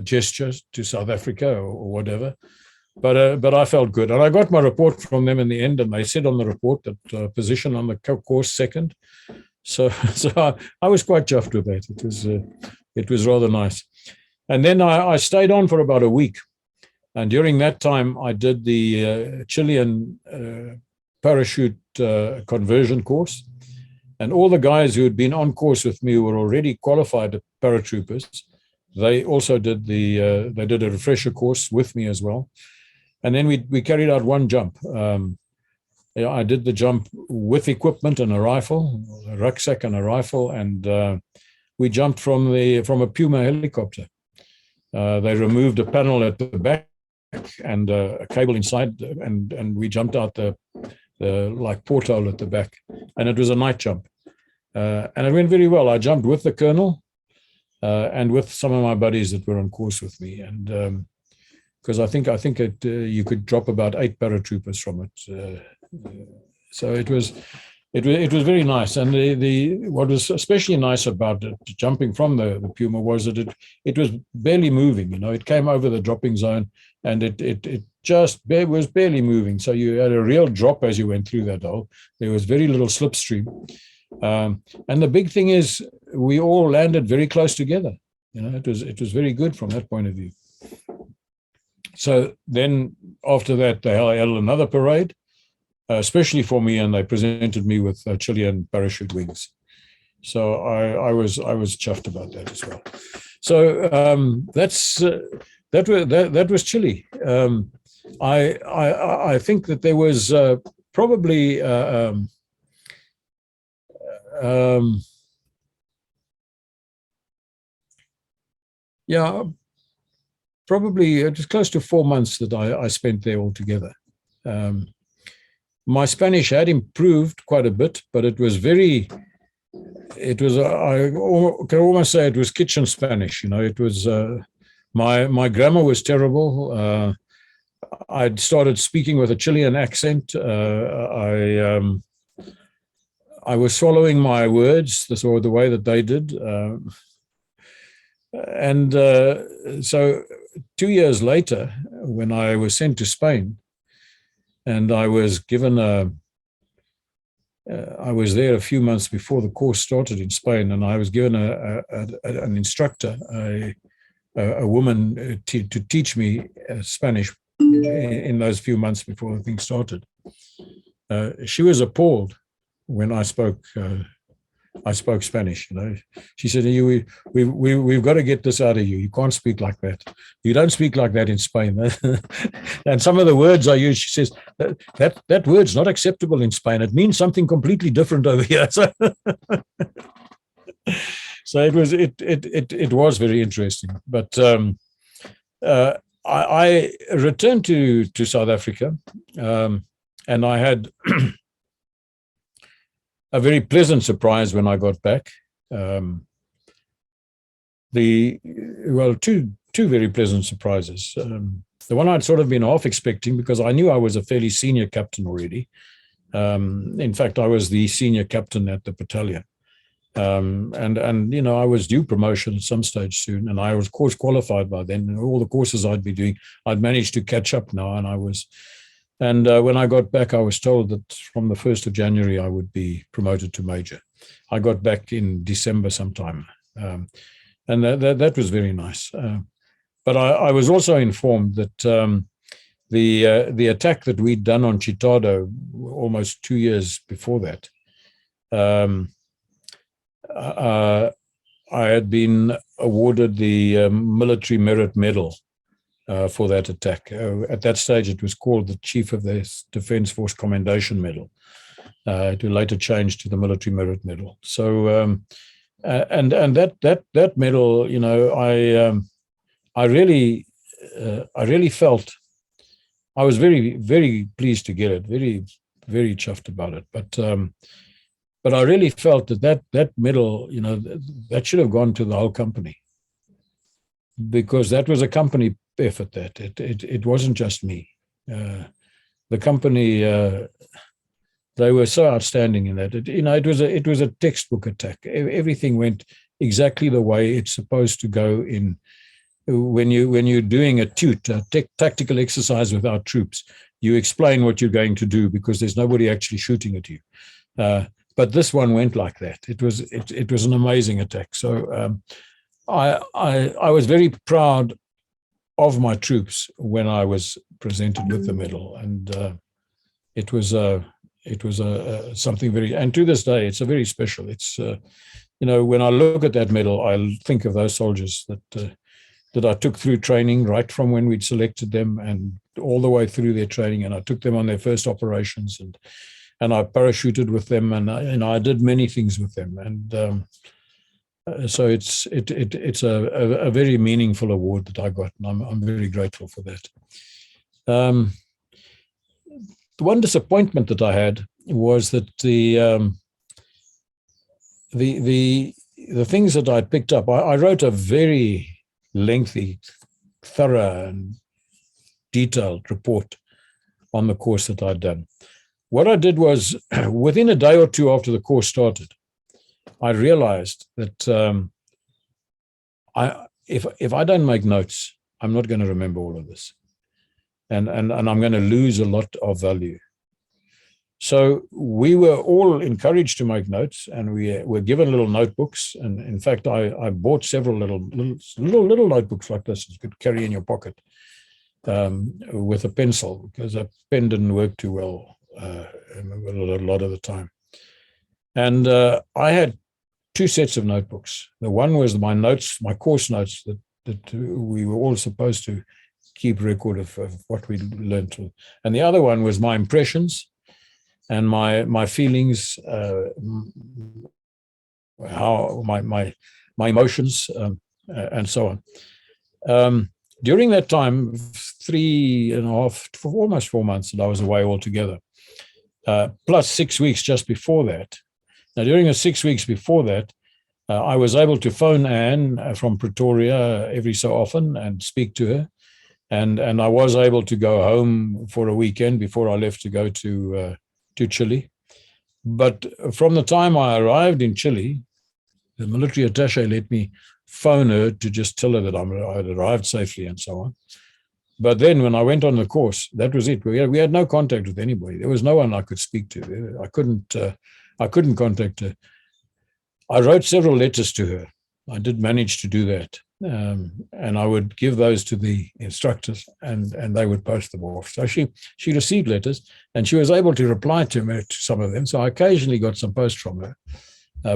gesture to South Africa or whatever, but I felt good. And I got my report from them in the end, and they said on the report that position on the course second. So I was quite chuffed with that. It was rather nice. And then I stayed on for about a week. And during that time, I did the Chilean parachute conversion course. And all the guys who had been on course with me were already qualified paratroopers. They also did a refresher course with me as well. And then we carried out one jump. I did the jump with equipment and a rifle, a rucksack and a rifle, and we jumped from a Puma helicopter. They removed a panel at the back and a cable inside, and we jumped out the like porthole at the back, and it was a night jump, and it went very well. I jumped with the colonel and with some of my buddies that were on course with me, and because I think you could drop about 8 paratroopers from it. So it was very nice. And what was especially nice about it, jumping from the Puma, was that it was barely moving. It came over the dropping zone, and it was barely moving. So you had a real drop as you went through that hole. There was very little slipstream. And the big thing is we all landed very close together. You know, it was very good from that point of view. So then after that, they held another parade, especially for me, and they presented me with Chilean parachute wings. So I was chuffed about that as well. So that was Chile. I think that there was probably probably just close to 4 months that I spent there altogether. My Spanish had improved quite a bit, but I can almost say it was kitchen Spanish. You know, it was, my grammar was terrible. I'd started speaking with a Chilean accent. I was swallowing my words the way that they did. So 2 years later, when I was sent to Spain, and I was given I was there a few months before the course started in Spain, and I was given an instructor, a woman, to teach me Spanish in those few months before the thing started. She was appalled when I spoke Spanish. You know, she said, "We've got to get this out of you. You can't speak like that. You don't speak like that in Spain." And some of the words I use, she says, that word's not acceptable in Spain. It means something completely different over here. So it was very interesting. But I returned to South Africa, and I had a very pleasant surprise when I got back. Two very pleasant surprises. The one I'd sort of been half expecting, because I knew I was a fairly senior captain already. In fact, I was the senior captain at the battalion. And you know, I was due promotion at some stage soon, and I was course qualified by then. And all the courses I'd be doing, I'd managed to catch up now, and I was. And when I got back, I was told that from the 1st of January, I would be promoted to major. I got back in December sometime. And that was very nice. But I was also informed that the attack that we'd done on Chitado almost 2 years before that, I had been awarded the Military Merit Medal for that attack. At that stage, it was called the Chief of the Defence Force Commendation Medal. It later changed to the Military Merit Medal. So, and that medal, you know, I really felt I was very, very pleased to get it. Very, very chuffed about it. But I really felt that medal, you know, that should have gone to the whole company, because that was a company effort. That it wasn't just me. The company, they were so outstanding in that. It was a textbook attack. Everything went exactly the way it's supposed to go in. When you're doing a TUT, a tactical exercise with our troops, you explain what you're going to do because there's nobody actually shooting at you. But this one went like that. It was an amazing attack. So I was very proud of my troops when I was presented with the medal, and it was something very. And to this day, it's a very special. It's you know, when I look at that medal, I think of those soldiers that I took through training, right from when we'd selected them and all the way through their training, and I took them on their first operations, and I parachuted with them, and I did many things with them, and so it's a very meaningful award that I got, and I'm very grateful for that. The one disappointment that I had was that the things that I picked up, I wrote a very lengthy, thorough, and detailed report on the course that I'd done. What I did was, within a day or two after the course started, I realized that if I don't make notes, I'm not going to remember all of this. and I'm going to lose a lot of value. So we were all encouraged to make notes, and we were given little notebooks. And in fact, I bought several little notebooks like this you could carry in your pocket with a pencil, because a pen didn't work too well a lot of the time. And I had 2 sets of notebooks. The one was my notes, my course notes that we were all supposed to keep record of what we learned. And the other one was my impressions and my feelings, how my emotions, and so on. During that time, 3.5, almost 4 months that I was away altogether, plus 6 weeks just before that. Now, during the 6 weeks before that, I was able to phone Anne from Pretoria every so often and speak to her. And I was able to go home for a weekend before I left to go to Chile. But from the time I arrived in Chile, the military attaché let me phone her to just tell her that I'd arrived safely and so on. But then when I went on the course, that was it. We had no contact with anybody. There was no one I could speak to. I couldn't contact her. I wrote several letters to her. I did manage to do that. And I would give those to the instructors, and they would post them off. So she received letters, and she was able to reply to some of them. So I occasionally got some posts from her,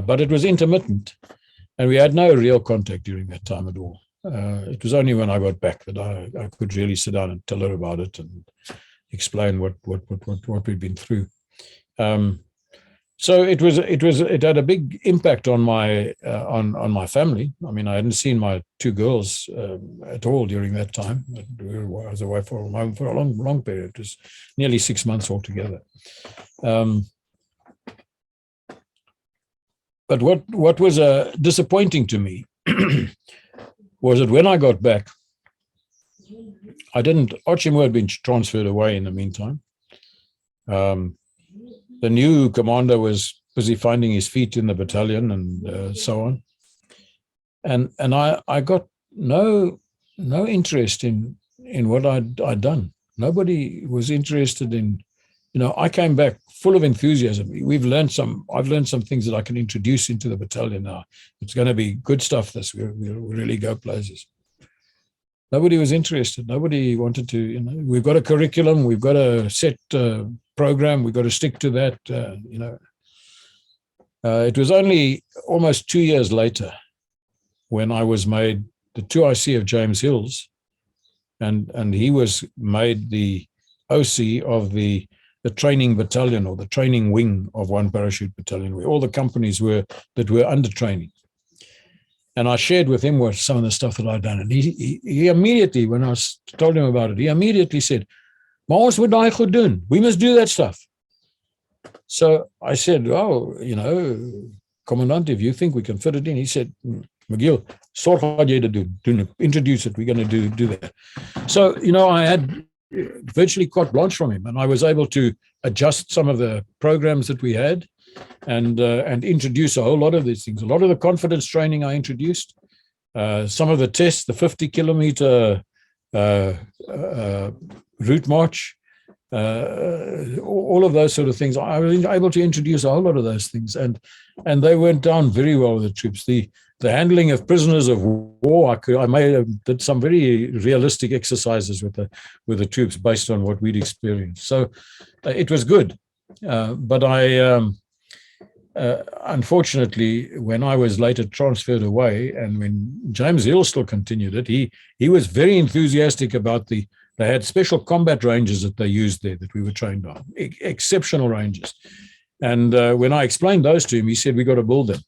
but it was intermittent, and we had no real contact during that time at all. It was only when I got back that I could really sit down and tell her about it and explain what we'd been through. So it had a big impact on my family. I mean, I hadn't seen my 2 girls at all during that time. I was away for a long period. It was nearly 6 months altogether. But what was disappointing to me was that when I got back, Ochimo had been transferred away in the meantime. The new commander was busy finding his feet in the battalion and so on. And I got no interest in what I'd done. Nobody was interested in, I came back full of enthusiasm. I've learned some things that I can introduce into the battalion now. It's going to be good stuff. We'll really go places. Nobody was interested. Nobody wanted to, we've got a curriculum, we've got a set program, we've got to stick to that, It was only almost 2 years later when I was made the 2IC of James Hills, and he was made the OC of the training battalion, or the training wing of one parachute battalion, where all the companies that were under training. And I shared with him some of the stuff that I'd done. And he immediately, when I told him about it, he immediately said, "Maar ons moet daai goed doen. We must do that stuff." So I said, "Oh, Commandant, if you think we can fit it in." He said, "McGill, sorg dat jy dit doen. Introduce it. We're going to do that." So, I had virtually carte blanche from him, and I was able to adjust some of the programs that we had and introduce a whole lot of these things. A lot of the confidence training I introduced, some of the tests, the 50-kilometer route march, all of those sort of things. I was able to introduce a whole lot of those things, and they went down very well with the troops. The handling of prisoners of war, I did some very realistic exercises with the troops based on what we'd experienced. So it was good, but unfortunately, when I was later transferred away, and when James Hill still continued it, he was very enthusiastic about they had special combat ranges that they used there that we were trained on, exceptional ranges. And when I explained those to him, he said, "We got to build them."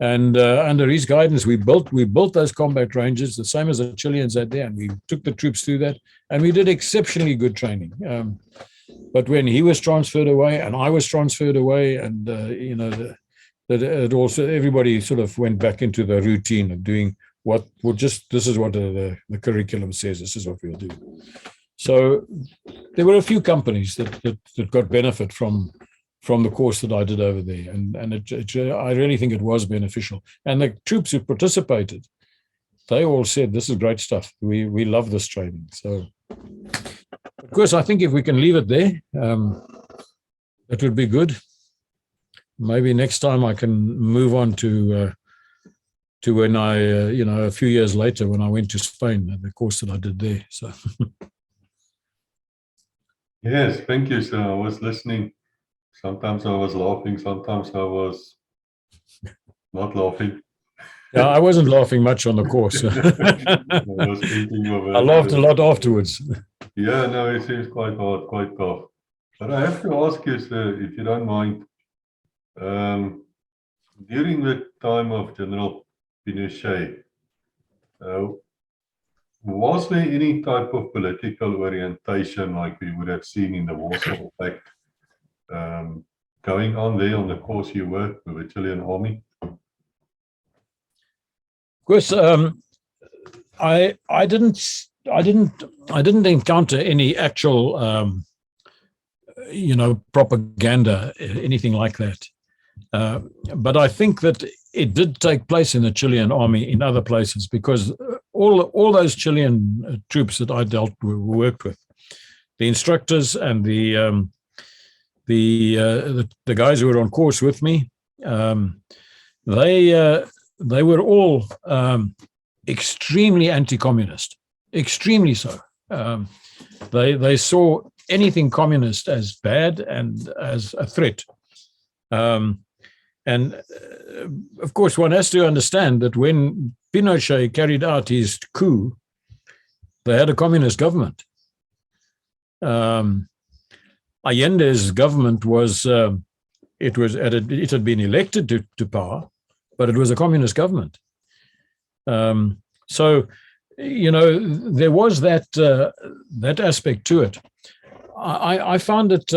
And under his guidance, we built those combat ranges, the same as the Chileans had there, and we took the troops through that, and we did exceptionally good training. But when he was transferred away and I was transferred away, and that also everybody sort of went back into the routine of doing this is what the curriculum says. This is what we'll do. So there were a few companies that got benefit from the course that I did over there, and I really think it was beneficial. And the troops who participated, they all said, "This is great stuff. We love this training." So Of course, I think if we can leave it there, that would be good. Maybe next time I can move on to when I, a few years later when I went to Spain, the course that I did there. So. Yes, thank you, sir. I was listening. Sometimes I was laughing, sometimes I was not laughing. Yeah, I wasn't laughing much on the course. I was thinking of it. I laughed a lot afterwards. Yeah, no, it seems quite hard, quite tough. But I have to ask you, sir, if you don't mind, during the time of General Pinochet, was there any type of political orientation like we would have seen in the Warsaw Pact going on there on the course you were with the Chilean army? Of course, I didn't encounter any actual propaganda, anything like that. But I think that it did take place in the Chilean army in other places, because all those Chilean troops that I worked with, the instructors and the guys who were on course with me, they were all extremely anti-communist, extremely so. They saw anything communist as bad and as a threat. And of course, one has to understand that when Pinochet carried out his coup, they had a communist government. Allende's government was, it had been elected to power, but it was a communist government. So, there was that aspect to it. I found it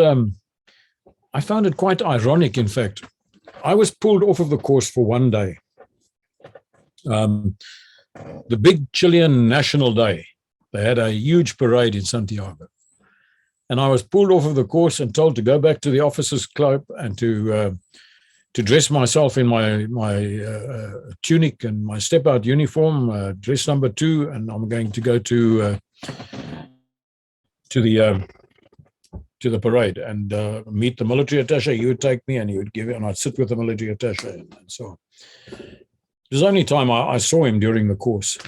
quite ironic, in fact. I was pulled off of the course for one day. The big Chilean National Day. They had a huge parade in Santiago. And I was pulled off of the course and told to go back to the officers' club and to dress myself in my tunic and my step-out uniform, dress number 2, and I'm going to go to the parade and meet the military attaché. He would take me and he would give it, and I'd sit with the military attaché and so on. It was the only time I saw him during the course.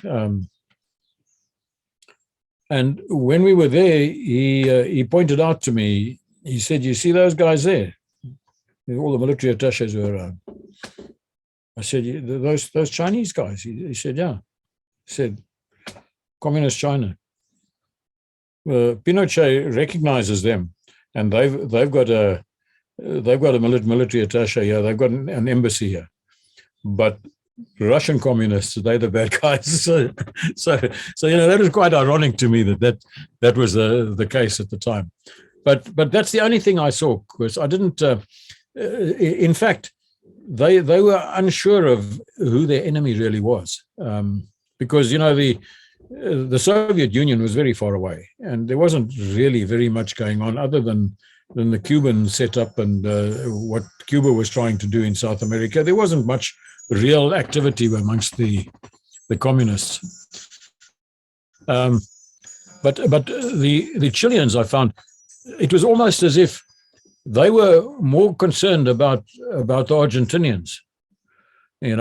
And when we were there, he pointed out to me, he said, "You see those guys there? All the military attachés were around." I said, "Those Chinese guys?" He said, "Yeah." He said, "Communist China." Pinochet recognizes them, and they've got a military attaché here. They've got an embassy here, but Russian communists, they're the bad guys. So that was quite ironic to me that was the case at the time. But that's the only thing I saw, because I didn't. In fact, they were unsure of who their enemy really was, because the Soviet Union was very far away, and there wasn't really very much going on other than the Cuban setup and what Cuba was trying to do in South America. There wasn't much real activity amongst the communists. But the Chileans, I found, it was almost as if they were more concerned about the Argentinians. It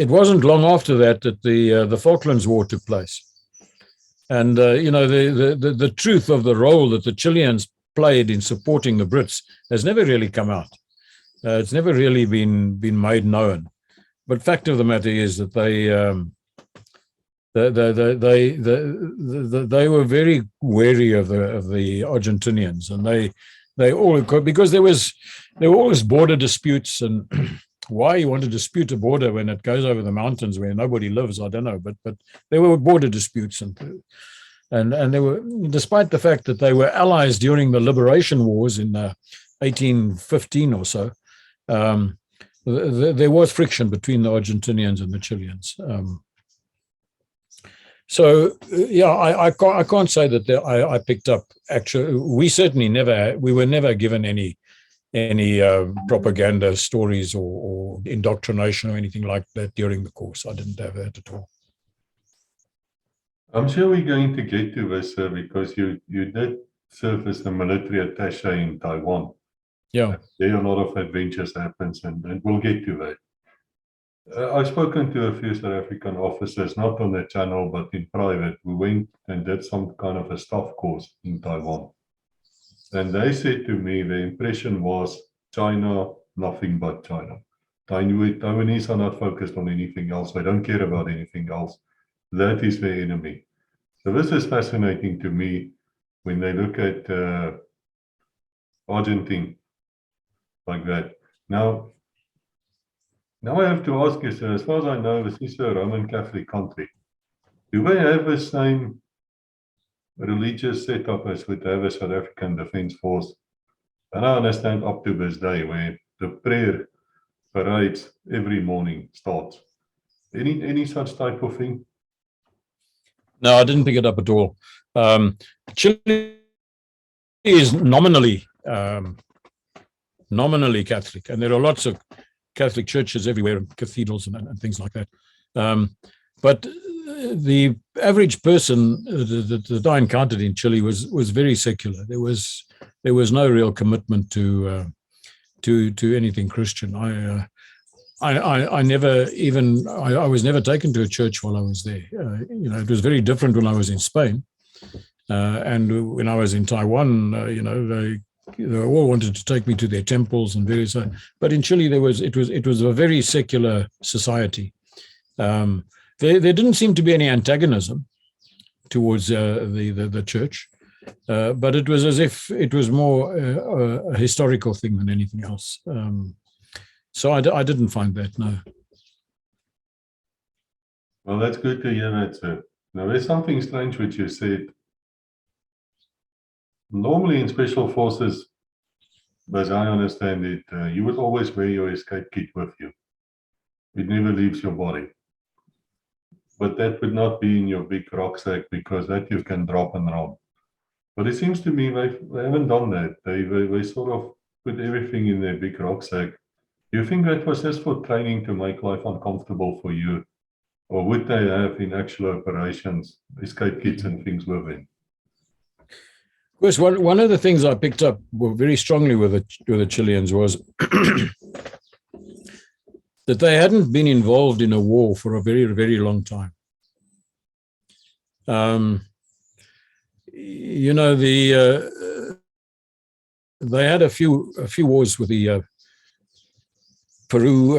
wasn't long after that the Falklands War took place. And, the truth of the role that the Chileans played in supporting the Brits has never really come out. It's never really been made known. But fact of the matter is that they were very wary of the Argentinians, and they all, because there were always border disputes, and why you want to dispute a border when it goes over the mountains where nobody lives, I don't know. But there were border disputes, and they were, despite the fact that they were allies during the liberation wars in 1815 or so, there was friction between the Argentinians and the Chileans. I can't say that I picked up. Actually, we certainly we were never given any propaganda stories or indoctrination or anything like that during the course. I didn't have that at all. I'm sure we're going to get to this, sir, because you did serve as the military attaché in Taiwan. Yeah. There a lot of adventures happens, and we'll get to that. I've spoken to a few South African officers, not on the channel, but in private, who went and did some kind of a staff course in Taiwan. And they said to me, the impression was China, nothing but China. Taiwanese are not focused on anything else. They don't care about anything else. That is their enemy. So this is fascinating to me when they look at Argentina like that. Now I have to ask you, sir, as far as I know, this is a Roman Catholic country. Do they have the same religious setup as would have a South African Defence Force? And I understand up to this day where the prayer parades every morning starts. Any such type of thing? No, I didn't pick it up at all. Chile is nominally Catholic, and there are lots of Catholic churches everywhere, and cathedrals and things like that. But the average person that I encountered in Chile was very secular. There was no real commitment to anything Christian. I was never taken to a church while I was there. It was very different when I was in Spain, and when I was in Taiwan. They all wanted to take me to their temples and various. But in Chile, it was a very secular society. There didn't seem to be any antagonism towards the church, but it was as if it was more a historical thing than anything else. So I didn't find that, no. Well, that's good to hear that, sir. Now, there's something strange which you said. Normally in Special Forces, as I understand it, you would always wear your escape kit with you. It never leaves your body. But that would not be in your big rucksack because that you can drop and run. But it seems to me they haven't done that. They sort of put everything in their big rucksack. Do you think that was just for training to make life uncomfortable for you? Or would they have in actual operations escape kits and things with them? Of course, one of the things I picked up very strongly with the Chileans was that they hadn't been involved in a war for a very, very long time. They had a few wars with the Peru,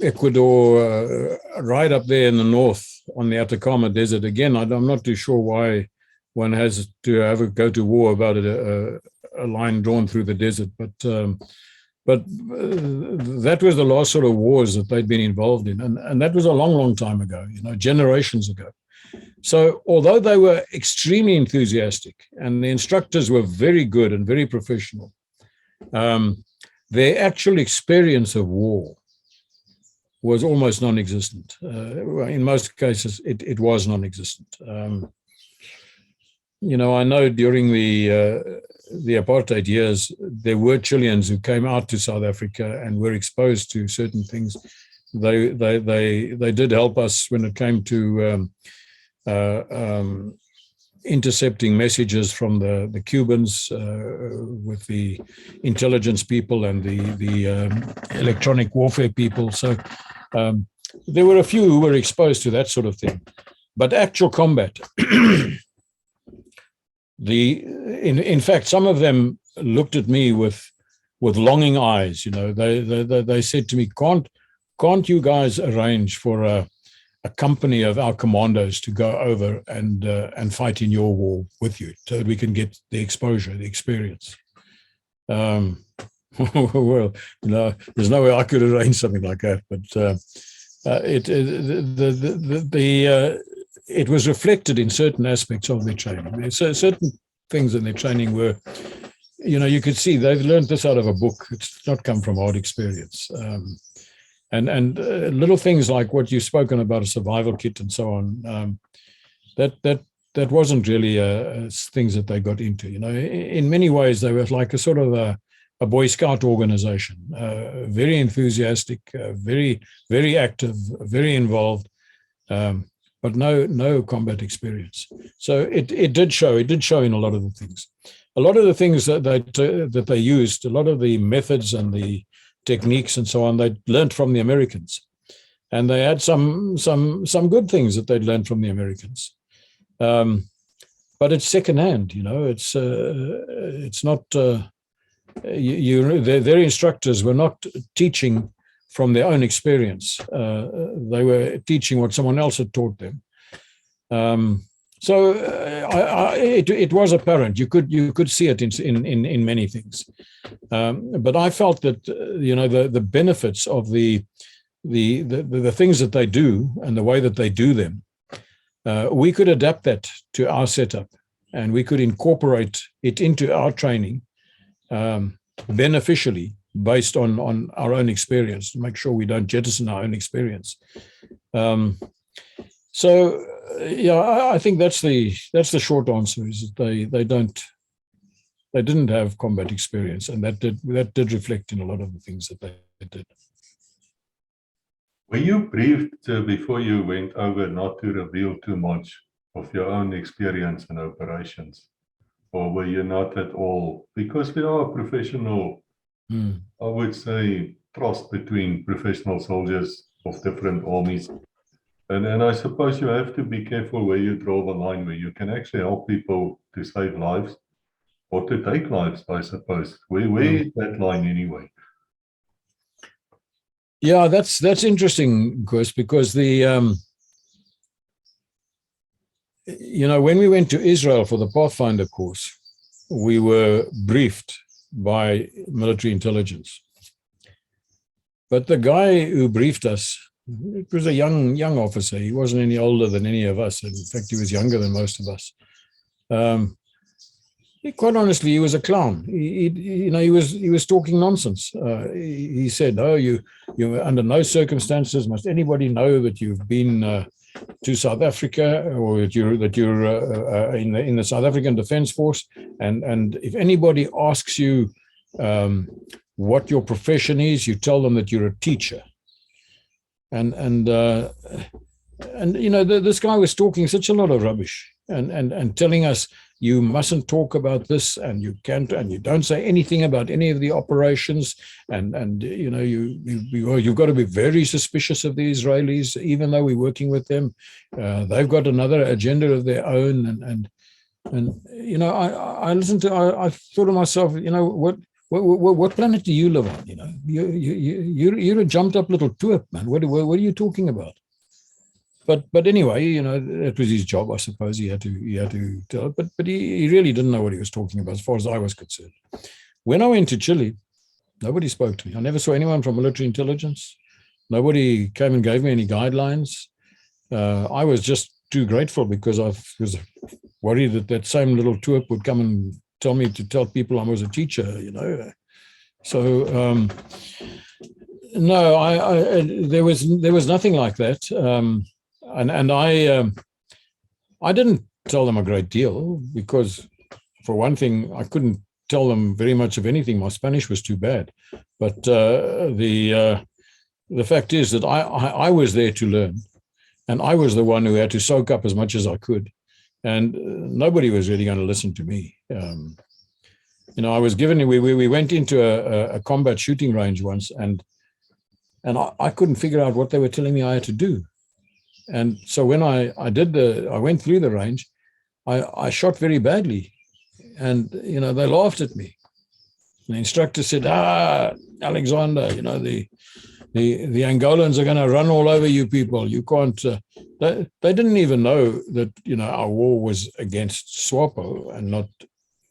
Ecuador, right up there in the north on the Atacama Desert. Again, I'm not too sure why one has to go to war about a line drawn through the desert, but that was the last sort of wars that they'd been involved in, and that was a long, long time ago, generations ago. So although they were extremely enthusiastic and the instructors were very good and very professional, their actual experience of war was almost non-existent. In most cases, it was non-existent. I know during the apartheid years, there were Chileans who came out to South Africa and were exposed to certain things. They did help us when it came to intercepting messages from the Cubans with the intelligence people and the electronic warfare people. So there were a few who were exposed to that sort of thing. But actual combat, in fact, some of them looked at me with longing eyes. They said to me, "Can't you guys arrange for a company of our commandos to go over and fight in your war with you, so that we can get the exposure, the experience?" Well, there's no way I could arrange something like that, but it was reflected in certain aspects of their training. Certain things in their training were, you could see they've learned this out of a book. It's not come from hard experience. And little things like what you've spoken about, a survival kit and so on, that wasn't really things that they got into. In many ways, they were like a sort of a Boy Scout organization, very enthusiastic, very, very active, very involved. but no combat experience. So it did show in a lot of the things. A lot of the things that they used, a lot of the methods and the techniques and so on, they learned from the Americans, and they had some good things that they'd learned from the Americans. But it's secondhand, you know. It's not. Their instructors were not teaching from their own experience. They were teaching what someone else had taught them. So it was apparent. You could see it in many things. But I felt that the benefits of the things that they do and the way that they do them, we could adapt that to our setup, and we could incorporate it into our training beneficially based on our own experience, to make sure we don't jettison our own experience. So yeah, I think that's the short answer, is that they didn't have combat experience, and that did reflect in a lot of the things that they did. Were you briefed before you went over not to reveal too much of your own experience and operations, or were you not at all? Because there are professional, I would say, trust between professional soldiers of different armies. And I suppose you have to be careful where you draw the line, where you can actually help people to save lives or to take lives, I suppose. Where is that line anyway? Yeah, that's interesting, Chris, because when we went to Israel for the Pathfinder course, we were briefed by military intelligence. But the guy who briefed us, it was a young officer. He wasn't any older than any of us. In fact, he was younger than most of us. Quite honestly, he was a clown. He was talking nonsense. He said, "Oh, you under no circumstances must anybody know that you've been to South Africa, or that you're in the South African Defence Force. And if anybody asks you what your profession is, you tell them that you're a teacher." And this guy was talking such a lot of rubbish and telling us, you mustn't talk about this, and you can't, and you don't say anything about any of the operations, and you've got to be very suspicious of the Israelis, even though we're working with them. They've got another agenda of their own, and I listened to. I thought to myself, what planet do you live on? You're a jumped up little twerp, man. What are you talking about? But anyway, it was his job, I suppose. He had to tell it. But he really didn't know what he was talking about, as far as I was concerned. When I went to Chile, nobody spoke to me. I never saw anyone from military intelligence. Nobody came and gave me any guidelines. I was just too grateful, because I was worried that same little twerp would come and tell me to tell people I was a teacher, So no, there was nothing like that. And I didn't tell them a great deal, because, for one thing, I couldn't tell them very much of anything. My Spanish was too bad. But the fact is that I was there to learn, and I was the one who had to soak up as much as I could. And nobody was really going to listen to me. I was given, we went into a combat shooting range once, and I couldn't figure out what they were telling me I had to do. And so when I went through the range, I shot very badly, and they laughed at me. And the instructor said, Alexander, the Angolans are going to run all over you people. You can't. They didn't even know that our war was against SWAPO and not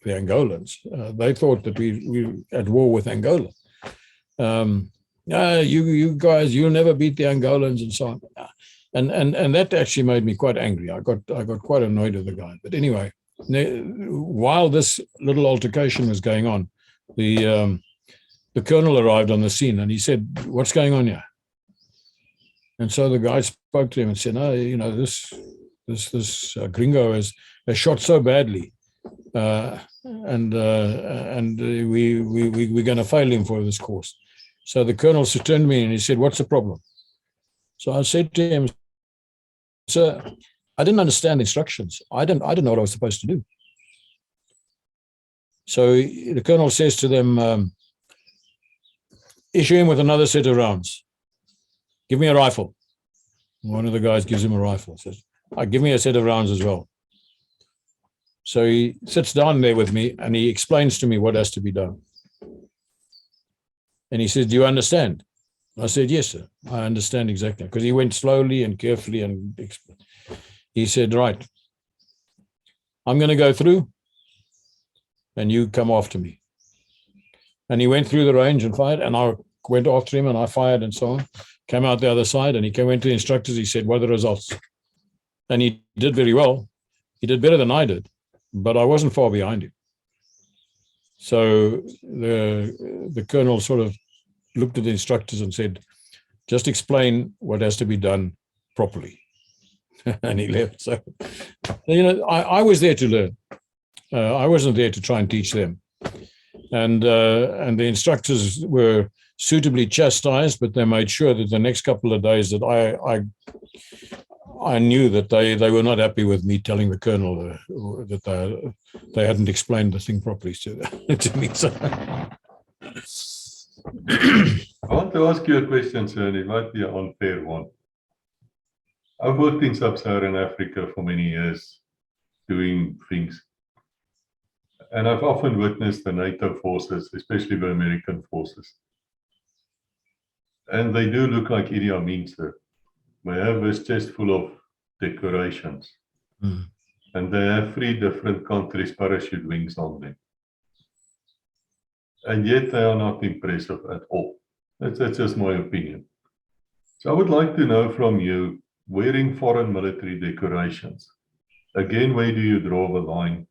the Angolans. They thought that we were at war with Angola. You guys, you'll never beat the Angolans, and so on. And that actually made me quite angry. I got quite annoyed with the guy. But anyway, while this little altercation was going on, the colonel arrived on the scene, and he said, "What's going on here?" And so the guy spoke to him and said, "No, this gringo has shot so badly, and we're going to fail him for this course." So the colonel turned to me and he said, "What's the problem?" So I said to him, sir, I didn't understand instructions. I didn't know what I was supposed to do. So the colonel says to them, issue him with another set of rounds. Give me a rifle. One of the guys gives him a rifle. Says, give me a set of rounds as well. So he sits down there with me and he explains to me what has to be done. And he says, do you understand? I said, yes, sir, I understand exactly. Because he went slowly and carefully and he said, right, I'm going to go through and you come after me. And he went through the range and fired, and I went after him and I fired and so on. Came out the other side and he went to the instructors. He said, what are the results? And he did very well. He did better than I did, but I wasn't far behind him. So the colonel sort of looked at the instructors and said, just explain what has to be done properly. And he left. So, I was there to learn. I wasn't there to try and teach them. And the instructors were suitably chastised, but they made sure that the next couple of days that I knew that they were not happy with me telling the colonel that they hadn't explained the thing properly to me. So. I want to ask you a question, sir, and it might be an unfair one. I've worked in sub-Saharan Africa for many years doing things. And I've often witnessed the NATO forces, especially the American forces. And they do look like Idi Amin, sir. They have this chest full of decorations. Mm. And they have 3 different countries' parachute wings on them. And yet they are not impressive at all. That's just my opinion. So I would like to know from you, wearing foreign military decorations, again, where do you draw the line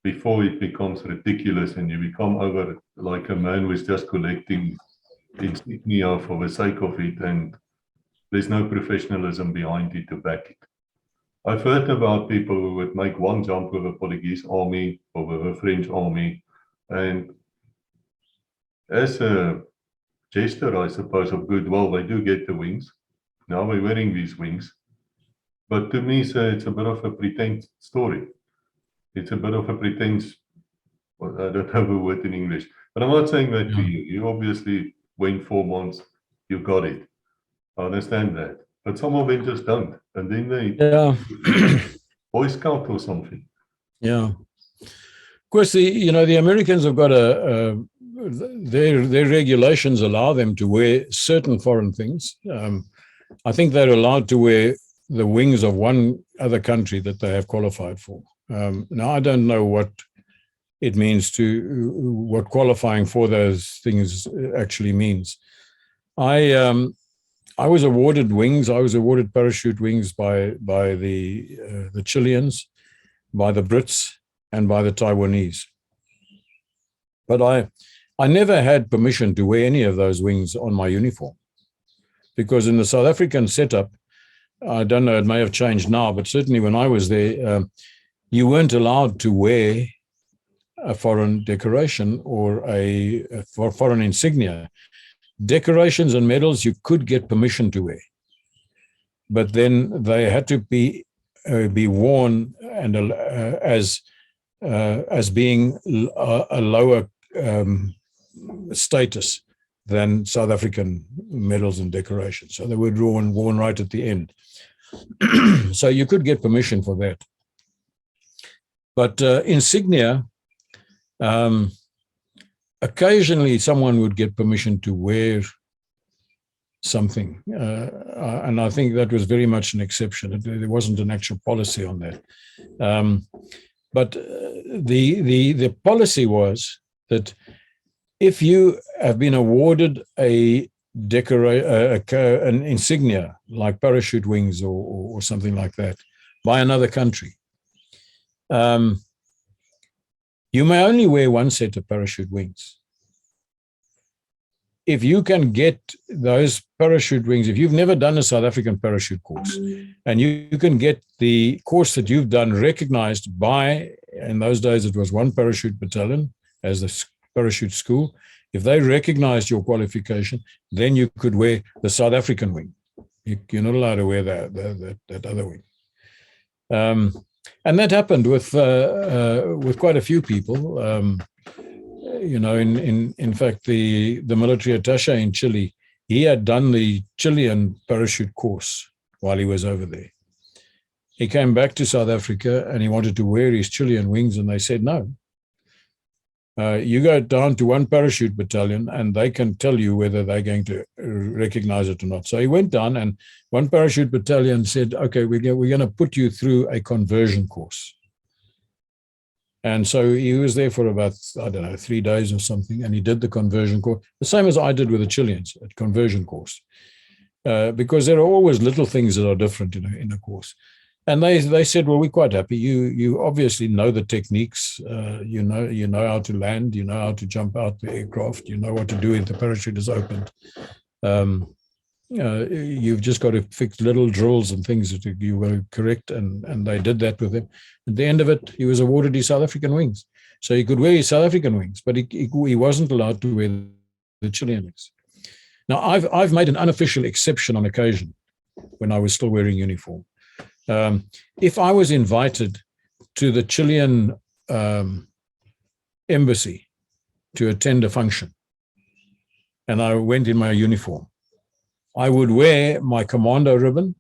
before it becomes ridiculous and you become over like a man who's just collecting insignia for the sake of it and there's no professionalism behind it to back it? I've heard about people who would make one jump with the Portuguese army or with the French army, and as a gesture, I suppose, of goodwill, they do get the wings. Now we're wearing these wings. But to me, sir, it's a bit of a pretense story. It's a bit of a pretense. Well, I don't have a word in English. But I'm not saying that to you. You obviously went 4 months. You got it. I understand that. But some of them just don't. And then they Boy Scout or something. Yeah. Of course, the Americans have got their regulations allow them to wear certain foreign things. I think they're allowed to wear the wings of one other country that they have qualified for. Now, I don't know what it means what qualifying for those things actually means. I was awarded wings. I was awarded parachute wings by the Chileans, by the Brits, and by the Taiwanese. But I never had permission to wear any of those wings on my uniform, because in the South African setup, I don't know, it may have changed now, but certainly when I was there, you weren't allowed to wear a foreign decoration or a foreign insignia. Decorations and medals you could get permission to wear, but then they had to be worn and as being a lower status than South African medals and decorations. So they were worn right at the end. So you could get permission for that. But insignia, occasionally someone would get permission to wear something. And I think that was very much an exception. There wasn't an actual policy on that. But the policy was that if you have been awarded an insignia like parachute wings or something like that by another country, you may only wear one set of parachute wings. If you can get those parachute wings, if you've never done a South African parachute course, and you can get the course that you've done recognized by, in those days it was one Parachute Battalion as the parachute school, if they recognized your qualification, then you could wear the South African wing. You're not allowed to wear that other wing. And that happened with quite a few people. In fact, the military attaché in Chile, he had done the Chilean parachute course while he was over there. He came back to South Africa and he wanted to wear his Chilean wings, and they said no. You go down to one parachute battalion and they can tell you whether they're going to recognize it or not. So he went down, and one parachute battalion said, okay, we're going to put you through a conversion course. And so he was there for about, 3 days or something, and he did the conversion course, the same as I did with the Chileans, a conversion course, because there are always little things that are different in a course. And they said, well, we're quite happy. You obviously know the techniques. You know how to land. You know how to jump out the aircraft. You know what to do if the parachute is opened. You've just got to fix little drills and things that you were correct. And they did that with him. At the end of it, he was awarded his South African wings. So he could wear his South African wings, but he wasn't allowed to wear the Chilean wings. Now, I've made an unofficial exception on occasion when I was still wearing uniform. If I was invited to the Chilean embassy to attend a function and I went in my uniform, I would wear my Commando ribbon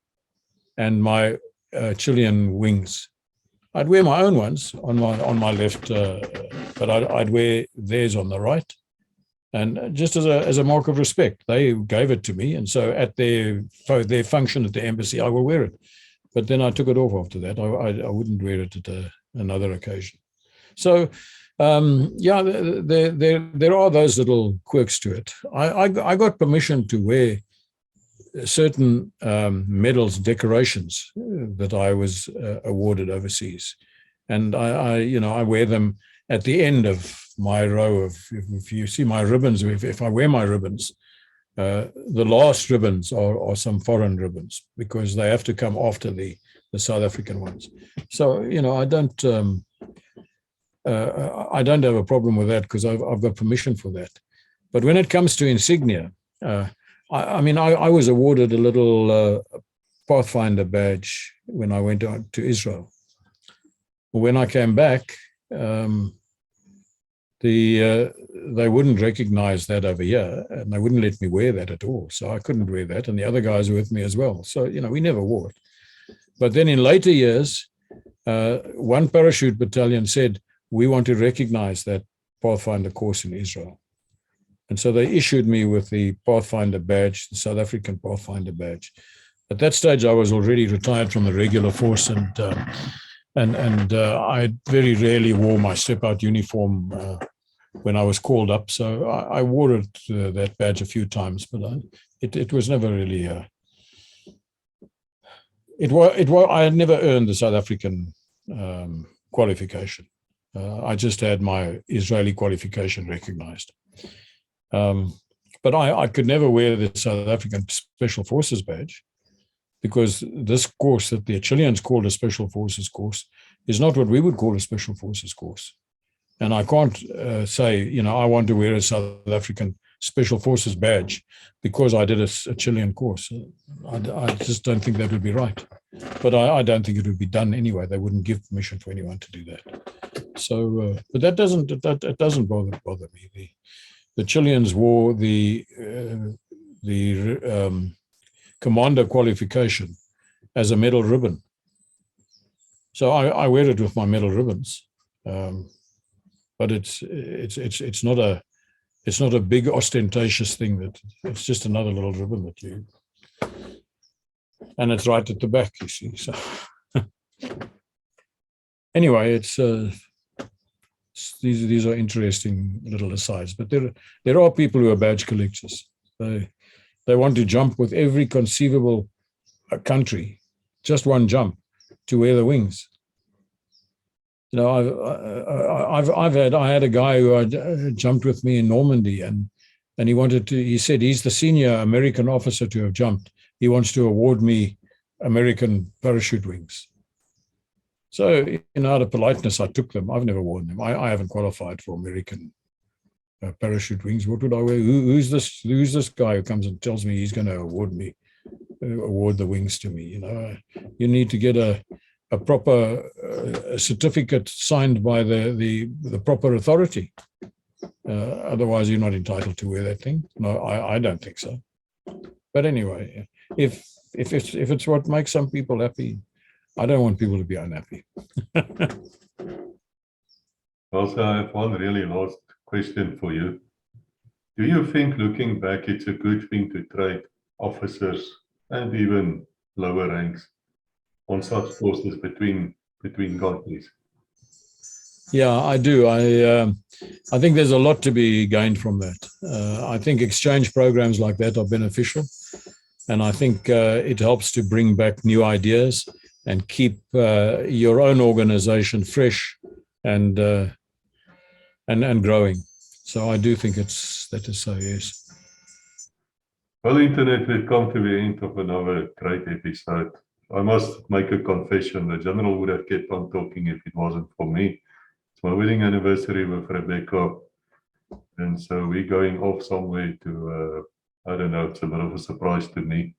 and my Chilean wings. I'd wear my own ones on my left, but I'd wear theirs on the right. And just as a mark of respect, they gave it to me. And so at their function at the embassy, I will wear it. But then I took it off after that. I wouldn't wear it at another occasion. So, there are those little quirks to it. I got permission to wear certain medals, decorations that I was awarded overseas, and I wear them at the end of my row of. If you see my ribbons, if I wear my ribbons. The last ribbons are some foreign ribbons because they have to come after the South African ones. So I don't have a problem with that because I've got permission for that. But when it comes to insignia, I was awarded a little pathfinder badge when I went on to Israel. When I came back, they wouldn't recognize that over here, and they wouldn't let me wear that at all. So I couldn't wear that, and the other guys were with me as well. So, we never wore it. But then in later years, one parachute battalion said, we want to recognize that Pathfinder course in Israel. And so they issued me with the Pathfinder badge, the South African Pathfinder badge. At that stage, I was already retired from the regular force, and I very rarely wore my step-out uniform when I was called up. So I wore that badge a few times, but it was never really. I had never earned the South African qualification. I just had my Israeli qualification recognized. But I could never wear the South African Special Forces badge, because this course that the Chileans called a Special Forces course is not what we would call a Special Forces course. And I can't say, I want to wear a South African Special Forces badge because I did a Chilean course. I just don't think that would be right. But I don't think it would be done anyway. They wouldn't give permission for anyone to do that. So, but that doesn't bother me. The Chileans wore the Commando qualification as a medal ribbon. So I wear it with my medal ribbons, but it's not a big ostentatious thing. That it's just another little ribbon that you, and it's right at the back, you see. So anyway, these are interesting little asides. But there are people who are badge collectors. They want to jump with every conceivable country, just one jump, to wear the wings. I had a guy who had jumped with me in Normandy, and he said he's the senior American officer to have jumped. He wants to award me American parachute wings. So, out of politeness, I took them. I've never worn them. I haven't qualified for American parachute wings. What would I wear? Who's this guy who comes and tells me he's going to award the wings to me? You need to get a a proper certificate signed by the proper authority. Otherwise, you're not entitled to wear that thing. No, I don't think so. But anyway, if it's what makes some people happy, I don't want people to be unhappy. Also, I have one really last question for you. Do you think, looking back, it's a good thing to trade officers and even lower ranks on such forces between countries? Yeah, I do. I think there's a lot to be gained from that. I think exchange programs like that are beneficial, and I think it helps to bring back new ideas and keep your own organization fresh and growing. So I do think that is so, yes. Well, Internet, we've come to the end of another great episode. I must make a confession. The General would have kept on talking if it wasn't for me. It's my wedding anniversary with Rebecca, and so we're going off somewhere to, I don't know, it's a bit of a surprise to me.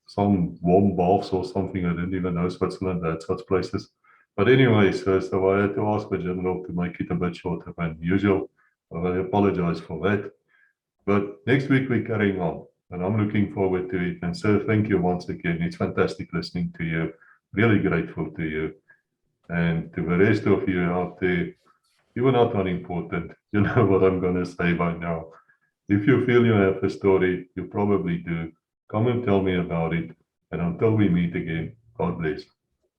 Some warm baths or something. I didn't even know Switzerland had such places. But anyway, so I had to ask the General to make it a bit shorter than usual. I apologize for that. But next week we're carrying on, and I'm looking forward to it. And sir, thank you once again. It's fantastic listening to you. Really grateful to you. And to the rest of you out there, you are not unimportant. You know what I'm going to say by now. If you feel you have a story, you probably do. Come and tell me about it. And until we meet again, God bless.